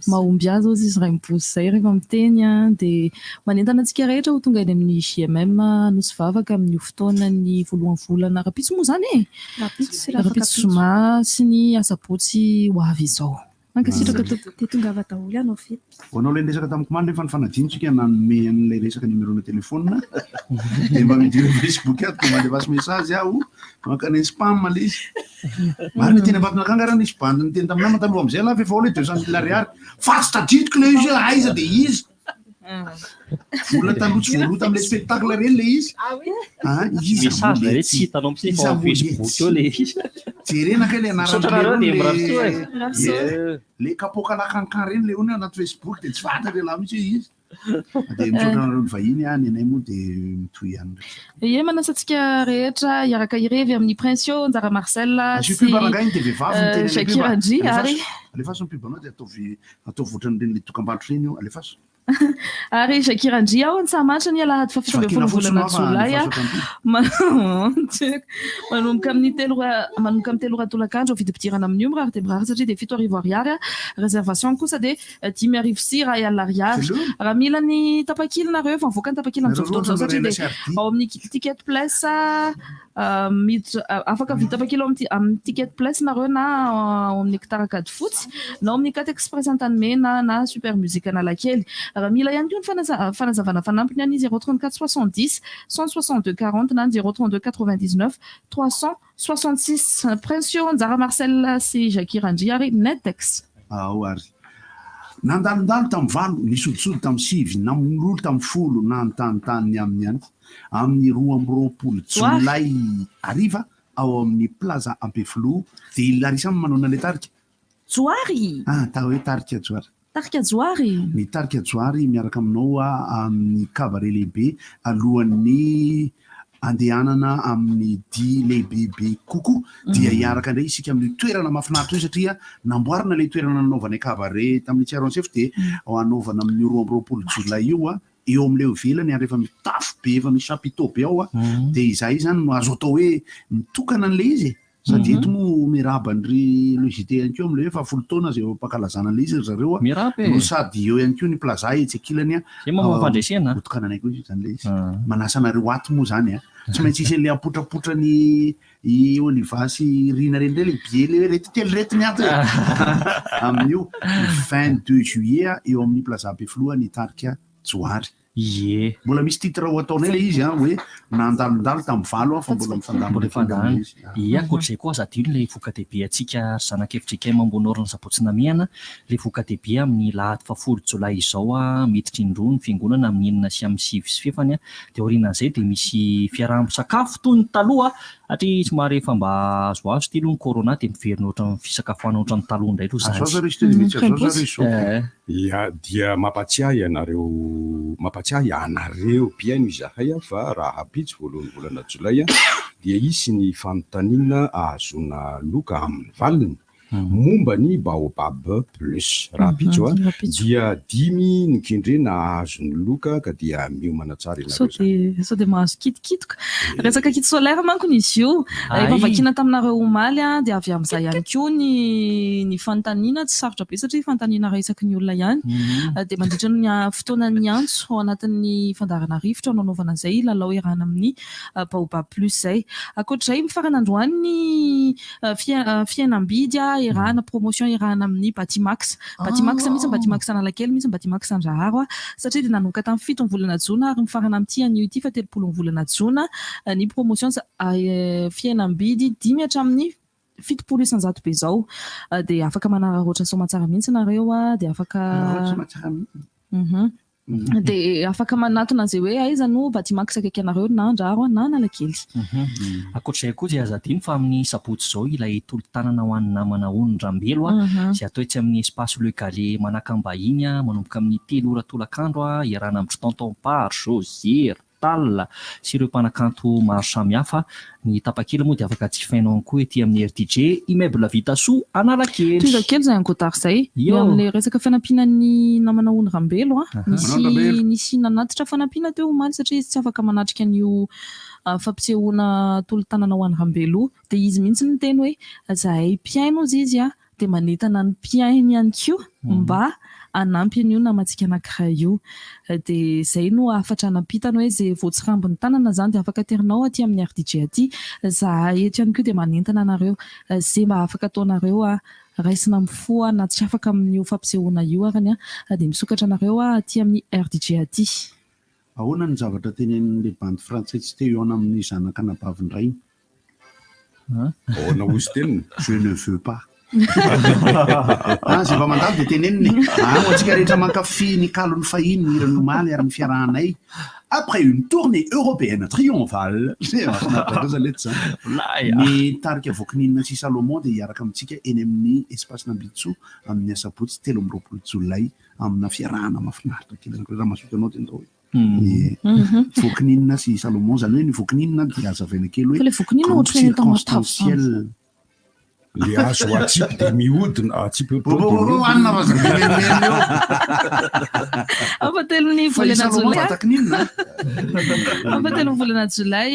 mahomby azy ozy izy iray mibozy izay rehefa miteny dia manentana antsika rehetra ho tonga eny amin'ny JMM Anosy Vavaka amin'ny fotoana ny voalohan'ny volana rapitso moa zany rapitso zoma sy ny asabotsy ho avy izao. Mankasitraka dia tonga avy daholo ianao fety. Hoanao ilay resaka tamin'ny komanda efa nifanadinitsika nanome an'ilay resaka numéro-na telefônina dia mba midira Facebook ato dia mandevasy message aho makany spam ilay izy. Marina teny ambatona akanga raha nisy bandiny teny taminay mataloha amin'izay lafa efa hoe 200 000 ariary fatsitadritiko ilay izy aiza dia izy. Olona taloha tsy voalota amin'ilay spectacle reny ilay izy. Message ilay tsy hitanao mihitsy efa amin'ny Facebook eo ilay izy. Jerenaka ilay anarany kapoka lakankan reny ilay ona anaty Facebook dia tsy fantatra laha mihitsy izy. Dia misaotra anareo ny vahiny ny anay moa dia mitohy ihany. Ie manasantsika rehetra iaraka irevy amin'ny Prince Nzara Marcel sy Shakira Ndji ary alefaso ny pibanao dia atao voatrany reny le dokam-barotra reny io alefaso. Ary Shakira Ndji ao ny sahamatra ny alahady fa 17 volana Jolay manomboka amin'ny telo ratolakandro vidim-pidirana amin'ny mirary dia mirary satria dia 7 ariary réservation kosa dia 10 sy ray alina ariary. Raha mila ny tapakily nareo efa mivoaka ny tapakily amin'izao fotoana izao satria dia ao amin'ny ticket place afaka vidy tapakily amin'ny ticket place nareo na ao amin'ny Kitarakady fotsy na amin'ny 4 Express Antanimena na Super Musique Analakely. Raha mila ihany koa ny fanazavana fanampiny any 034 70 162 40 na 032 99 366. Prince Nzara Marcel sy Shakira Ndji ary Netex. Ary nandalondalo tamin'ny valo nisodsody tamin'ny sivy namololo tamin'ny folo na nytanitany amin'ny any amin'ny 12 Jolay ariva ao amin'ny Plaza Ampefilo dia larisamy manao ilay tarika Joary ta hoe tarika Joary. Tarika Joary. Ny tarika Joary miaraka aminao amin'ny cabaret lehibe alohan'ny andehanana amin'ny dia lehibe kokoa dia hiaraka indray isika amin'ny toerana mahafinaritra io satria namboarina ilay toerana nanaovana cabaret tamin'ny tsy aron-sefo dia anaovana amin'ny 12 Jolay io eo amin'ilay ivelany ary efa mitafo be efa misy chapiteau be ao dia izay zany no azo atao hoe mitokana an'ilay izy satria eto moa mirabandry logité ihany koa amin'ilay efa 10 taona izay mpakalazana an'ilay izy zareo no sady eo ihany koa ny plaza etsy ankilany otokananay koa izy zany ilay izy manasa anareo ato moa zany tsy maintsy isy an'ilay apotrapotra ny Oliva sy Rina reny indray le bie le retetely ato amin'io 22 juillet eo amin'ny plaza Ampefilo ny tarika Joary Ie. Mbola misy titre ho ataonay le izy hoe nandalondalo tamin'ny valo fa mbola mifandamina izy. Ia, ankoatr'izay koa aza adino le voka dehibe antsika zanak'efitra kay mambonorina sabotsynamiana, le voka dehibe amin'ny lahady 10 Jolay izao miditra indroa ny fiangonana amin'ny 9 sy amin'ny 10 sy fefany dia aorianan'izay dia misy fiaraha-misakafo toy ny taloha satria somary efa mba azoazo ty aloha ny corona dia miverina ohatran'ny fisakafoana ohatran'ny taloha indray aloha ia dia mampatsiahy anareo biaino izahay fa raha hapitsy voalohany volana jolay dia isy ny fanontaniana ahazona loka amin'ny valiny momba ny baobab plus raha pitso dia 10 ny kendrena ahazo ny loka ka dia miomana tsara sao dia mahazo kitikitoka resaka kit solaire mankony izy io efa vakina taminareo omaly dia avy amin'izay ihany koa ny fanontaniana tsy sarotra be satria fanontaniana resaky ny olona ihany dia mandritra ny fotoanany antso ao anatin'ny fandarana rivotra nanaovana izay lalao irana amin'ny baobab plus izay ankoatr'izay mifarana androany ny fiainam-bidy irahana promotion irahana amin'ny Batimax misy Batimax Analakely misy Batimax Andraharo satria dia nanomboka tamin'ny 7 volana jona ary mifarana amin'ity anio ity fa 30 volana jona ny promotion fiainam-bidy 10 hatramin'ny 700 be zao dia afaka manararaotra somatsara mihitsy nareo dia afaka dia afaka manatona izay hoe aiza no Batimax akaiky anareo na Andraharo na Analakely. Ankoatr'izay koa dia aza adino fa amin'ny sabotsy izao ilay tolo-tanana ho an'ny namana Onondrambelo izay atao etsy amin'ny espace Le Galet Manakambahiny manomboka amin'ny 3 ora tolakandro iarahana amin'ny Tonton-Pard, Josier, Tal sy ireo mpanakanto maro samihafa. Ny tapakely moa dia afaka jifainao koa ety amin'ny RTJ immeuble Vita Soa Analakely. Toy izao kely izay ankotary izay amin'ny resaka fanampianan'ny namana Onondrambelo nisy nanatitra fanampiana teo omaly satria izy tsy afaka manatrika an'io fampisehoana tolo-tanana ho an'ny Rambelo dia izy mihitsy ny teny hoe zahay mpiaino izy dia manentana ny mpiainy ihany koa mba anampy an'io namantsika anankiray io dia izay no afatra nampitana hoe izay voatsirambin'ny tanana zany dia afaka terinao aty amin'ny RDJ aty zahay eto ihany koa dia manentana anareo izay mba afaka ataonareo raisina mifoa na tsy afaka amin'io fampisehoana io arany dia misokatra anareo aty amin'ny RDJ aty. Ahoana ny zavatra tenenin'ilay bandy frantsay tsy teo eo amin'ny zanak'anabavindray? Ahoana hozy teniny? Je ne veux pas. Zay mba mandalo dia teneniny antsika rehetra mankafy ny kalony fahiny ny irany omaly ary ny fiarahanay après une tournée européenne triomphale ny tarika vokininina sy Salomon dia hiaraka amintsika eny amin'ny espace Nambitso amin'ny asabotsy 13 Jolay amina fiarahana mahafinaritra kely raha mahasotanao teny zao vokininina sy Salomon zany hoe ny vokininina dia azavaina kely hoe circonstanciel le azo atsipy dia mihodina atsipy anna ampatelon'ny volana Jolay ampatelon'ny volana Jolay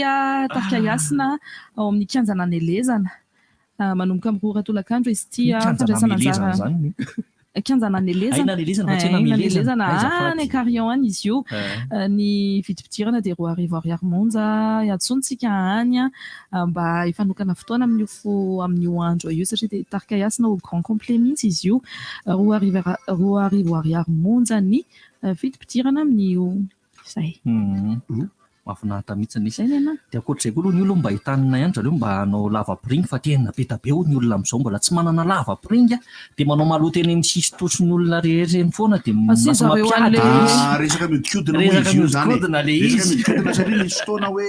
tarika iasina ao amin'ny kianjana ny elezana manomboka amin'ny 2 ora tolakandro izy ity fandraisana anjara kianjana ny elezana any Carillon any izy io ny vidim-pidirana dia 2 monja iatsontsika any mba hifanokana fotoana amin'io andro io satria dia tarika iasina au grand complet mihitsy izy io 2 monja ny vidim-pidirana amin'io izay. Mahafinaritra mihitsy nisy dia ankoatr'izay koa aloha ny olona mba hitanina ihany zareo mba hanao lava-piringa fa tena be da be ny olona amin'izao mbola tsy manana lava-piringa dia manao maloto eny amin'ny sisy tosiny olona rehetra eny foana dia resaka miodikodina moa izy io zany miodikodina satria nisy fotoana hoe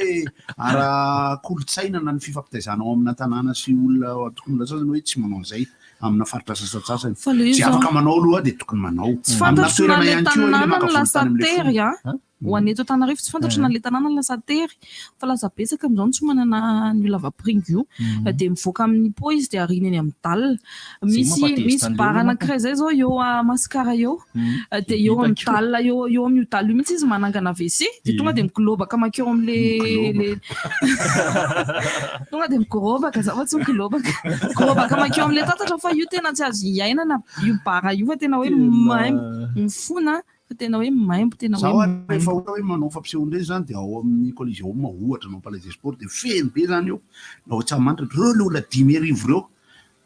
ara-kolotsaina na ny fifampitaizana ao amina tanàna sy olona tokony latsasany hoe tsy manao an'izay amina faritra sasatsasany tsy afaka manao aloha dia tokony manao tsy fantatro na le tanàna ny lasa tery ho an'ny eto Antananarivo tsy fantatro na le tanàna ny lasa tery fa lasa betsaka amin'izao tsy manana ny lava-piringa io dia mivoaka amin'ny po izy dia arina eny amin'ny dalina misy bara anankiray izay zao eo Masikara eo dia eo amin'ny dalina eo amin'io dalina io mihitsy izy manangana WC dia tonga dia mikolobaka makeo amin'le tonga dia mikorobaka za fa tsy mikorobaka makeo amin'le tatatra fa io tena tsy azo iainana io bara io fa tena hoe mifona tena hoe maimbo tena hoe rehefa ohatra hoe manao fampisehoana indray zany dia ao amin'ny Coliseum ohatra no Palais des Sports dia feno be zany io na ho tsamanitra reo le olona 10,000 reo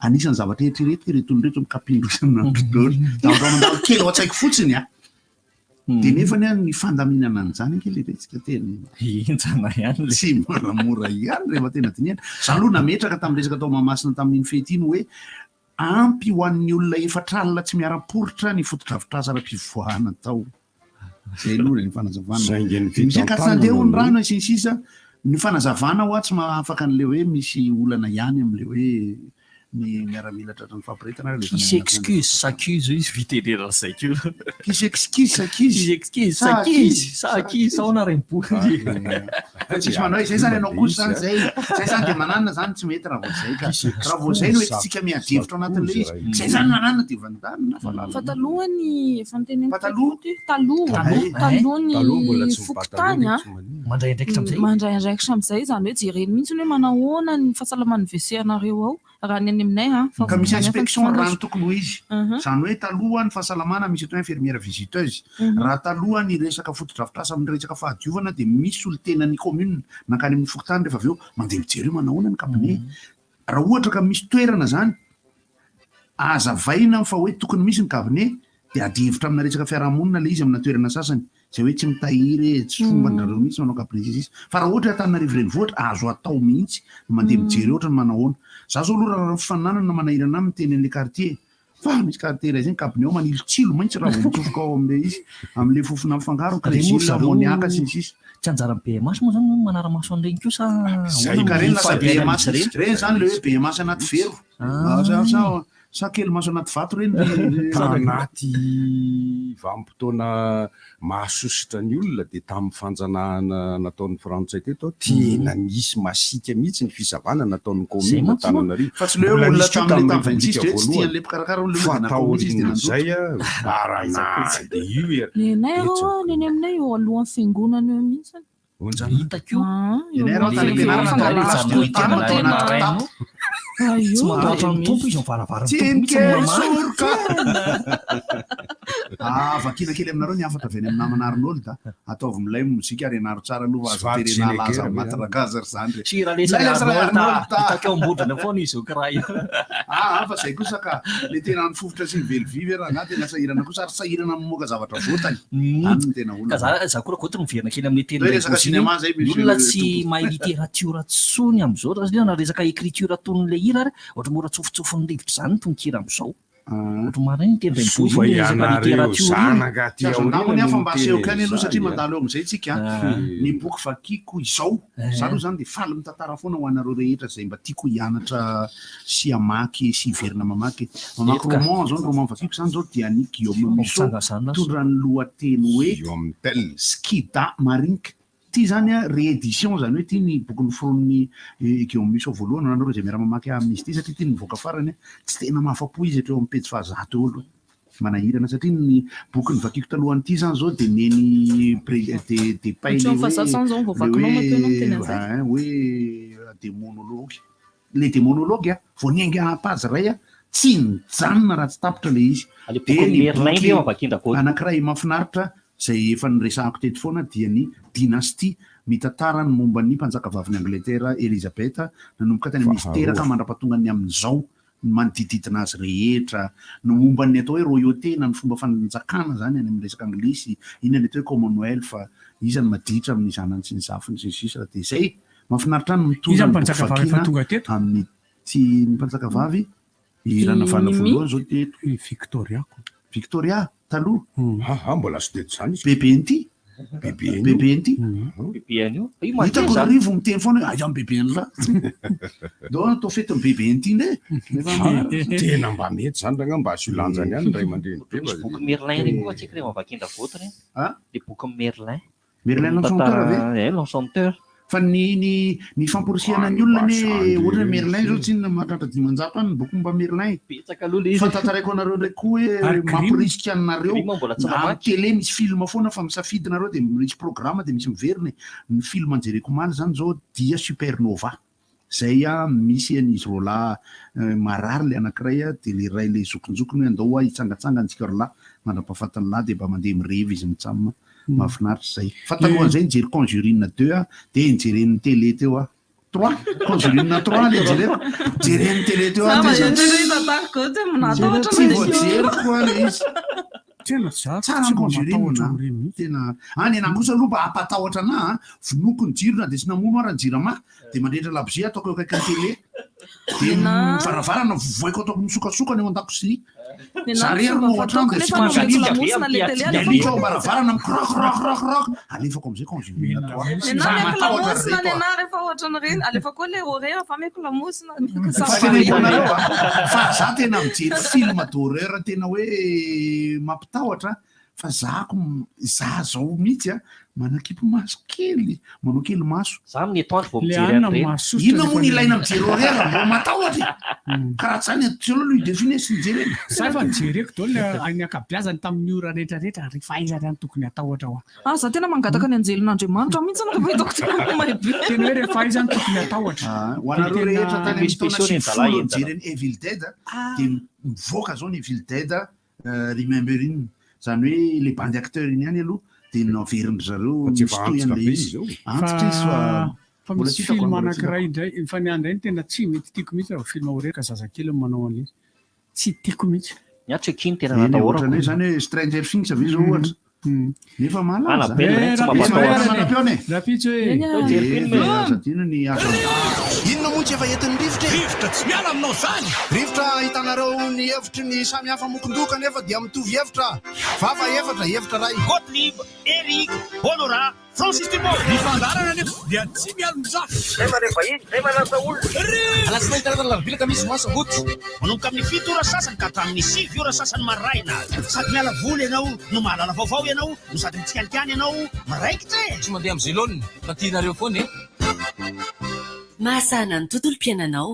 anisan'ny zavatra eritreretika ireto rehetra mikapindro daholo kely ao an-tsaiko fotsiny dia nefany a ny fandaminana an'izany ankely retsika tena enjana ihany tsy moramora ihany rehefa tena dinihana za aloha nametraka tamin'ny resaka tao Mahamasina tamin'iny fety iny hoe ampy ho an'ny olona efatralina tsy miara-poritra ny fotodrafitrasa ara-pivoahana tao zay aloha ny fanazavana misy kasandeha ho ny rano isinsisa ny fanazavana ho a tsy mahafaka n'le hoe misy olana ihany am'le hoe ny miaramila tratra ny fampiretana qui s'excuse s'accuse izy vitenena zay keo qui s'excuse s'accuse saona rempo tsisy manao zay zany ianao kosa zany zay zany de mananana zany tsy mety raha vao zay ka raha vao zay no hoe tsika miadevitra anatin'le izy zay zany mananana de vandanina fa taloha ny fantenena taloha ny fokotany mandray andraikitra am'izay zany hoe jereny mihitsy hoe manahoana ny fahasalaman'ny WC anareo ao raha ny any aminay ka misy inspection rano tokony ho izy zany hoe taloha ny fahasalamana misy atao infirmière visiteuse raha taloha ny resaka fotodrafitrasa amin'ny resaka fahadiovana dia misy olo tena ny commune nankany amin'ny fokotany rehefa avy eo mandeha mijery hoe manahoana ny cabinet raha ohatra ka misy toerana zany azavaina fa hoe tokony misy ny cabinet dia adihevitra amina resaka fiarahamonina le izy amina toerana sasany zay hoe tsy mitahiry tsy fombandrareo mihitsy manao cabinet izy fa raha ohatra Antananarivo renivohitra azo atao mihitsy mandeha mijery ohatra ny manahoana za zao aloha raha fifananana manahirana amin'ny teny an'le quartier fa misy quartier iray zany cabinet ao manilotsilo mihitsy raha vao mitsofoka ao am'le izy am'le fofona mifangaro crésil ammoniaka sy ny sisa tsy anjara BMS moa zany manara-maso an'ireny koa sa zay ka reny lasa BMS reny zany le hoe BMS anaty fero sa kely maso anaty vato reny anaty vanim-potoana mahasositra ny olona dia tamin'ny fanjanahana nataon'ny frantsay teto tena nisy masika mihitsy ny fisavana nataon'ny commune Antananarivo fa tsy le olona tamin'ny 26 tsy tian'le mpikarakara fataorin'izay barana dia io nenay rao neny aminay eo alohan'ny fiangonana eo mihitsy hitako tsy mandatra ny tompo izy varavaratsoroka vakina kely aminareo ny afatra avy any amin'ny namanaryn'olo da ataovy milay mozika ary anaro tsara aloha azoterena laza matragaza ry zany hitako ambodrina foana izy kiraha io fa zay kosa ka le tena ny fofotra sy ny velivivy raha na tena sahirana kosa ary sahirana mamoaka zavatra votany any tena olona za koa koatra miverina kely amin'ny teny olona tsy mahay literatura tsony am'izao raha na resaka écriture ton'le hira ary ohatra mora tsofotsofony rivotra zany tonkira am'izao ohatra marina ny teny literature afa mba asehokany aloha satria mandalo eo am'izay tsika ny boky vakiko izao za aloha zany dia faly mitantara foana ho anareo rehetra zay mba tiako hianatra sy amaky sy hiverina mamaky roman zao ny roman vakiko zany zao dia ny Guillaume Musso tondra ny lohateny hoe Skida Marinka ty zany a réédition zany hoe ty ny boky noforon'ny Guillaume Musso voalohany anareo zay miara-mamaky amin'izy ty satria ty nivoaka farany tsy tena mahafapo izy hatreo amin'ny pejy 100 olo manahirana satria ny boky ny vakiko talohany ty zany zao dia neny de paille hoe démonologue le démonologue vao niainga apazy ray a tsy nijanona raha tsy tapitra le izy dia anankiray mahafinaritra zay efa nyresahako teto foana dia ny dynastie mitantara ny momba ny mpanjakavaviny Angleterre Elisabeth nanomboka tany amin'izy teraka mandra-patongany amin'izao manodididina azy rehetra no momba ny atao hoe royauté na ny fomba fanjakana zany any amin'ny resaka anglisy iny ny atao hoe commonwealth fa izany maditra amin'ny zanany sy ny zafiny sy ny sisa dia zay mahafinaritra ny mitondra amin'ny ty mpanjakavavy irana vana voalohany zao teto Victoria taloha mbola sy teto zany bebeny ty hitako rivo miteny foana hoe amin'ny bebeny la do atao fety amin'ny bebeny ty ndre tena mba mety zany ragna mba azo lanjany ihany ray mandreny boky Merlin reny koa tsika rehefa vakindra voatra reny le boky Merlin l'enchanteur fa ny famporisiana ny olona ny ohatra Merlin zao tsy mahatratra 500 any ny boky momba Merlin fa tantaraiko anareo ndraiky koa hoe mamporisika anareo télé misy film foana fa misafidinareo dia misy programme dia misy miveriny ny film anjereko maly zany zao dia supernova zay misy an'izy rola marary le anankiray dia le ray le zokonjokony hoe andao hitsangatsanganytsika rola mandra-pahafatany lahy dia mba mandeha mirevy izy mitsamina mahafinaritra zay fa talohan'izay nijery Conjurine 2 dia nijeren'ny télé teo 3 Conjurine 3 le jeren'ny télé teo tsy voajeriko koa le izy tena tsara mojireny tena any anay kosa aloha mba ampatahotra ana vonoko ny jirona dia tsy namono ara ny jirama dia mandrehitra labozia ataoko eo akaiky ny tele dia mivaravarana vovoaiko ataoko misokasokana eo an-dakozia zary ary no ohatrano dia tsy manjalilika ao baravarana mikrokrokrokrokrok alefako am'izay conjume fa za tena mijery film d'horreur tena hoe mampitahotra fa zako za zao mihitsy a manakipo maso kely manao kely maso za amin'ny etoandro vao mijery ino moa ny ilaina mijery horreur mbo matahotra karaha zany tsolo no idefine sy nijery za fa nijereko daola any akabiazany tamin'ny ora rehetrarehetra ry fahaizany any tokony atahotra hoa za tena mangataka ny anjelin'andriamanitra mihitsy rehefa hitako tena mahibe tena hoe rehefa haizany tokony atahotra ho anareo rehetra tany amin'ny taona sivifolo mijery ny Evil Dead dia mivoaka zao ny Evil Dead remember iny zany hoe le bandy acteur iny ihany aloha dia naveriny zareo mistoyan'le izy antitra izy fa misy film anankiray indray fa ny andray ny tena tsy mety tiako mihitsy raha film horreur ka zazakely manao an'ilay tsy tiako mihitsy miatso ekiny tena natahorako ohatrany hoe zany hoe Stranger Things avy izy ohatra nefa malazamanam-pione rapitso zadina ny asa inona moa tsy efa entin'ny rivotra tsy miala aminao zany rivotra hitanareo ny hevitry ny samy hafa mokondoka nefa dia mitovy hevitra vava hevitra ray Gottlieb, Eric, Honora, Francis Dumont. Ny fandarana nefa dia tsy miala mizaha zay manefa izy zay manasa olona alasina hitarana larobilaka misy masagoty manomboka amin'ny 7 ora sasany ka hatramin'ny 6 ora sasany maraina sady miala voly ianao no mahalala vaovao ianao no sady mitsikanikany ianao maraikitra tsy mandeha amin'ny zélone fa tianareo foana mahasana ny tontolo-piainanao